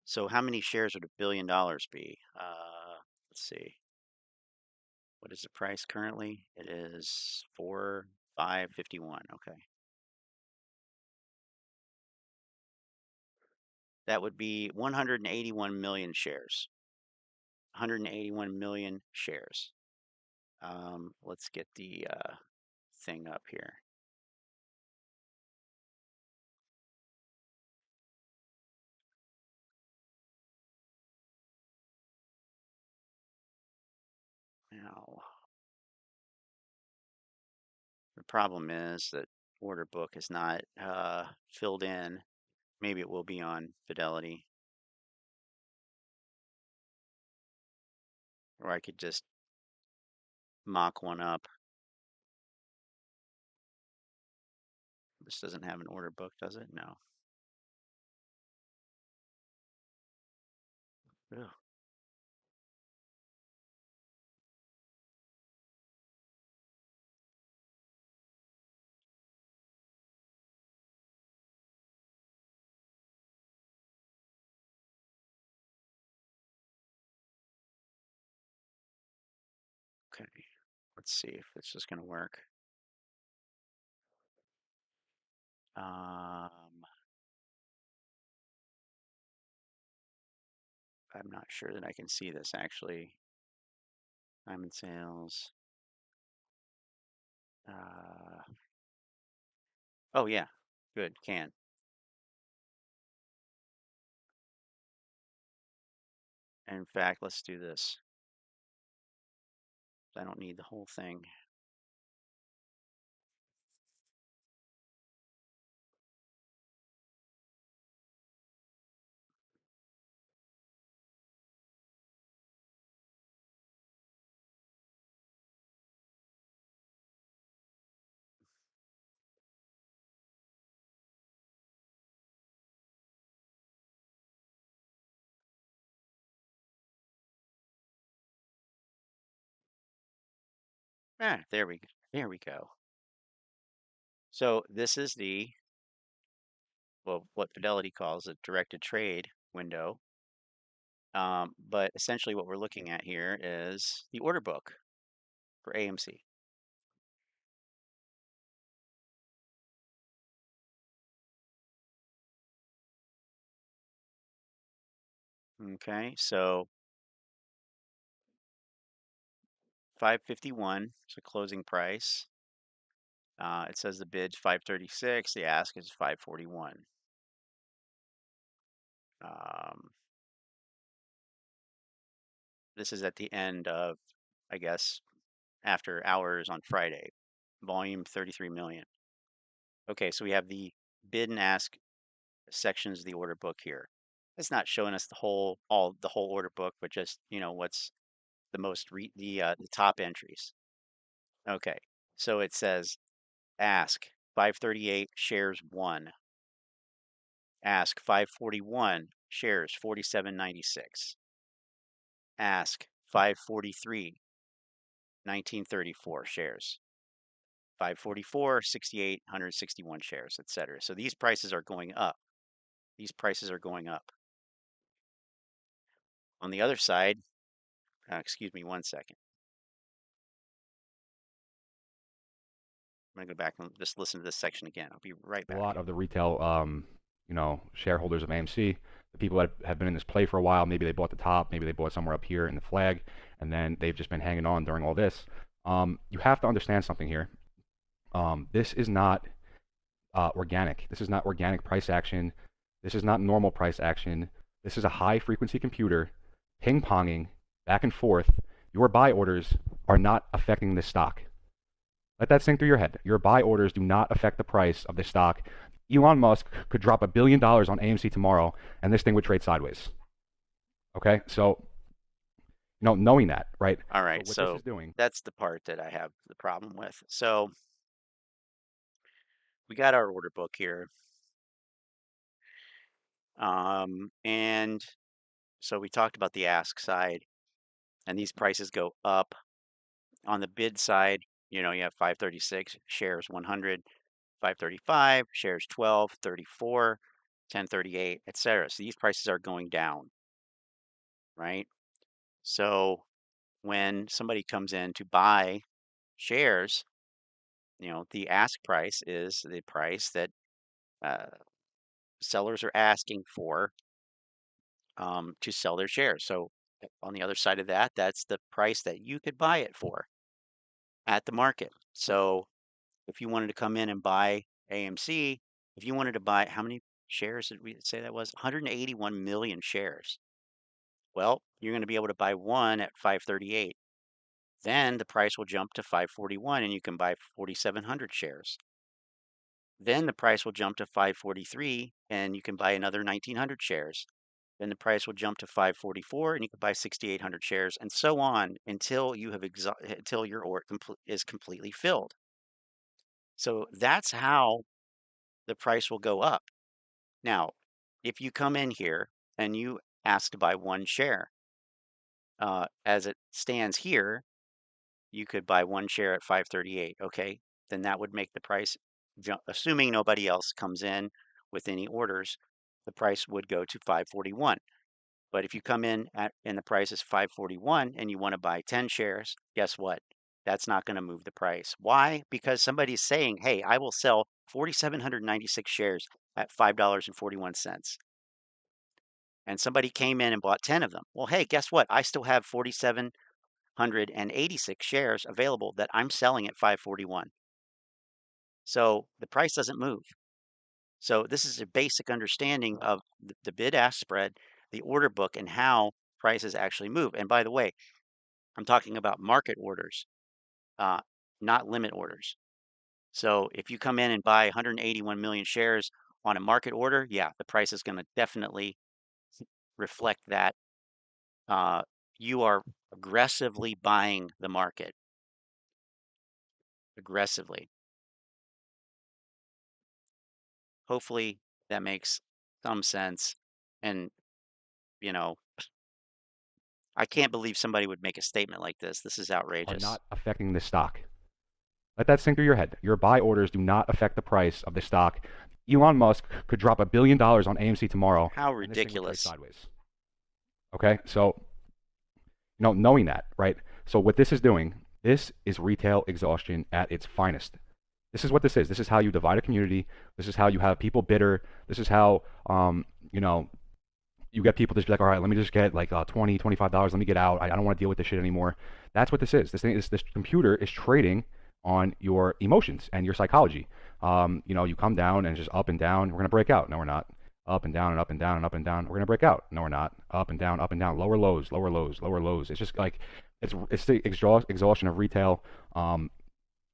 So how many shares would $1 billion be? Let's see. What is the price currently? It is 4,551. Okay. That would be 181 million shares. 181 million shares. Let's get the thing up here. Now, the problem is that order book is not filled in. Maybe it will be on Fidelity. Or I could just mock one up. This doesn't have an order book, does it? No. Ugh. Okay, let's see if this is going to work. I'm not sure that I can see this actually. I'm in sales. Oh yeah, good, can. In fact, let's do this. I don't need the whole thing. There we go. So this is what Fidelity calls a directed trade window. But essentially what we're looking at here is the order book for AMC. Okay, so 551 is the closing price. It says the bid's 536, the ask is 541. This is at the end of, I guess, after hours on Friday. Volume 33 million. Okay, so we have the bid and ask sections of the order book here. It's not showing us the whole order book, but just, what's the most the top entries. Okay, so it says ask 538 shares 1. Ask 541 shares 47.96. Ask 543 1934 shares. 544 68 161 shares, etc. So these prices are going up. These prices are going up. On the other side, excuse me 1 second. I'm going to go back and just listen to this section again. I'll be right back. A lot of the retail, shareholders of AMC, the people that have been in this play for a while, maybe they bought the top, maybe they bought somewhere up here in the flag, and then they've just been hanging on during all this. You have to understand something here. This is not organic. This is not organic price action. This is not normal price action. This is a high-frequency computer ping-ponging back and forth. Your buy orders are not affecting this stock. Let that sink through your head. Your buy orders do not affect the price of this stock. Elon Musk could drop $1 billion on AMC tomorrow, and this thing would trade sideways. Okay, so knowing that, right? All right, so that's the part that I have the problem with. So we got our order book here, and so we talked about the ask side, and these prices go up. On the bid side, you have 536 shares 100, 535 shares 12, 34, 1038, etc. So these prices are going down, right? So when somebody comes in to buy shares, the ask price is the price that sellers are asking for to sell their shares. So on the other side of that, that's the price that you could buy it for at the market. So if you wanted to come in and buy AMC, if you wanted to buy, how many shares did we say that was? 181 million shares. Well, you're going to be able to buy one at 538. Then the price will jump to 541 and you can buy 4,700 shares. Then the price will jump to 543 and you can buy another 1,900 shares. Then the price will jump to 544 and you can buy 6,800 shares, and so on until you have until your order is completely filled. So that's how the price will go up. Now, if you come in here and you ask to buy one share, as it stands here, you could buy one share at 538. Okay, then that would make the price jump, assuming nobody else comes in with any orders, the price would go to 541. But if you come in and the price is 541 and you want to buy 10 shares, guess what? That's not going to move the price. Why? Because somebody's saying, hey, I will sell 4,796 shares at $5.41. And somebody came in and bought 10 of them. Well, hey, guess what? I still have 4,786 shares available that I'm selling at 541. So the price doesn't move. So this is a basic understanding of the bid-ask spread, the order book, and how prices actually move. And by the way, I'm talking about market orders, not limit orders. So if you come in and buy 181 million shares on a market order, yeah, the price is going to definitely reflect that. You are aggressively buying the market. Aggressively. Hopefully that makes some sense. And, I can't believe somebody would make a statement like this. This is outrageous. Are not affecting this stock. Let that sink through your head. Your buy orders do not affect the price of the stock. Elon Musk could drop $1 billion on AMC tomorrow. How ridiculous. Sideways. Okay, so knowing that, right? So what this is doing, this is retail exhaustion at its finest. This is what this is. This is how you divide a community. This is how you have people bitter. This is how you get people to just be like, all right, let me just get like $20, $25. Let me get out. I don't want to deal with this shit anymore. That's what this is. This computer is trading on your emotions and your psychology. You come down and just up and down. We're gonna break out. No, we're not. Up and down and up and down and up and down. We're gonna break out. No, we're not. Up and down, lower lows, lower lows, lower lows. It's just like it's the exhaustion of retail.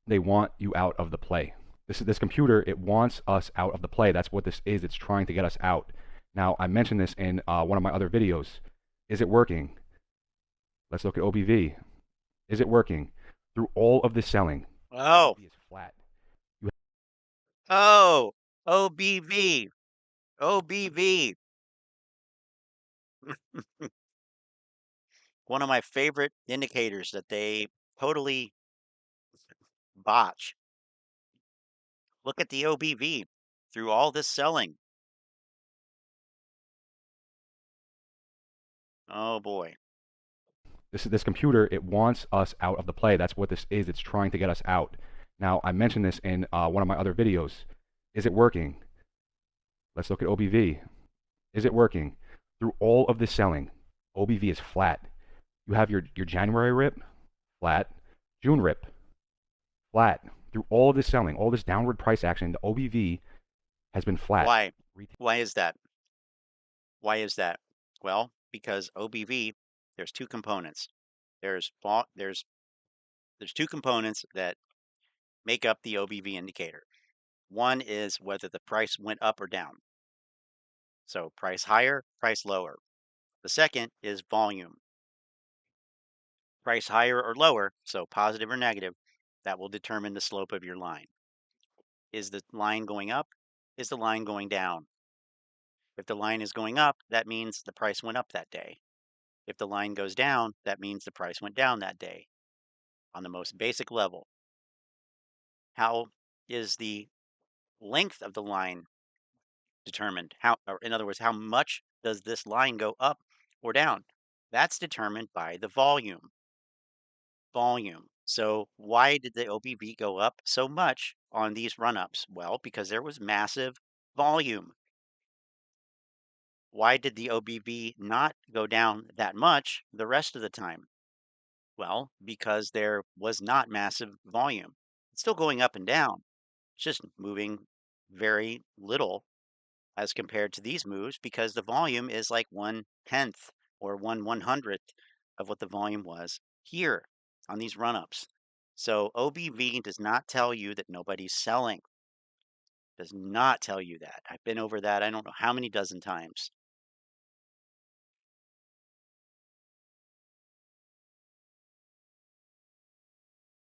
They want you out of the play. This computer. It wants us out of the play. That's what this is. It's trying to get us out. Now, I mentioned this in one of my other videos. Is it working? Let's look at OBV. Is it working? Through all of the selling, Oh. OBV is flat. Oh, OBV. OBV. One of my favorite indicators that they totally botch. Look at the OBV through all this selling. Oh boy. This computer, it wants us out of the play. That's what this is. It's trying to get us out. Now, I mentioned this in one of my other videos. Is it working? Let's look at OBV. Is it working? Through all of this selling, OBV is flat. You have your January rip, flat. June rip, flat. Through all of this selling, all this downward price action, the OBV has been flat. Why? Why is that? Why is that? Well, because OBV, there's two components. There's two components that make up the OBV indicator. One is whether the price went up or down. So price higher, price lower. The second is volume. Price higher or lower, so positive or negative, that will determine the slope of your line. Is the line going up? Is the line going down? If the line is going up, that means the price went up that day. If the line goes down, that means the price went down that day. On the most basic level, how is the length of the line determined? In other words, how much does this line go up or down? That's determined by the volume. So why did the OBV go up so much on these run-ups? Well, because there was massive volume. Why did the OBV not go down that much the rest of the time? Well, because there was not massive volume. It's still going up and down. It's just moving very little as compared to these moves because the volume is like 1/10 or 1/100th of what the volume was here on these run-ups. So OBV does not tell you that nobody's selling. Does not tell you that. I've been over that I don't know how many dozen times.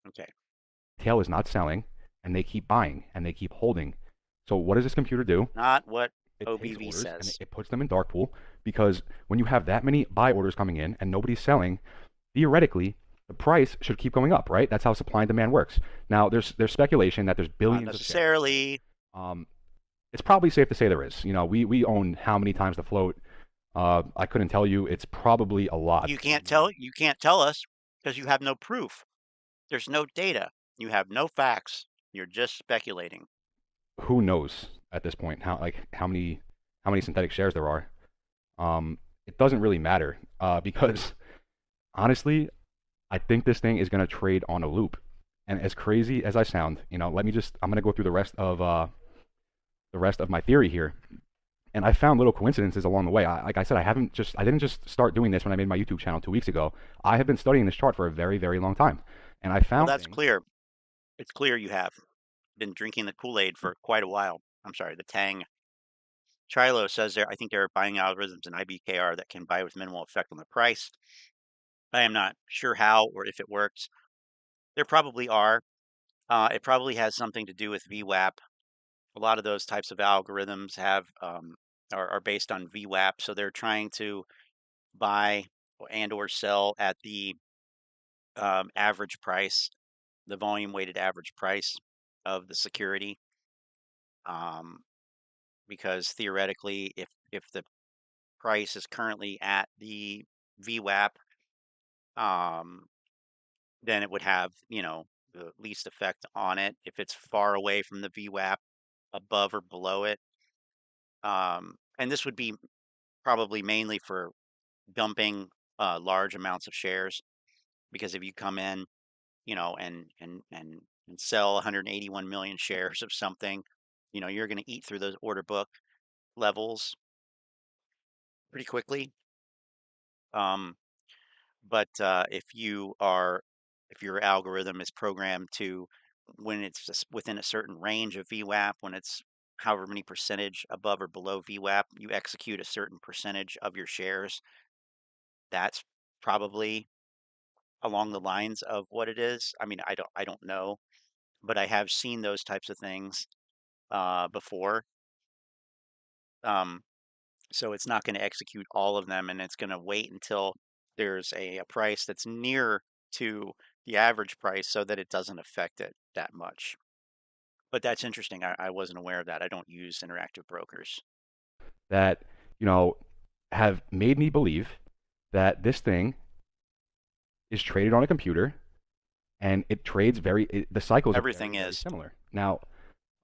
Okay. Retail is not selling, and they keep buying, and they keep holding. So what does this computer do? Not what It OBV takes orders and says. it puts them in dark pool, because when you have that many buy orders coming in and nobody's selling, theoretically, the price should keep going up, right? That's how supply and demand works. Now, there's speculation that there's billions Not of shares. necessarily. It's probably safe to say there is. We own how many times the float? I couldn't tell you. It's probably a lot. You can't tell us because you have no proof. There's no data. You have no facts. You're just speculating. Who knows at this point how many synthetic shares there are? It doesn't really matter because honestly, I think this thing is going to trade on a loop. And as crazy as I sound, I'm going to go through the rest of my theory here. And I found little coincidences along the way. Like I said, I didn't just start doing this when I made my YouTube channel 2 weeks ago. I have been studying this chart for a very, very long time. And I found that's clear. It's clear you have been drinking the Kool-Aid for quite a while. I'm sorry, the Tang. Trilo says I think there are buying algorithms in IBKR that can buy with minimal effect on the price. I am not sure how or if it works. There probably are. It probably has something to do with VWAP. A lot of those types of algorithms are based on VWAP, so they're trying to buy and or sell at the average price the volume weighted average price of the security. Because theoretically, if the price is currently at the VWAP, then it would have, the least effect on it. If it's far away from the VWAP, above or below it. And this would be probably mainly for dumping large amounts of shares, because if you come in, and sell 181 million shares of something, you're going to eat through those order book levels pretty quickly. But if your algorithm is programmed to, when it's just within a certain range of VWAP, when it's however many percentage above or below VWAP, you execute a certain percentage of your shares. That's probably along the lines of what it is. I mean, I don't know, but I have seen those types of things before. So it's not going to execute all of them, and it's going to wait until there's a price that's near to the average price so that it doesn't affect it that much. But that's interesting. I wasn't aware of that. I don't use interactive brokers. That, have made me believe that this thing is traded on a computer and it trades the cycles Everything are very is similar. Now,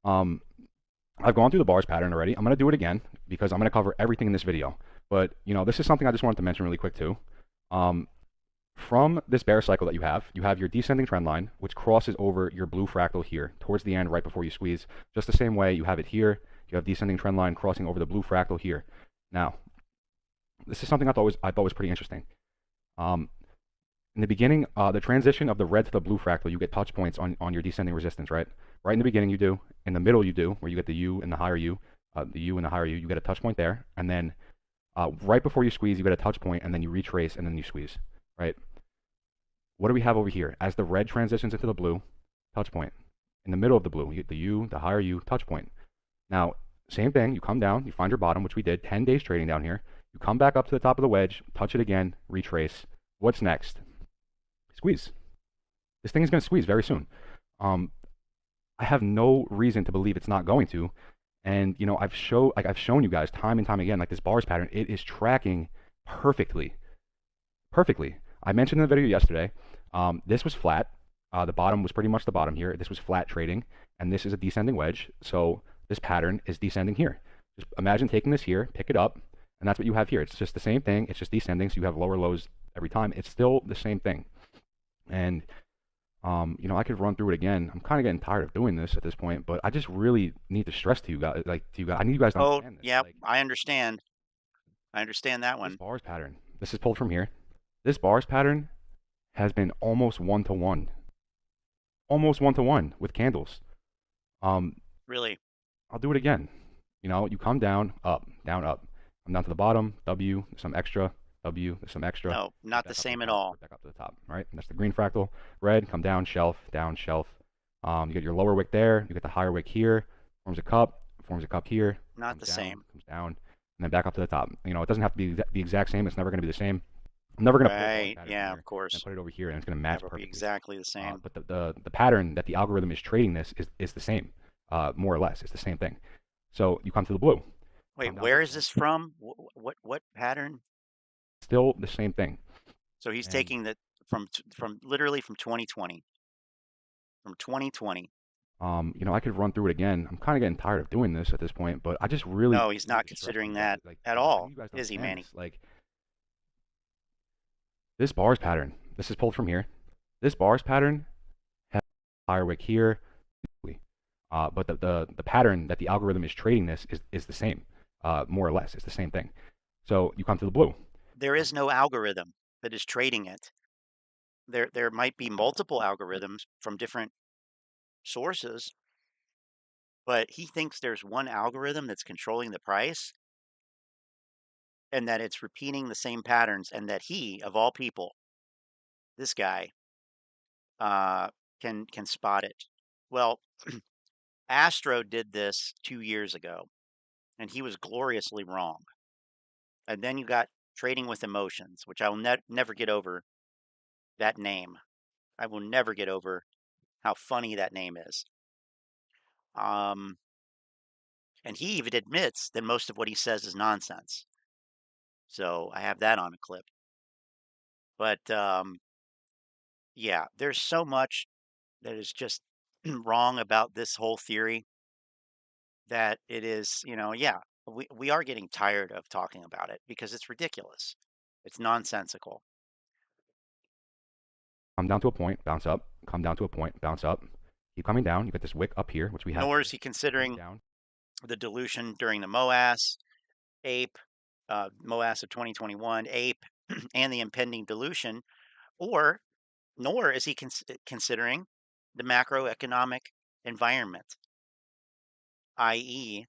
I've gone through the bars pattern already. I'm going to do it again because I'm going to cover everything in this video. But, this is something I just wanted to mention really quick too. From this bear cycle that you have your descending trend line, which crosses over your blue fractal here towards the end, right before you squeeze. Just the same way you have it here. You have descending trend line crossing over the blue fractal here. Now, this is something I thought was pretty interesting. In the beginning, the transition of the red to the blue fractal, you get touch points on your descending resistance, right? Right in the beginning you do. In the middle you do, where you get the U and the higher U, you get a touch point there. And then right before you squeeze, you get a touch point, and then you retrace, and then you squeeze, right? What do we have over here? As the red transitions into the blue, touch point. In the middle of the blue, you get the U, the higher U, touch point. Now, same thing, you come down, you find your bottom, which we did, 10 days trading down here. You come back up to the top of the wedge, touch it again, retrace. What's next? Squeeze. This thing is going to squeeze very soon. I have no reason to believe it's not going to. And, I've shown you guys time and time again, like this bars pattern, it is tracking perfectly. Perfectly. I mentioned in the video yesterday, this was flat. The bottom was pretty much the bottom here. This was flat trading, and this is a descending wedge. So this pattern is descending here. Just imagine taking this here, pick it up, and that's what you have here. It's just the same thing. It's just descending, so you have lower lows every time. It's still the same thing. And, I could run through it again. I'm kind of getting tired of doing this at this point, but I just really need to stress to you guys, I need you guys to understand this. Yeah, I understand. I understand that one. This bars pattern, this is pulled from here. This bars pattern has been almost 1-to-1. Almost 1-to-1 with candles. Really? I'll do it again. You come down, up, down, up. I'm down to the bottom, W, some extra, W, there's some extra. No, not the same at all. Back up to the top, right? And that's the green fractal. Red, come down, shelf, down, shelf. You get your lower wick there. You get the higher wick here. Forms a cup here. Not the same. Comes down, and then back up to the top. It doesn't have to be the exact same. It's never going to be the same. I'm never going to Right, yeah, of course. And put it over here, and it's going to match Never be perfectly. exactly the same. But the pattern that the algorithm is trading this is the same, more or less. It's the same thing. So you come to the blue. Wait, where is this from? What pattern? Still the same thing. So he's taking that from literally from 2020. From 2020. I could run through it again. I'm kind of getting tired of doing this at this point, but I just really No, he's not considering that at all, is he, Manny? This bars pattern. This is pulled from here. This bars pattern has a higher wick here, but the pattern that the algorithm is trading this is the same, more or less. It's the same thing. So you come to the blue. There is no algorithm that is trading it. There might be multiple algorithms from different sources, but he thinks there's one algorithm that's controlling the price and that it's repeating the same patterns, and that he, of all people, this guy, can spot it. Well, Astro did this 2 years ago, and he was gloriously wrong. And then you got Trading with Emotions, which I will never get over that name. I will never get over how funny that name is. And he even admits that most of what he says is nonsense. So I have that on a clip. But yeah, there's so much that is just wrong about this whole theory that it is, yeah, we are getting tired of talking about it because it's ridiculous. It's nonsensical. Come down to a point, bounce up, come down to a point, bounce up, keep coming down. You get this wick up here, which we have. Nor is he considering the dilution during the MOAS, APE, MOAS of 2021, APE, and the impending dilution, nor is he considering the macroeconomic environment, i.e.,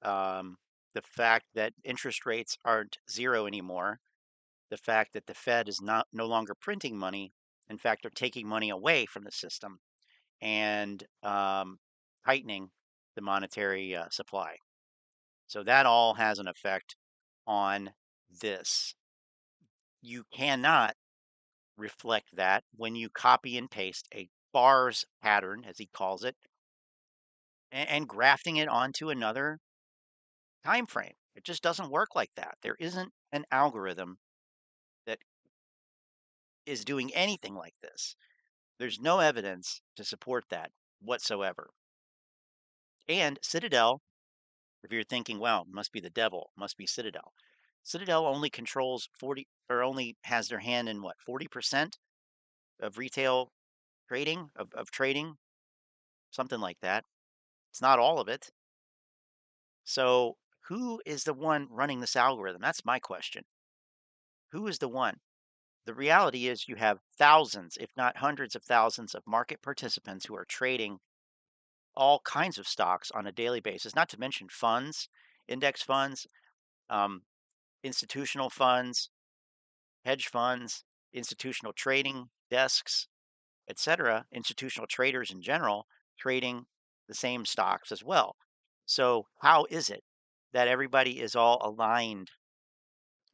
the fact that interest rates aren't zero anymore, the fact that the Fed is no longer printing money, in fact, they're taking money away from the system and tightening the monetary supply. So that all has an effect on this. You cannot reflect that when you copy and paste a bars pattern, as he calls it, and grafting it onto another time frame. It just doesn't work like that. There isn't an algorithm that is doing anything like this. There's no evidence to support that whatsoever. And Citadel, if you're thinking, well, must be the devil, must be Citadel. Citadel only controls 40, or only has their hand in what, 40% of retail trading, of trading, something like that. It's not all of it. So who is the one running this algorithm? That's my question. Who is the one? The reality is you have thousands, if not hundreds of thousands of market participants who are trading all kinds of stocks on a daily basis, not to mention funds, index funds, institutional funds, hedge funds, institutional trading desks, etc., institutional traders in general trading the same stocks as well. So how is it that everybody is all aligned,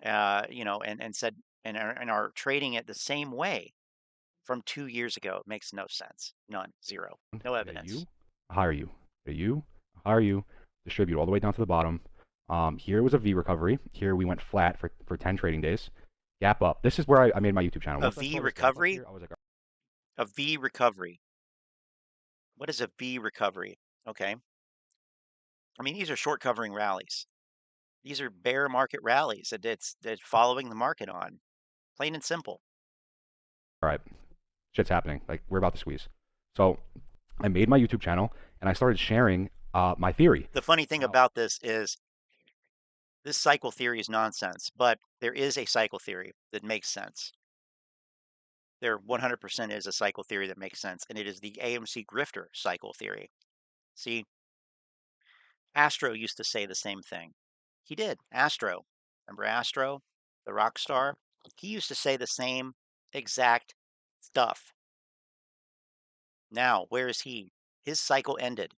and said and are trading it the same way from 2 years ago? It makes no sense. None. Zero. No evidence. Hire you, hire you, distribute all the way down to the bottom. Here was a V recovery. Here we went flat for 10 trading days. Gap up. This is where I made my YouTube channel. A V recovery? Here, I was like, a V recovery. What is a V recovery? Okay. I mean, these are short covering rallies. These are bear market rallies that it's following the market on. Plain and simple. All right. Shit's happening. Like, we're about to squeeze. So I made my YouTube channel and I started sharing my theory. The funny thing about this is this cycle theory is nonsense, but there is a cycle theory that makes sense. There 100% is a cycle theory that makes sense, and it is the AMC grifter cycle theory. See, Astro used to say the same thing. He did. Astro. Remember Astro, the rock star? He used to say the same exact stuff. Now, where is he? His cycle ended.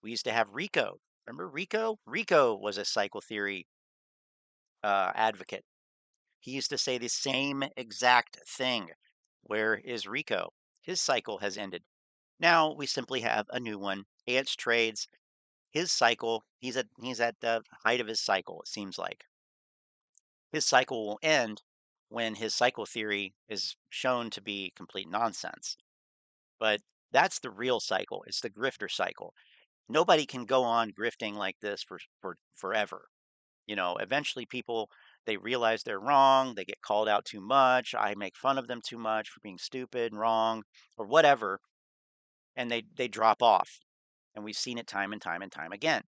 We used to have Rico. Remember Rico? Rico was a cycle theory advocate. He used to say the same exact thing. Where is Rico? His cycle has ended. Now we simply have a new one. Ants trades. His cycle, he's at the height of his cycle, it seems like. His cycle will end when his cycle theory is shown to be complete nonsense. But that's the real cycle. It's the grifter cycle. Nobody can go on grifting like this for forever. Eventually people, they realize they're wrong. They get called out too much. I make fun of them too much for being stupid and wrong or whatever. And they drop off. And we've seen it time and time and time again.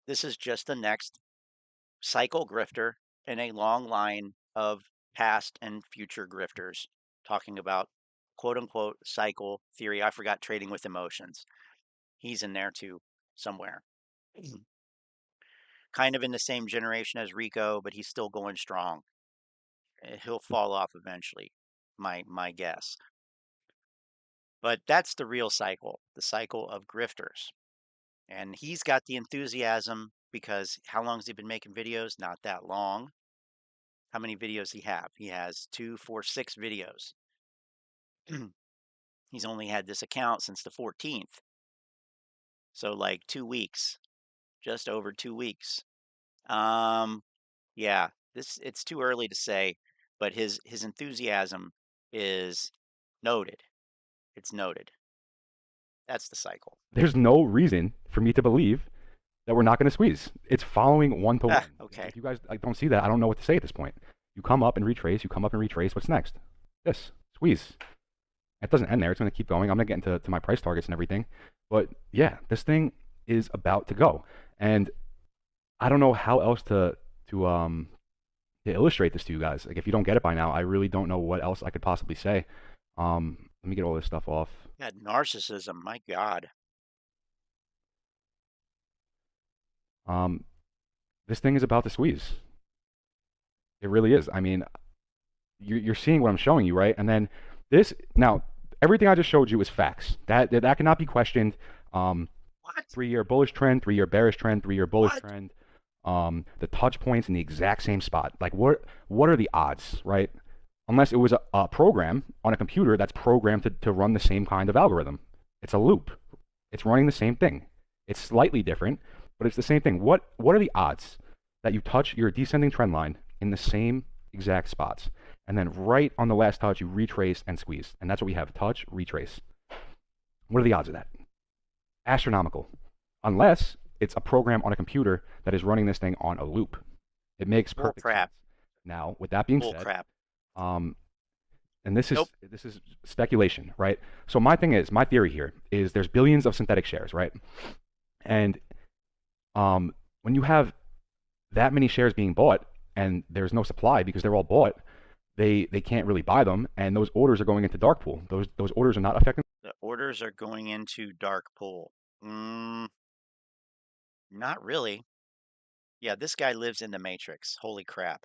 This is just the next cycle grifter in a long line of past and future grifters talking about quote unquote cycle theory. I forgot trading with emotions. He's in there too somewhere. Kind of in the same generation as Rico, but he's still going strong. He'll fall off eventually, my guess. But that's the real cycle, the cycle of grifters. And he's got the enthusiasm because how long has he been making videos? Not that long. How many videos he have? He has 2, 4, 6 videos. He's only had this account since the 14th. So like 2 weeks, just over 2 weeks. Yeah, it's too early to say, but his enthusiasm is noted. It's noted. That's the cycle. There's no reason for me to believe that we're not going to squeeze. It's following 1 to 1. Okay. If you guys don't see that, I don't know what to say at this point. You come up and retrace. You come up and retrace. What's next? This squeeze. It doesn't end there. It's going to keep going. I'm going to get into my price targets and everything. But yeah, this thing is about to go. And I don't know how else to illustrate this to you guys. Like, if you don't get it by now, I really don't know what else I could possibly say. Let me get all this stuff off. Yeah, narcissism. My God. This thing is about to squeeze. It really is. I mean, you're seeing what I'm showing you, right? And then this, now, everything I just showed you is facts. That cannot be questioned. 3-year bullish trend, 3-year bearish trend, 3-year bullish trend. The touch points in the exact same spot. Like, what are the odds, right? Unless it was a program on a computer that's programmed to run the same kind of algorithm. It's a loop. It's running the same thing. It's slightly different, but it's the same thing. What are the odds that you touch your descending trend line in the same exact spots, and then right on the last touch you retrace and squeeze? And that's what we have: touch, retrace. What are the odds of that? Astronomical. Unless it's a program on a computer that is running this thing on a loop. It makes perfect sense. Now, with that being said, and this is speculation, right? So my theory here is there's billions of synthetic shares, right? And when you have that many shares being bought and there's no supply because they're all bought, they can't really buy them, and those orders are going into dark pool. Those orders are not affecting. The orders are going into dark pool. Not really. Yeah, this guy lives in the matrix. Holy crap.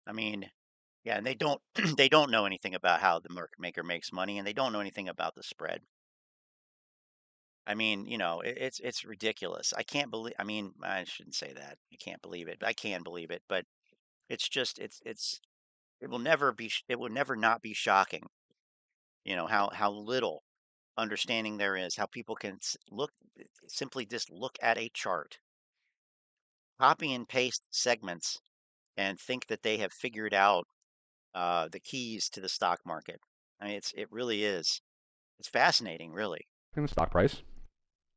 I mean, yeah, and they don't they don't know anything about how the market maker makes money, and they don't know anything about the spread. I mean, it's ridiculous. I can't believe, I mean, I shouldn't say that. I can't believe it. I can believe it, but it's just it will never not be shocking. How little understanding there is, how people can simply just look at a chart, copy and paste segments, and think that they have figured out the keys to the stock market. I mean, it really is. It's fascinating, really. In the stock price,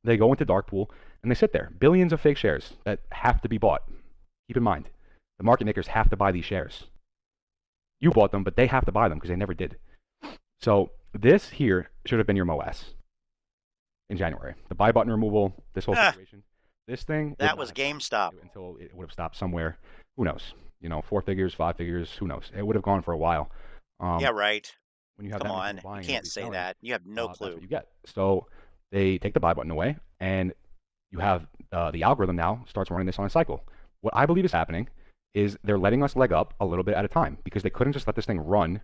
they go into dark pool and they sit there. Billions of fake shares that have to be bought. Keep in mind, the market makers have to buy these shares. You bought them, but they have to buy them because they never did. So this here should have been your MOS in January. The buy button removal, this whole situation. This thing. That was GameStop. Until it would have stopped somewhere. Who knows? 4 figures, 5 figures, who knows? It would have gone for a while. Yeah, right. When you have Come on, you can't say that. You have no clue. That's what you get. So they take the buy button away, and you have the algorithm now starts running this on a cycle. What I believe is happening is they're letting us leg up a little bit at a time because they couldn't just let this thing run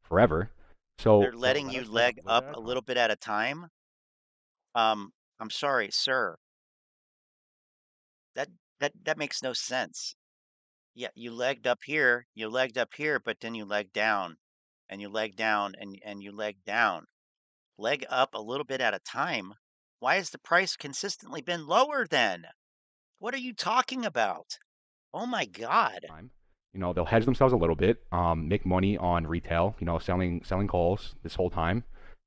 forever. So they're letting you leg up a little bit at a time. I'm sorry, sir. That makes no sense. Yeah, you legged up here, but then you leg down, and you leg down, and you leg down. Leg up a little bit at a time. Why has the price consistently been lower then? What are you talking about? Oh my God. They'll hedge themselves a little bit, make money on retail, selling calls this whole time.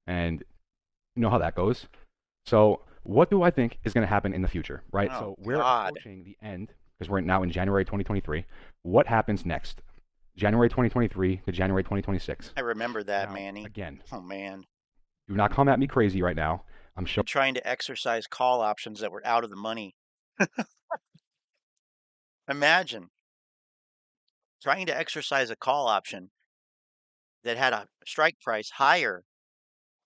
And you know how that goes. So what do I think is going to happen in the future, right? Oh, so we're approaching the end because we're now in January 2023. What happens next? January 2023 to January 2026. I remember that, now, Manny. Again. Oh, man. Do not come at me crazy right now. I'm trying to exercise call options that were out of the money. Imagine trying to exercise a call option that had a strike price higher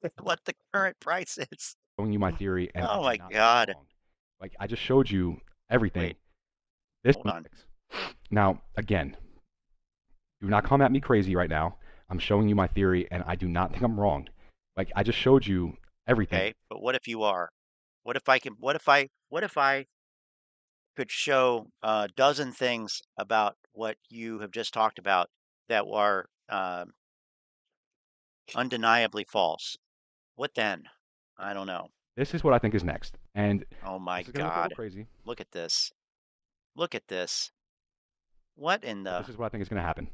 than what the current price is. Showing you my theory. And oh my God. Like, I just showed you everything. Wait, hold on. Now, again, do not come at me crazy right now. I'm showing you my theory, and I do not think I'm wrong. Like, I just showed you everything. Okay, but what if you are? What if I could show a dozen things about what you have just talked about that were undeniably false? What then? I don't know. This is what I think is next. And oh my this is gonna look a little God. crazy. Look at this. Look at this. What in the... This is what I think is going to happen.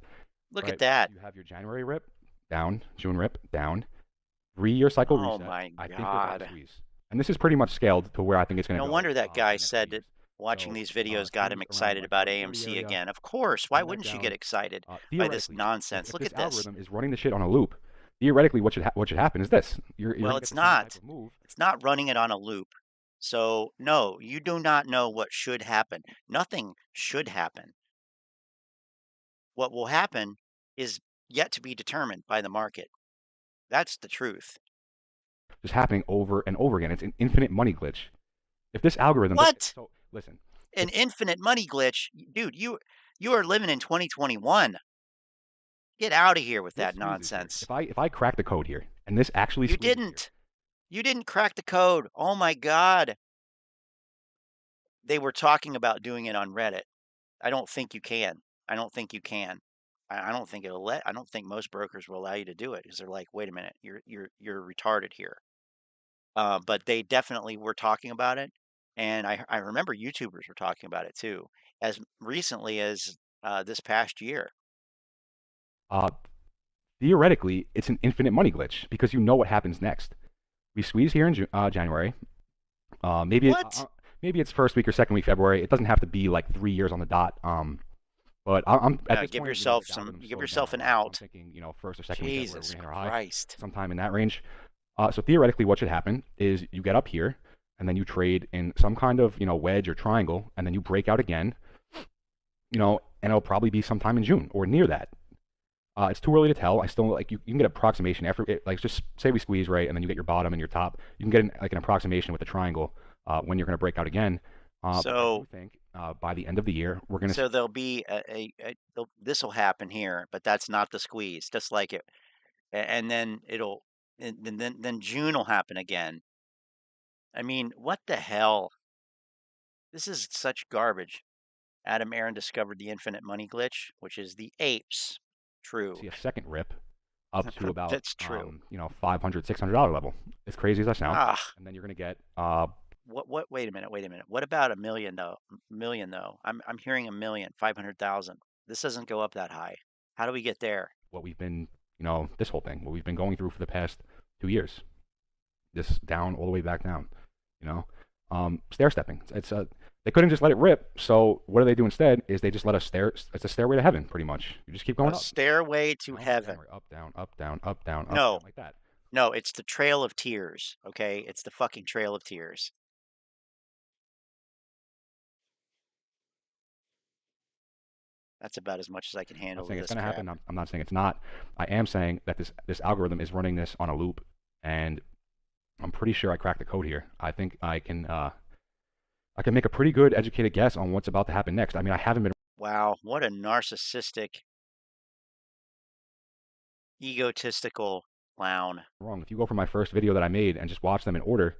Look at that. You have your January rip, down, June rip, down, 3-year cycle Oh reset. my I think God. we're going to squeeze. And this is pretty much scaled to where I think it's going to No go. wonder that guy next said few that years. watching So, these videos got him squeeze around excited like about 130 AMC area, again. Of course. Why come back wouldn't you down. get excited by this Theoretically, nonsense? if Look this at this. algorithm is running the shit on a loop, theoretically what should happen is this. You're Well, gonna it's get the same not. type of move. It's not running it on a loop. So, no, you do not know what should happen. Nothing should happen. What will happen is yet to be determined by the market. That's the truth. Just happening over and over again. It's an infinite money glitch. If this algorithm... What? So, listen. An infinite money glitch? Dude, you are living in 2021. Get out of here with that nonsense. If I crack the code here, and this actually... You didn't. You didn't crack the code. Oh my God. They were talking about doing it on Reddit. I don't think you can. I don't think you can. I don't think it'll let. I don't think most brokers will allow you to do it because they're like, wait a minute, you're retarded here. But they definitely were talking about it, and I remember YouTubers were talking about it too, as recently as this past year. Theoretically, it's an infinite money glitch because you know what happens next. We squeeze here in January. Maybe maybe it's first week or second week February. It doesn't have to be like 3 years on the dot. But I'm at this give point, yourself the some. algorithm's Give slowed yourself down. an out. I'm thinking, first or second week February, Jesus we're gonna hit our high, Christ. sometime in that range. So theoretically, what should happen is you get up here, and then you trade in some kind of wedge or triangle, and then you break out again. And it'll probably be sometime in June or near that. It's too early to tell. I still you can get approximation after it. Like just say we squeeze right, and then you get your bottom and your top. You can get an approximation with the triangle when you're going to break out again. So I think by the end of the year we're going to. So there'll be this will happen here, but that's not the squeeze. Just like it, and then then June will happen again. I mean, what the hell? This is such garbage. Adam Aron discovered the infinite money glitch, which is the apes. True. See a second rip up to about That's true. $500, $600 level. As crazy as that sounds. And then you're going to get what wait a minute. What about $1 million though? I'm hearing 500,000. This doesn't go up that high. How do we get there? What we've been, this whole thing, what we've been going through for the past 2 years. This down all the way back down, stair stepping. It's they couldn't just let it rip. So what do they do instead is they just let us stare. It's a stairway to heaven, pretty much. You just keep going up. Stairway to heaven. Up, down, up, down, up, down, up, no, down, like that. No, it's the Trail of Tears. Okay, it's the fucking Trail of Tears. That's about as much as I can handle. I'm saying with it's this going to crap. happen. I'm not saying it's not. I am saying that this algorithm is running this on a loop, and I'm pretty sure I cracked the code here. I think I can make a pretty good educated guess on what's about to happen next. I mean, I haven't been. Wow, what a narcissistic, egotistical clown. Wrong. If you go from my first video that I made and just watch them in order,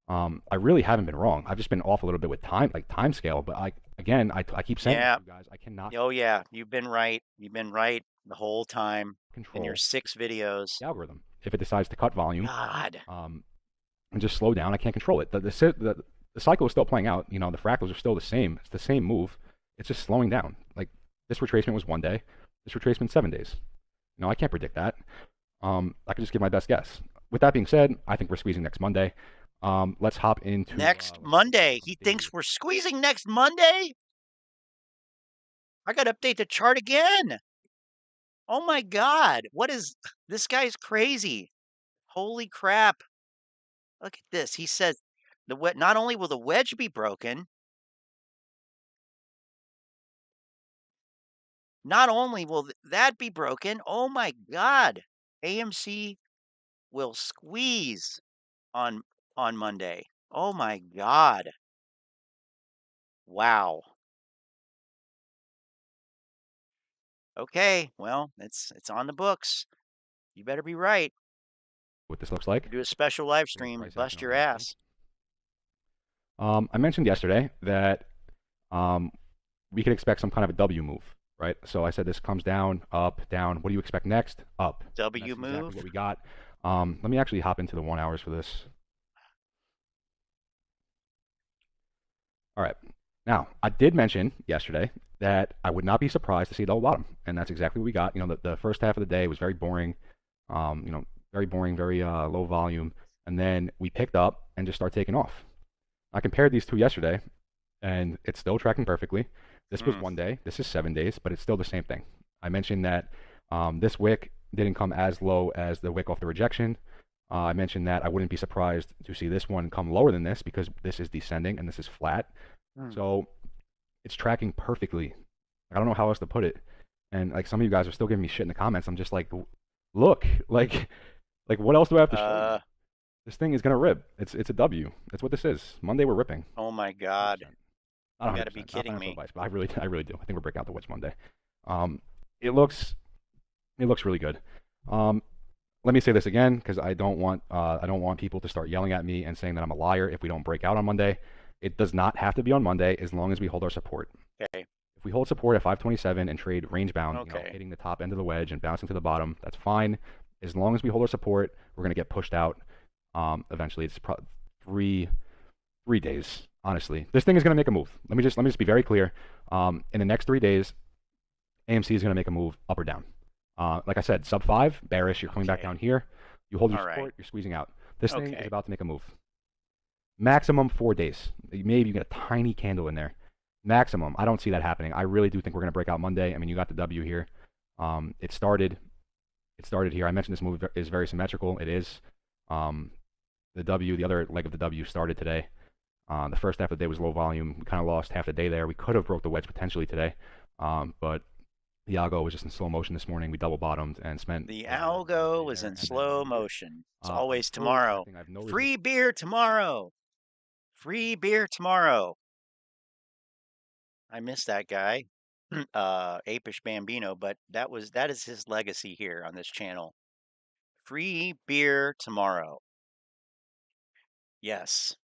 I really haven't been wrong. I've just been off a little bit with time scale. But I keep saying to you guys, I cannot. Oh yeah, you've been right. You've been right the whole time. Control in your 6 videos. The algorithm. If it decides to cut volume, God, and just slow down, I can't control it. The cycle is still playing out. The fractals are still the same. It's the same move. It's just slowing down. Like this retracement was 1 day. This retracement 7 days. I can't predict that. I can just give my best guess. With that being said, I think we're squeezing next Monday. Let's hop into next Monday. He thinks we're squeezing next Monday. I got to update the chart again. Oh my God! What is this guy's crazy? Holy crap! Look at this. He says not only will the wedge be broken, not only will that be broken. Oh my God! AMC will squeeze on Monday. Oh my God! Wow. Okay, well, it's on the books. You better be right. What this looks like. Do a special live stream. Bust your ass. I mentioned yesterday that we could expect some kind of a W move, right? So I said this comes down, up, down. What do you expect next? Up. W move. Exactly what we got. Let me actually hop into the 1 hours for this. All right. Now, I did mention yesterday that I would not be surprised to see a double bottom, and that's exactly what we got. You know, the first half of the day was very boring, very boring, very low volume, and then we picked up and just started taking off. I compared these two yesterday, and it's still tracking perfectly. This was 1 day. This is 7 days, but it's still the same thing. I mentioned that this wick didn't come as low as the wick off the rejection. I mentioned that I wouldn't be surprised to see this one come lower than this because this is descending and this is flat. So it's tracking perfectly. I don't know how else to put it. And like some of you guys are still giving me shit in the comments. I'm just like, look, like what else do I have to show you? This thing is gonna rip. It's a W. That's what this is. Monday we're ripping. Oh my God. You gotta be kidding me. Advice, but I really do. I think we're breaking out the wedge Monday. It looks really good. Let me say this again because I don't want people to start yelling at me and saying that I'm a liar if we don't break out on Monday. It does not have to be on Monday as long as we hold our support. Okay. If we hold support at 527 and trade range bound, hitting the top end of the wedge and bouncing to the bottom, that's fine. As long as we hold our support, we're going to get pushed out. Eventually, it's three days. Honestly, this thing is going to make a move. Let me just be very clear. In the next 3 days, AMC is going to make a move up or down. Like I said, sub 5, bearish. You're coming back down here. You hold your support. You're squeezing out. This thing is about to make a move. Maximum 4 days. Maybe you get a tiny candle in there. Maximum. I don't see that happening. I really do think we're going to break out Monday. I mean, you got the W here. It started here. I mentioned this move is very symmetrical. It is. The W, the other leg of the W started today. The first half of the day was low volume. We kind of lost half the day there. We could have broke the wedge potentially today, but the algo was just in slow motion this morning. We double bottomed and spent. The algo was in slow motion. It's always tomorrow. Free beer tomorrow. Free beer tomorrow. I miss that guy, Apish Bambino, but that is his legacy here on this channel. Free beer tomorrow. Yes.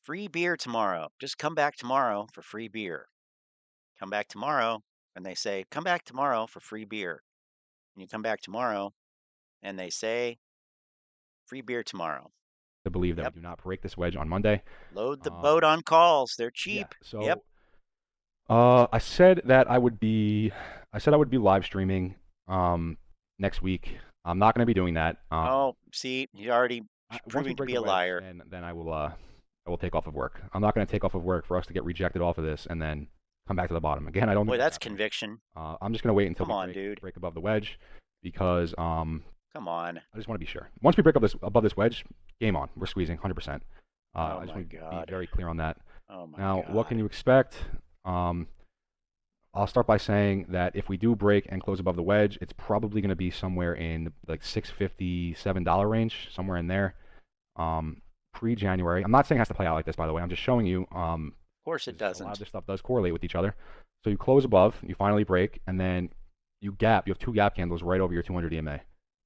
Free beer tomorrow. Just come back tomorrow for free beer. Come back tomorrow, and they say, come back tomorrow for free beer. And you come back tomorrow, and they say, free beer tomorrow. To believe that we do not break this wedge on Monday. Load the boat on calls. They're cheap. Yeah, so, I said that I would be live streaming next week. I'm not going to be doing that. Oh, see, you're already proving to be a liar. And then I will take off of work. I'm not going to take off of work for us to get rejected off of this and then come back to the bottom. Again, I don't. Boy, that's conviction. I'm just going to wait until break above the wedge because come on. I just want to be sure. Once we break up above this wedge, game on. We're squeezing 100%. I just want to be very clear on that. Oh my now, God. what can you expect? I'll start by saying that if we do break and close above the wedge, it's probably going to be somewhere in like $6.50, $7 range, somewhere in there. Pre-January. I'm not saying it has to play out like this, by the way. I'm just showing you. Of course it doesn't. A lot of this stuff does correlate with each other. So you close above, you finally break, and then you gap. You have two gap candles right over your 200 EMA.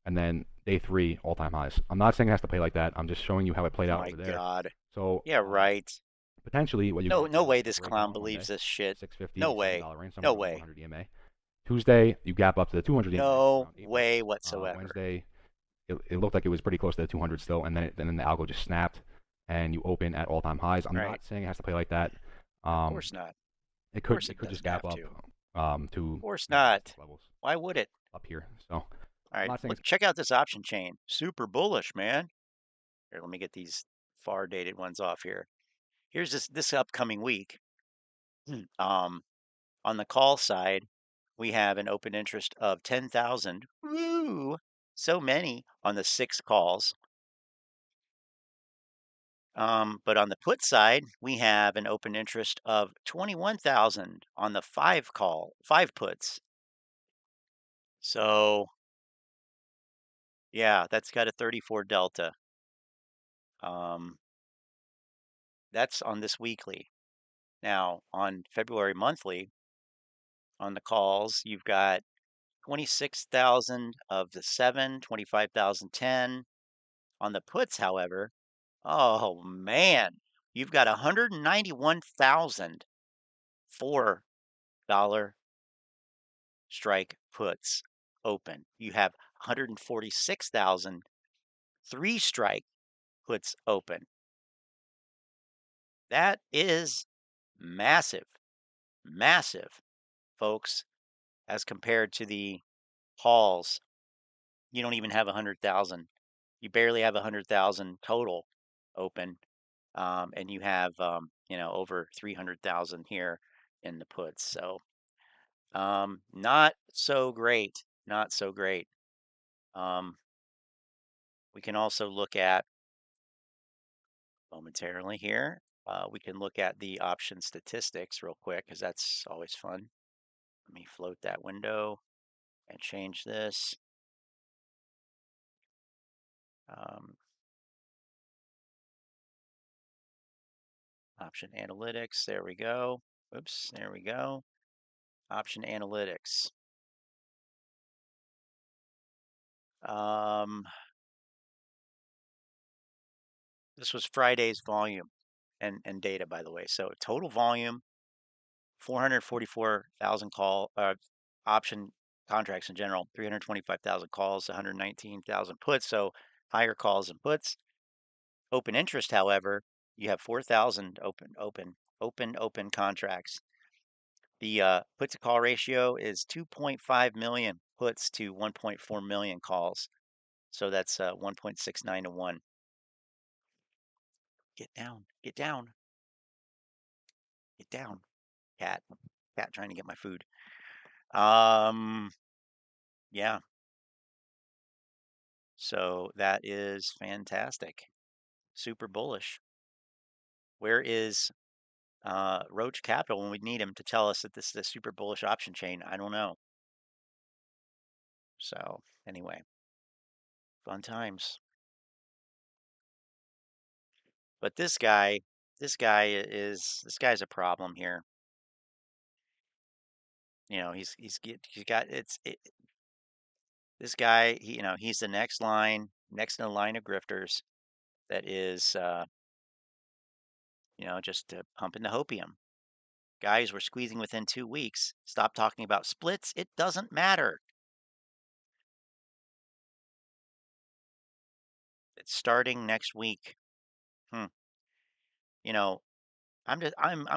And then day 3, all-time highs. I'm not saying it has to play like that. I'm just showing you how it played out over there. Oh my God. So yeah, right. Potentially, what you no way this clown believes this shit. 650, no way. Range, no way. 100 EMA. Tuesday, you gap up to the 200 EMA. No way whatsoever. Wednesday, it looked like it was pretty close to the 200 still, and then the algo just snapped, and you open at all-time highs. I'm not saying it has to play like that. Of course not. It could just gap up to. Of course not. Levels. Why would it? Up here. So. All right, look, check out this option chain. Super bullish, man. Here, let me get these far dated ones off here. Here's this upcoming week. On the call side, we have an open interest of 10,000. Woo! So many on the 6 calls. But on the put side, we have an open interest of 21,000 on the 5 puts. So yeah, that's got a 34 delta. That's on this weekly. Now, on February monthly, on the calls, you've got 26,000 of the 7, 25,000 10. On the puts, however, oh man, you've got 191,000 $4 strike puts. open. You have 146,000 3-strike puts open. That is massive, massive, folks, as compared to the calls. You don't even have 100,000. You barely have 100,000 total open, and you have over 300,000 here in the puts. So not so great, not so great. We can also look at momentarily here. We can look at the option statistics real quick because that's always fun. Let me float that window and change this. Option analytics, there we go. Oops, there we go. Option analytics. This was Friday's volume and data, by the way. So total volume, 444,000 option contracts in general, 325,000 calls, 119,000 puts. So higher calls and puts. Open interest, however, you have 4,000 open contracts. The put to call ratio is 2.5 million puts to 1.4 million calls. So that's 1.69 to 1. Get down, get down, get down, cat trying to get my food. Yeah. So that is fantastic. Super bullish. Where is Roach Capital when we need him to tell us that this is a super bullish option chain? I don't know. So anyway, fun times. But this guy's a problem here. He's got this guy. He's the next in the line of grifters that is just pumping the hopium. Guys, we're squeezing within 2 weeks. Stop talking about splits. It doesn't matter. It's starting next week. I'm going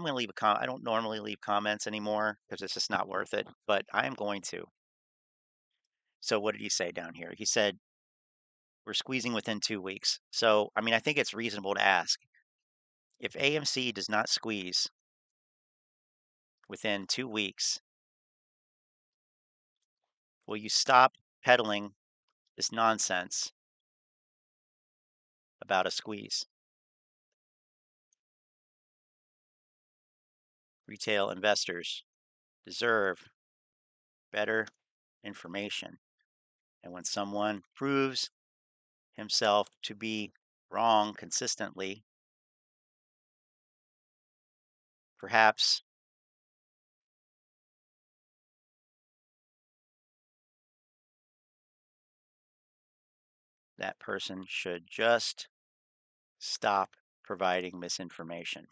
to leave a comment. I don't normally leave comments anymore because it's just not worth it, but I am going to. So what did he say down here? He said, we're squeezing within 2 weeks. So, I think it's reasonable to ask, if AMC does not squeeze within 2 weeks, will you stop peddling this nonsense about a squeeze? Retail investors deserve better information. And when someone proves himself to be wrong consistently, perhaps that person should just stop providing misinformation.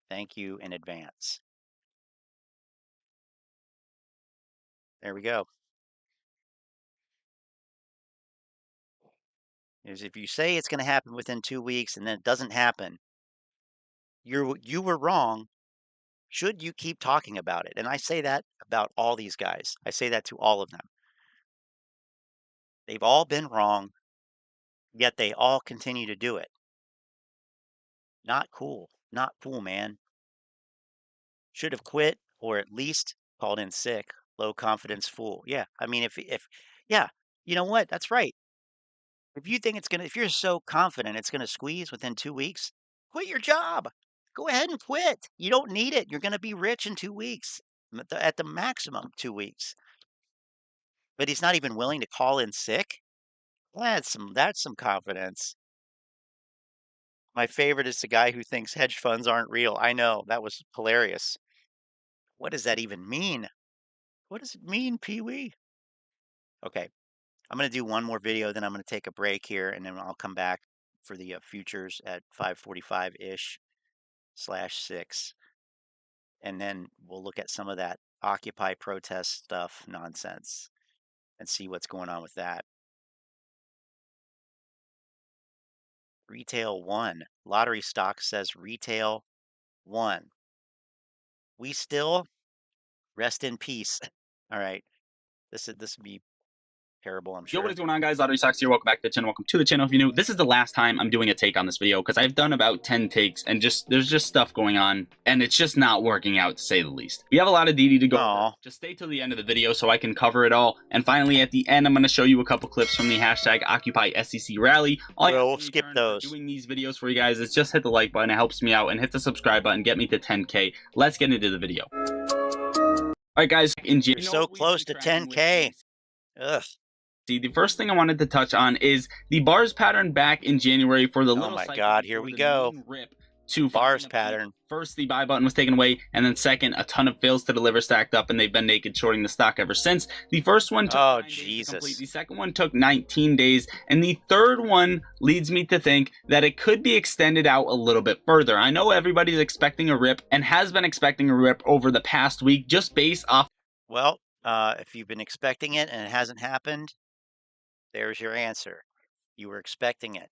Thank you in advance. There we go. If you say it's going to happen within 2 weeks and then it doesn't happen, you were wrong. Should you keep talking about it? And I say that about all these guys. I say that to all of them. They've all been wrong, yet they all continue to do it. Not cool. Not cool, man. Should have quit or at least called in sick. Low confidence fool. Yeah. Yeah, you know what? That's right. If you're so confident it's going to squeeze within 2 weeks, quit your job. Go ahead and quit. You don't need it. You're going to be rich in 2 weeks, at the maximum 2 weeks. But he's not even willing to call in sick. That's some confidence. My favorite is the guy who thinks hedge funds aren't real. I know, that was hilarious. What does that even mean? What does it mean, Pee-wee? Okay, I'm going to do one more video, then I'm going to take a break here, and then I'll come back for the futures at 5:45-ish/6. And then we'll look at some of that Occupy protest stuff nonsense. and see what's going on with that. Retail 1. Lottery stock says retail 1. We still rest in peace. All right. This would be terrible, I'm sure. Yo, what is going on, guys? Lottery Stocks here. Welcome back to the channel. Welcome to the channel. If you're new, this is the last time I'm doing a take on this video because I've done about 10 takes and there's just stuff going on and it's just not working out, to say the least. We have a lot of DD to go over. Just stay till the end of the video so I can cover it all. And finally, at the end, I'm going to show you a couple clips from the hashtag Occupy SEC rally. We'll skip those. Doing these videos for you guys is just hit the like button. It helps me out, and hit the subscribe button. Get me to 10K. Let's get into the video. All right, guys. You're so close to 10K. Ugh. The first thing I wanted to touch on is the bars pattern back in January for the oh my god, here we go. Rip to bars pattern. First, the buy button was taken away, and then second, a ton of fails to deliver stacked up, and they've been naked shorting the stock ever since. The first one took 9 days to complete. The second one took 19 days, and the third one leads me to think that it could be extended out a little bit further. I know everybody's expecting a rip and has been expecting a rip over the past week, just based off. Well, if you've been expecting it and it hasn't happened, there's your answer. You were expecting it.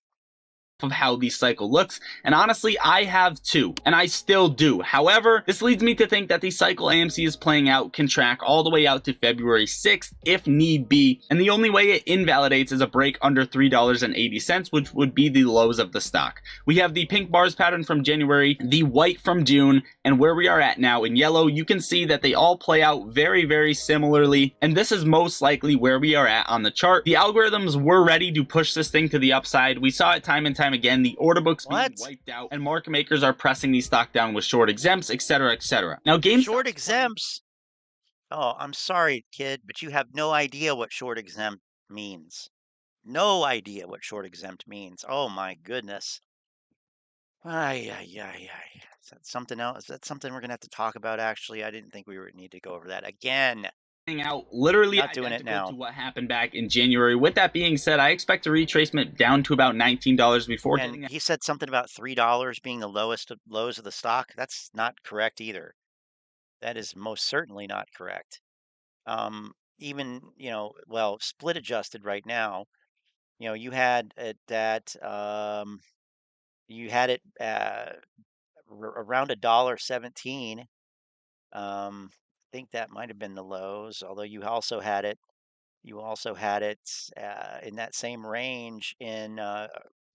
Of how the cycle looks, and honestly I have too, and I still do. However, this leads me to think that the cycle AMC is playing out can track all the way out to February 6th if need be, and the only way it invalidates is a break under $3.80, which would be the lows of the stock. We have the pink bars pattern from January, the white from June, and where we are at now in yellow. You can see that they all play out very, very similarly, and this is most likely where we are at on the chart. The algorithms were ready to push this thing to the upside. We saw it time and time again, the order books being wiped out, and market makers are pressing these stock down with short exempts, etc., etc. Now, short exempts. Oh, I'm sorry, kid, but you have no idea what short exempt means. No idea what short exempt means. Oh my goodness. Ay. Is that something else? Is that something we're gonna have to talk about? Actually, I didn't think we would need to go over that again. Out literally not doing it now to what happened back in January. With that being said, I expect a retracement down to about $19 before and he said something about $3 being the lows of the stock. That's not correct either. That is most certainly not correct. Even, well, split adjusted right now, you had it at around $1.17. I think that might have been the lows, although you also had it in that same range in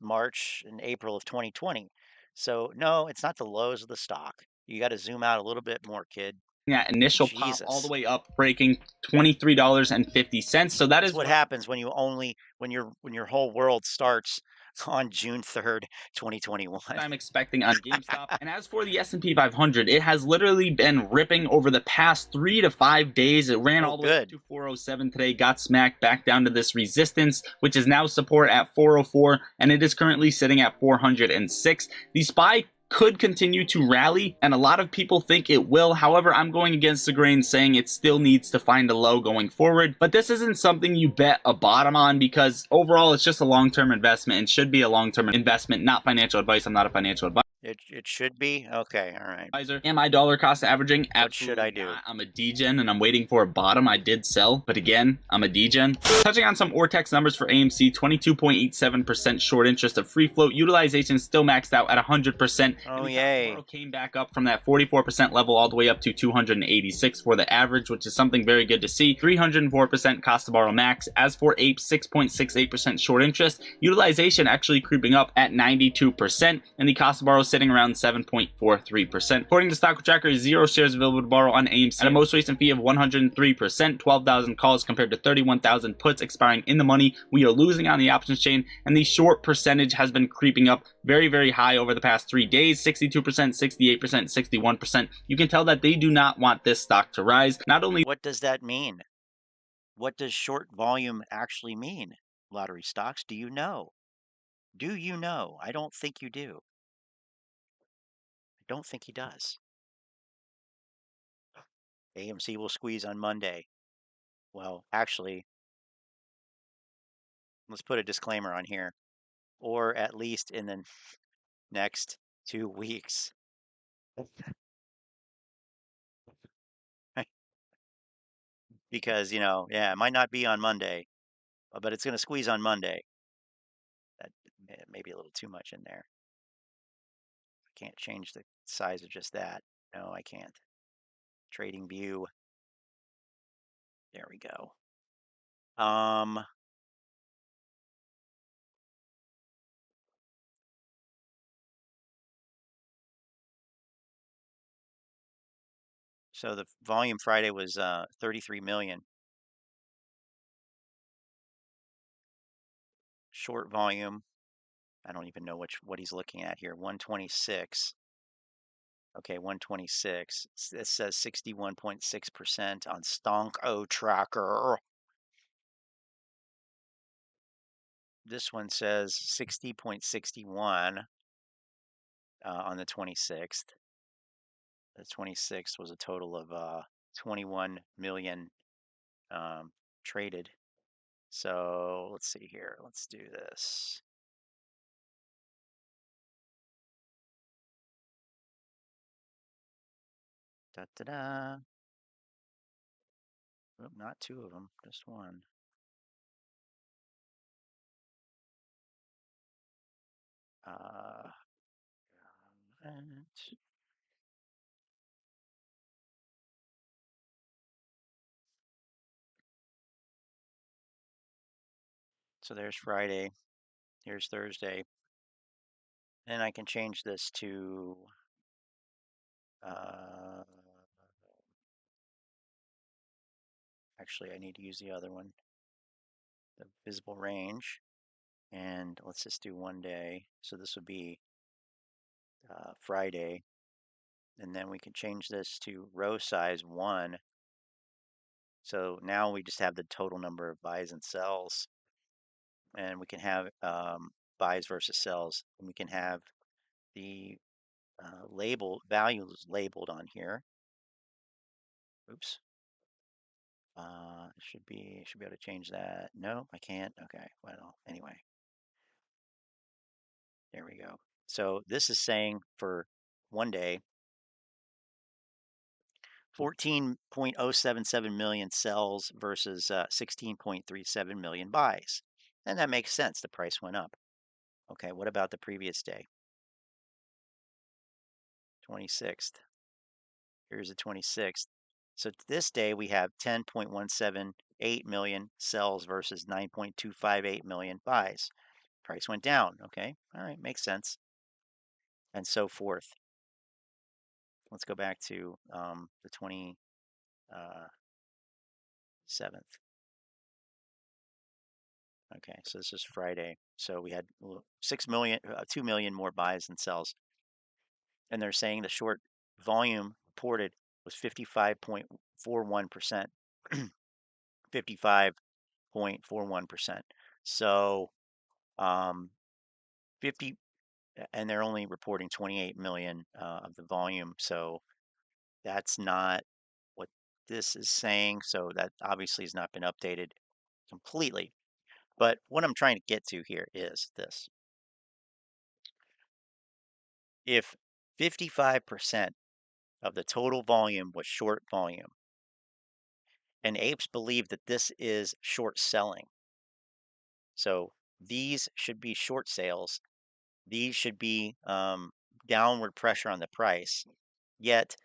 March and April of 2020. So no, it's not the lows of the stock. You got to zoom out a little bit more, kid. Yeah, initial pop all the way up, breaking $23.50. So that is what happens when your whole world starts on June 3rd, 2021. I'm expecting on GameStop. And as for the S&P 500, it has literally been ripping over the past 3 to 5 days. It ran all the way up to 407 today, got smacked back down to this resistance, which is now support at 404, and it is currently sitting at 406. The SPY could continue to rally, and a lot of people think it will. However, I'm going against the grain, saying it still needs to find a low going forward. But this isn't something you bet a bottom on, because overall it's just a long-term investment and should be a long-term investment, not financial advice. I'm not a financial advisor. It should be? Okay, all right. Am I dollar cost averaging? What should I do? I'm a degen, and I'm waiting for a bottom. I did sell, but again, I'm a degen. Touching on some ortex numbers for AMC, 22.87% short interest of free float. Utilization still maxed out at 100%. Oh, yay. Came back up from that 44% level all the way up to 286 for the average, which is something very good to see. 304% cost to borrow max. As for APE, 6.68% short interest. Utilization actually creeping up at 92%, and the cost to borrow sitting around 7.43%. According to Stock Tracker, 0 shares available to borrow on AMC at a most recent fee of 103%, 12,000 calls compared to 31,000 puts expiring in the money. We are losing on the options chain, and the short percentage has been creeping up very, very high over the past 3 days, 62%, 68%, 61%. You can tell that they do not want this stock to rise. Not only— What does that mean? What does short volume actually mean? Lottery stocks, do you know? Do you know? I don't think you do. I don't think he does. AMC will squeeze on Monday. Well, actually, let's put a disclaimer on here. Or at least in the next 2 weeks. because, yeah, it might not be on Monday, but it's going to squeeze on Monday. That may be a little too much in there. I can't change the size of just that. No, I can't. Trading view. There we go. So the volume Friday was 33 million. Short volume. I don't even know what he's looking at here. 126. Okay, 126. It says 61.6% on Stonko tracker. This one says 60.61 on the 26th. The 26th was a total of 21 million traded. So let's see here. Let's do this. Da-da-da. Oh, not two of them, just one. So there's Friday. Here's Thursday. And I can change this to actually I need to use the other one, the visible range. And let's just do 1 day. So this would be Friday. And then we can change this to row size 1. So now we just have the total number of buys and sells. And we can have buys versus sells. And we can have the values labeled on here. Oops. Should be able to change that. No, I can't. Okay. Well, anyway. There we go. So this is saying for 1 day, 14.077 million sells versus 16.37 million buys. And that makes sense. The price went up. Okay, what about the previous day? 26th. Here's the 26th. So this day we have 10.178 million sells versus 9.258 million buys. Price went down. Okay, all right, makes sense. And so forth. Let's go back to the 27th. Okay, so this is Friday. So we had 2 million more buys than sells. And they're saying the short volume reported was 55.41%. 55.41%. So 50, and they're only reporting 28 million of the volume. So that's not what this is saying. So that obviously has not been updated completely. But what I'm trying to get to here is this. If 55% of the total volume was short volume, and apes believe that this is short selling. So these should be short sales. These should be downward pressure on the price. Yet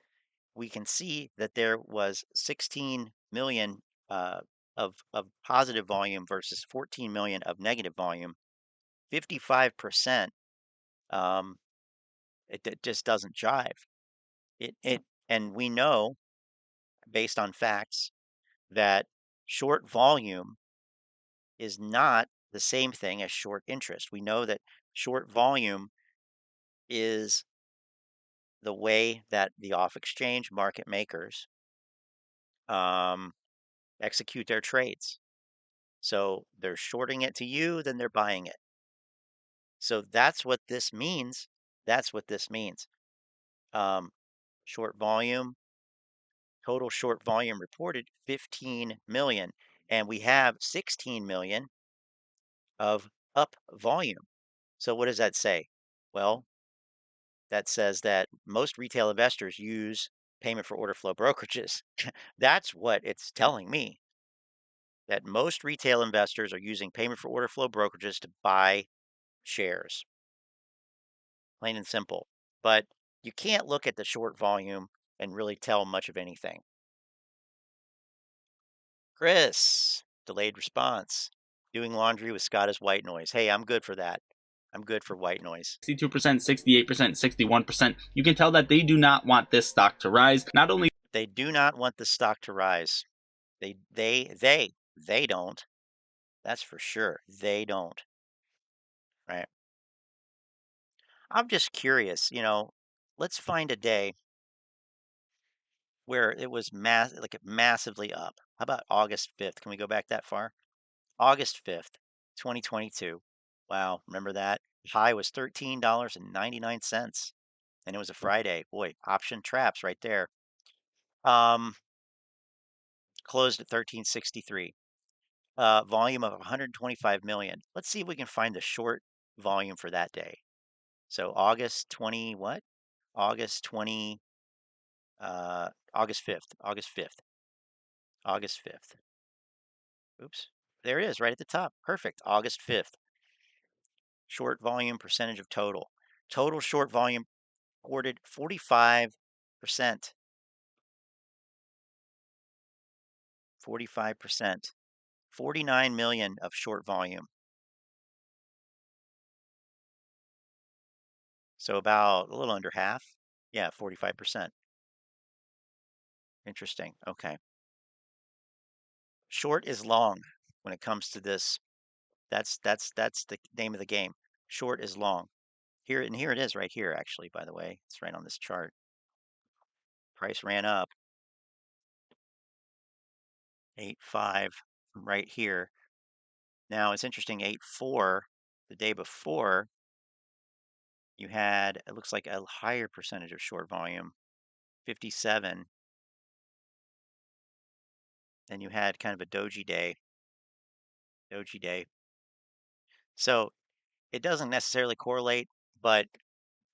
we can see that there was 16 million of positive volume versus 14 million of negative volume. 55%. It just doesn't jive. And we know, based on facts, that short volume is not the same thing as short interest. We know that short volume is the way that the off-exchange market makers execute their trades. So they're shorting it to you, then they're buying it. So that's what this means. That's what this means. Short volume, total short volume reported 15 million, and we have 16 million of up volume. So what does that say? Well, that says that most retail investors use payment for order flow brokerages. That's what it's telling me, that most retail investors are using payment for order flow brokerages to buy shares. Plain and simple. But you can't look at the short volume and really tell much of anything. Chris, delayed response. Doing laundry with Scottish white noise. Hey, I'm good for that. I'm good for white noise. 62%, 68%, 61%. You can tell that they do not want this stock to rise. Not only they do not want the stock to rise. They don't. That's for sure. They don't. Right. I'm just curious, let's find a day where it was massively up. How about August 5th? Can we go back that far? August 5th, 2022. Wow, remember that? High was $13.99. And it was a Friday. Boy, option traps right there. Closed at 1363. Volume of 125 million. Let's see if we can find the short volume for that day. So August 20 what? August 20 August 5th. August 5th. August 5th. Oops. There it is right at the top. Perfect. August 5th. Short volume percentage of total. Total short volume reported 45%. 45%. 49 million of short volume. So about a little under half. Yeah, 45%. Interesting. Okay. Short is long when it comes to this. That's the name of the game. Short is long. Here it is right here, actually, by the way. It's right on this chart. Price ran up 8.5 right here. Now it's interesting, 8.4 the day before you had, it looks like a higher percentage of short volume, 57. Then you had kind of a doji day. So it doesn't necessarily correlate, but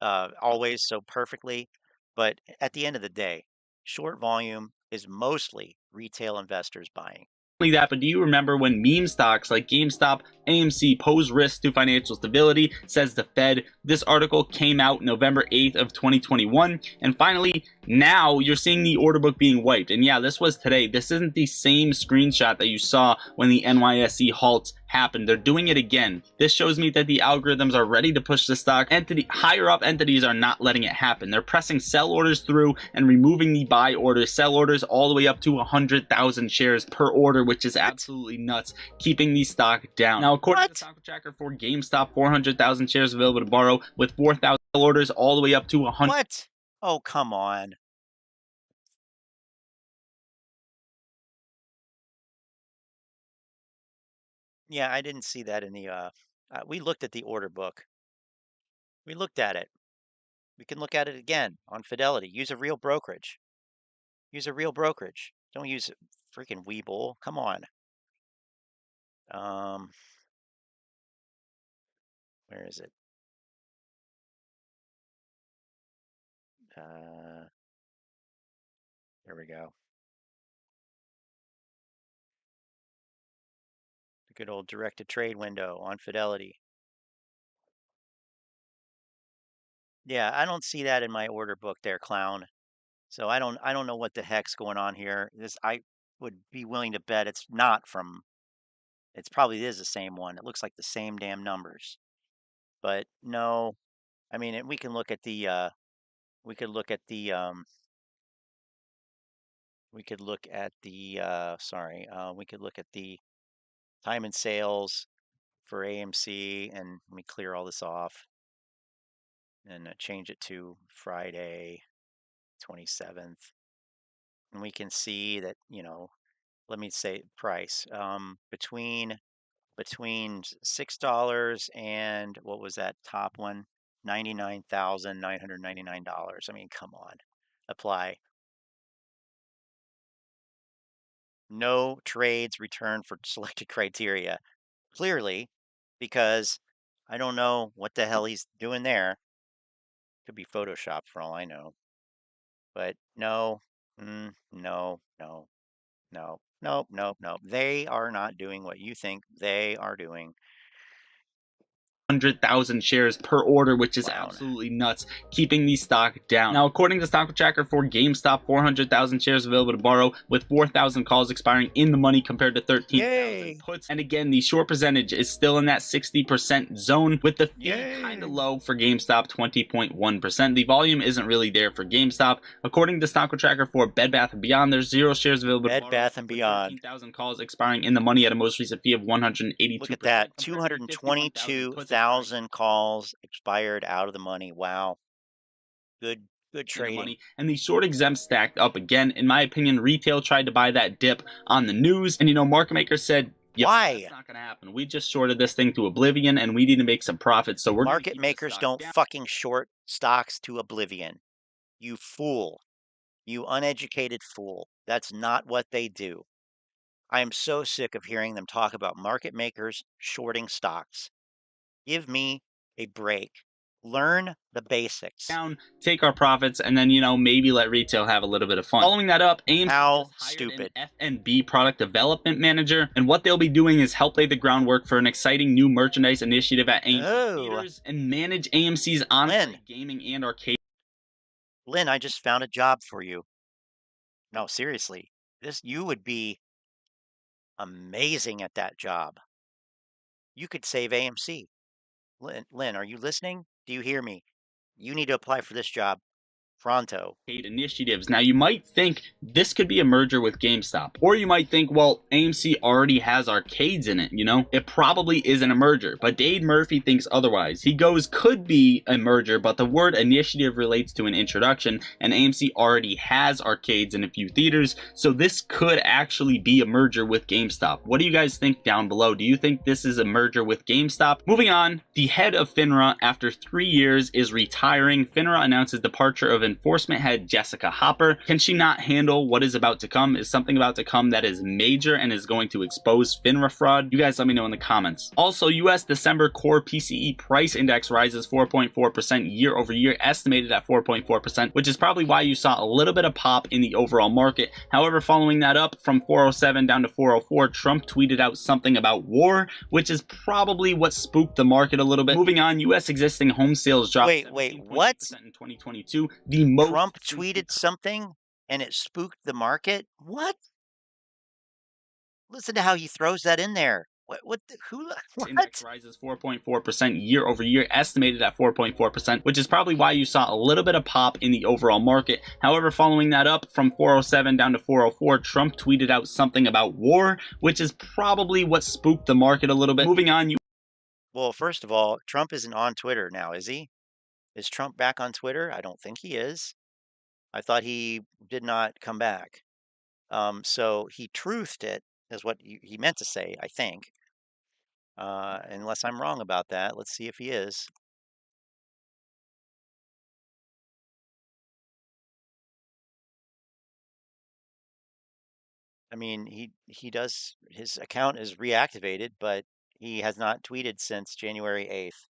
always so perfectly. But at the end of the day, short volume is mostly retail investors buying. that, but do you remember when meme stocks like GameStop, AMC pose risks to financial stability, says the Fed? This article came out November 8th of 2021. And finally, now you're seeing the order book being wiped. And yeah, this was today. This isn't the same screenshot that you saw when the NYSE halts happened. They're doing it again. This shows me that the algorithms are ready to push the stock. Higher up entities are not letting it happen. They're pressing sell orders through and removing the buy orders, sell orders all the way up to 100,000 shares per order, which is absolutely nuts, keeping the stock down. Now, according to the stock tracker for GameStop, 400,000 shares available to borrow with 4,000 orders all the way up to 100. What? Oh, come on. Yeah, I didn't see that in the, we looked at the order book. We looked at it. We can look at it again on Fidelity. Use a real brokerage. Use a real brokerage. Don't use freaking Webull. Come on. Where is it? There we go. The good old directed trade window on Fidelity. Yeah, I don't see that in my order book there, clown. So I don't know what the heck's going on here. I would be willing to bet it's not from, it's probably is the same one. It looks like the same damn numbers. But no, I mean, we can look at the we could look at the time and sales for AMC, and let me clear all this off and change it to Friday 27th. And we can see that, let me say price between $6 and what was that top one? $99,999. I mean, come on. Apply. No trades returned for selected criteria. Clearly, because I don't know what the hell he's doing there. Could be Photoshop for all I know. But no, no, no, no, no, no, no. They are not doing what you think they are doing. 100,000 shares per order, which is absolutely nuts, keeping the stock down. Now, according to Stock Tracker for GameStop, 400,000 shares available to borrow, with 4,000 calls expiring in the money compared to 13,000 puts. And again, the short percentage is still in that 60% zone, with the fee kind of low for GameStop, 20.1%. The volume isn't really there for GameStop. According to Stock Tracker for Bed Bath & Beyond, there's 0 shares available to borrow. Bed Bath & Beyond. 13,000 calls expiring in the money at a most recent fee of 182%. Look at that, 222,000 calls expired out of the money. Wow. Good trading. And the short exempt stacked up again. In my opinion, retail tried to buy that dip on the news. And, market makers said, yep, why? That's not going to happen. We just shorted this thing to oblivion and we need to make some profits. So we're market makers don't fucking short stocks to oblivion. You fool. You uneducated fool. That's not what they do. I am so sick of hearing them talk about market makers shorting stocks. Give me a break. Learn the basics. Down, take our profits, and then, maybe let retail have a little bit of fun. Following that up, AMC How just hired stupid. an F&B product development manager, and what they'll be doing is help lay the groundwork for an exciting new merchandise initiative at AMC Theaters and manage AMC's on-site gaming and arcade. Lynn, I just found a job for you. No, seriously. You would be amazing at that job. You could save AMC. Lynn, are you listening? Do you hear me? You need to apply for this job. Pronto. Initiatives. Now, you might think this could be a merger with GameStop, or you might think, well, AMC already has arcades in it, It probably isn't a merger, but Dade Murphy thinks otherwise. He goes, could be a merger, but the word initiative relates to an introduction, and AMC already has arcades in a few theaters, so this could actually be a merger with GameStop. What do you guys think down below? Do you think this is a merger with GameStop? Moving on, the head of FINRA, after 3 years, is retiring. FINRA announces departure of enforcement head Jessica Hopper. Can she not handle what is about to come? Is something about to come that is major and is going to expose FINRA fraud? You guys let me know in the comments. Also, US December core PCE price index rises 4.4% year over year, estimated at 4.4%, which is probably why you saw a little bit of pop in the overall market. However, following that up from 407 down to 404, Trump tweeted out something about war, which is probably what spooked the market a little bit. Moving on, US existing home sales dropped Wait, what? in 2022. The most Trump tweeted something and it spooked the market? What? Listen to how he throws that in there. What? Index rises 4.4% year over year, estimated at 4.4%, which is probably why you saw a little bit of pop in the overall market. However, following that up from 407 down to 404, Trump tweeted out something about war, which is probably what spooked the market a little bit. Moving on. Well, first of all, Trump isn't on Twitter now, is he? Is Trump back on Twitter? I don't think he is. I thought he did not come back. So he truthed it, is what he meant to say, I think. Unless I'm wrong about that. Let's see if he is. I mean, he does, his account is reactivated, but he has not tweeted since January 8th,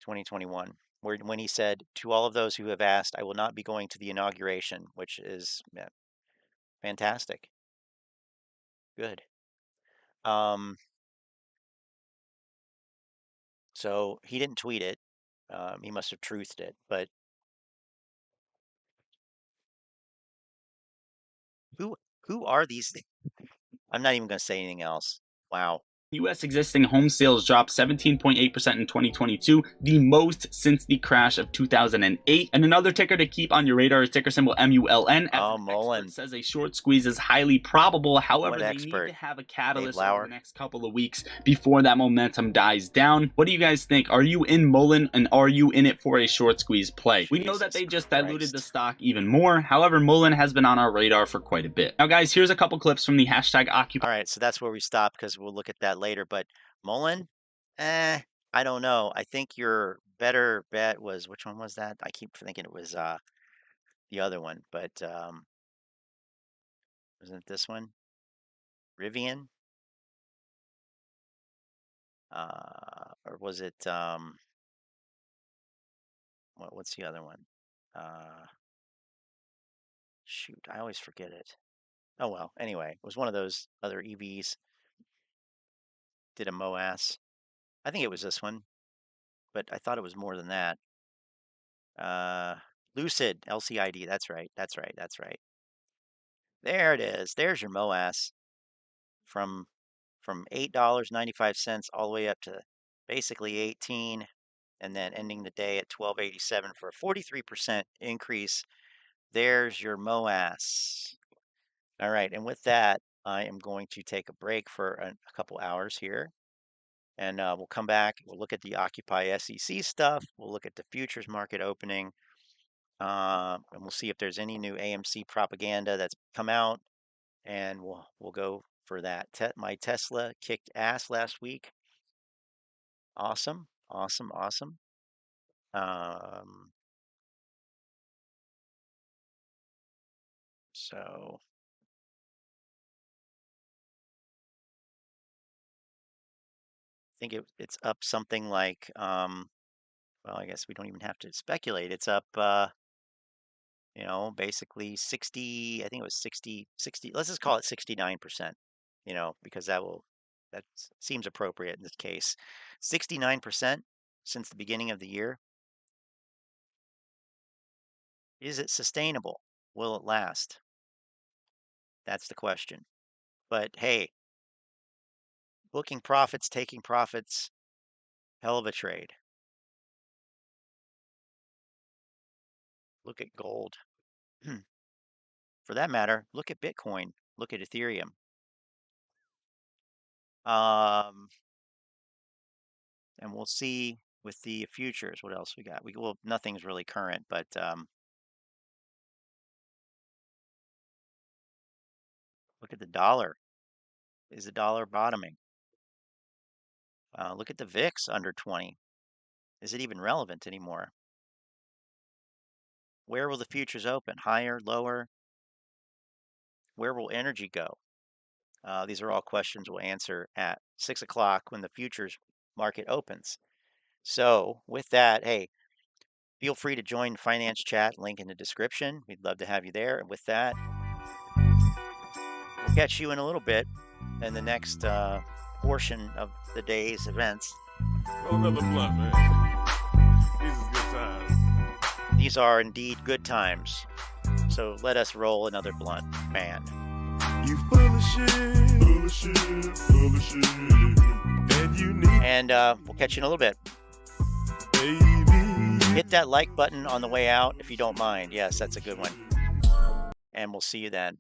2021, when he said, "To all of those who have asked, I will not be going to the inauguration," which is fantastic. Good. So he didn't tweet it. He must have truthed it, but who are these? I'm not even going to say anything else. Wow. U.S. existing home sales dropped 17.8% in 2022, the most since the crash of 2008. And another ticker to keep on your radar is ticker symbol MULN. Oh, MULN. Says a short squeeze is highly probable. However, they need to have a catalyst over the next couple of weeks before that momentum dies down. What do you guys think? Are you in MULN and are you in it for a short squeeze play? We know that they just diluted the stock even more. However, MULN has been on our radar for quite a bit. Now, guys, here's a couple clips from the hashtag Occupy. All right, so that's where we stop because we'll look at that later, but MULN, I don't know. I think your better bet was, which one was that? I keep thinking it was the other one, but wasn't it this one? Rivian? Or was it what's the other one? Shoot, I always forget it. Oh well, anyway, it was one of those other EVs. Did a MOAS. I think it was this one, but I thought it was more than that. Lucid, LCID, that's right, that's right, that's right. There it is. There's your MOAS from $8.95 all the way up to basically 18, and then ending the day at 12.87 for a 43% increase. There's your MOAS. All right, and with that, I am going to take a break for a couple hours here, and we'll come back. We'll look at the Occupy SEC stuff. We'll look at the futures market opening, and we'll see if there's any new AMC propaganda that's come out, and we'll go for that. My Tesla kicked ass last week. Awesome, awesome, awesome. So I think it's up something like, well, I guess we don't even have to speculate. It's up, you know, basically 60, I think it was 60, let's just call it 69%, you know, because that seems appropriate in this case. 69% since the beginning of the year. Is it sustainable? Will it last? That's the question. But hey, booking profits, taking profits, hell of a trade. Look at gold. For that matter, look at Bitcoin. Look at Ethereum. And we'll see with the futures what else we got. Well, nothing's really current, but look at the dollar. Is the dollar bottoming? Look at the VIX under 20. Is it even relevant anymore? Where will the futures open? Higher, lower? Where will energy go? These are all questions we'll answer at 6 o'clock when the futures market opens. So with that, hey, feel free to join Finance Chat, link in the description. We'd love to have you there. And with that, we'll catch you in a little bit in the next portion of the day's events. Roll another blunt, man. These is good times. These are indeed good times. So let us roll another blunt, man. You full of shit, full of shit, full of shit. And you need. And we'll catch you in a little bit. Baby. Hit that like button on the way out if you don't mind. Yes, that's a good one. And we'll see you then.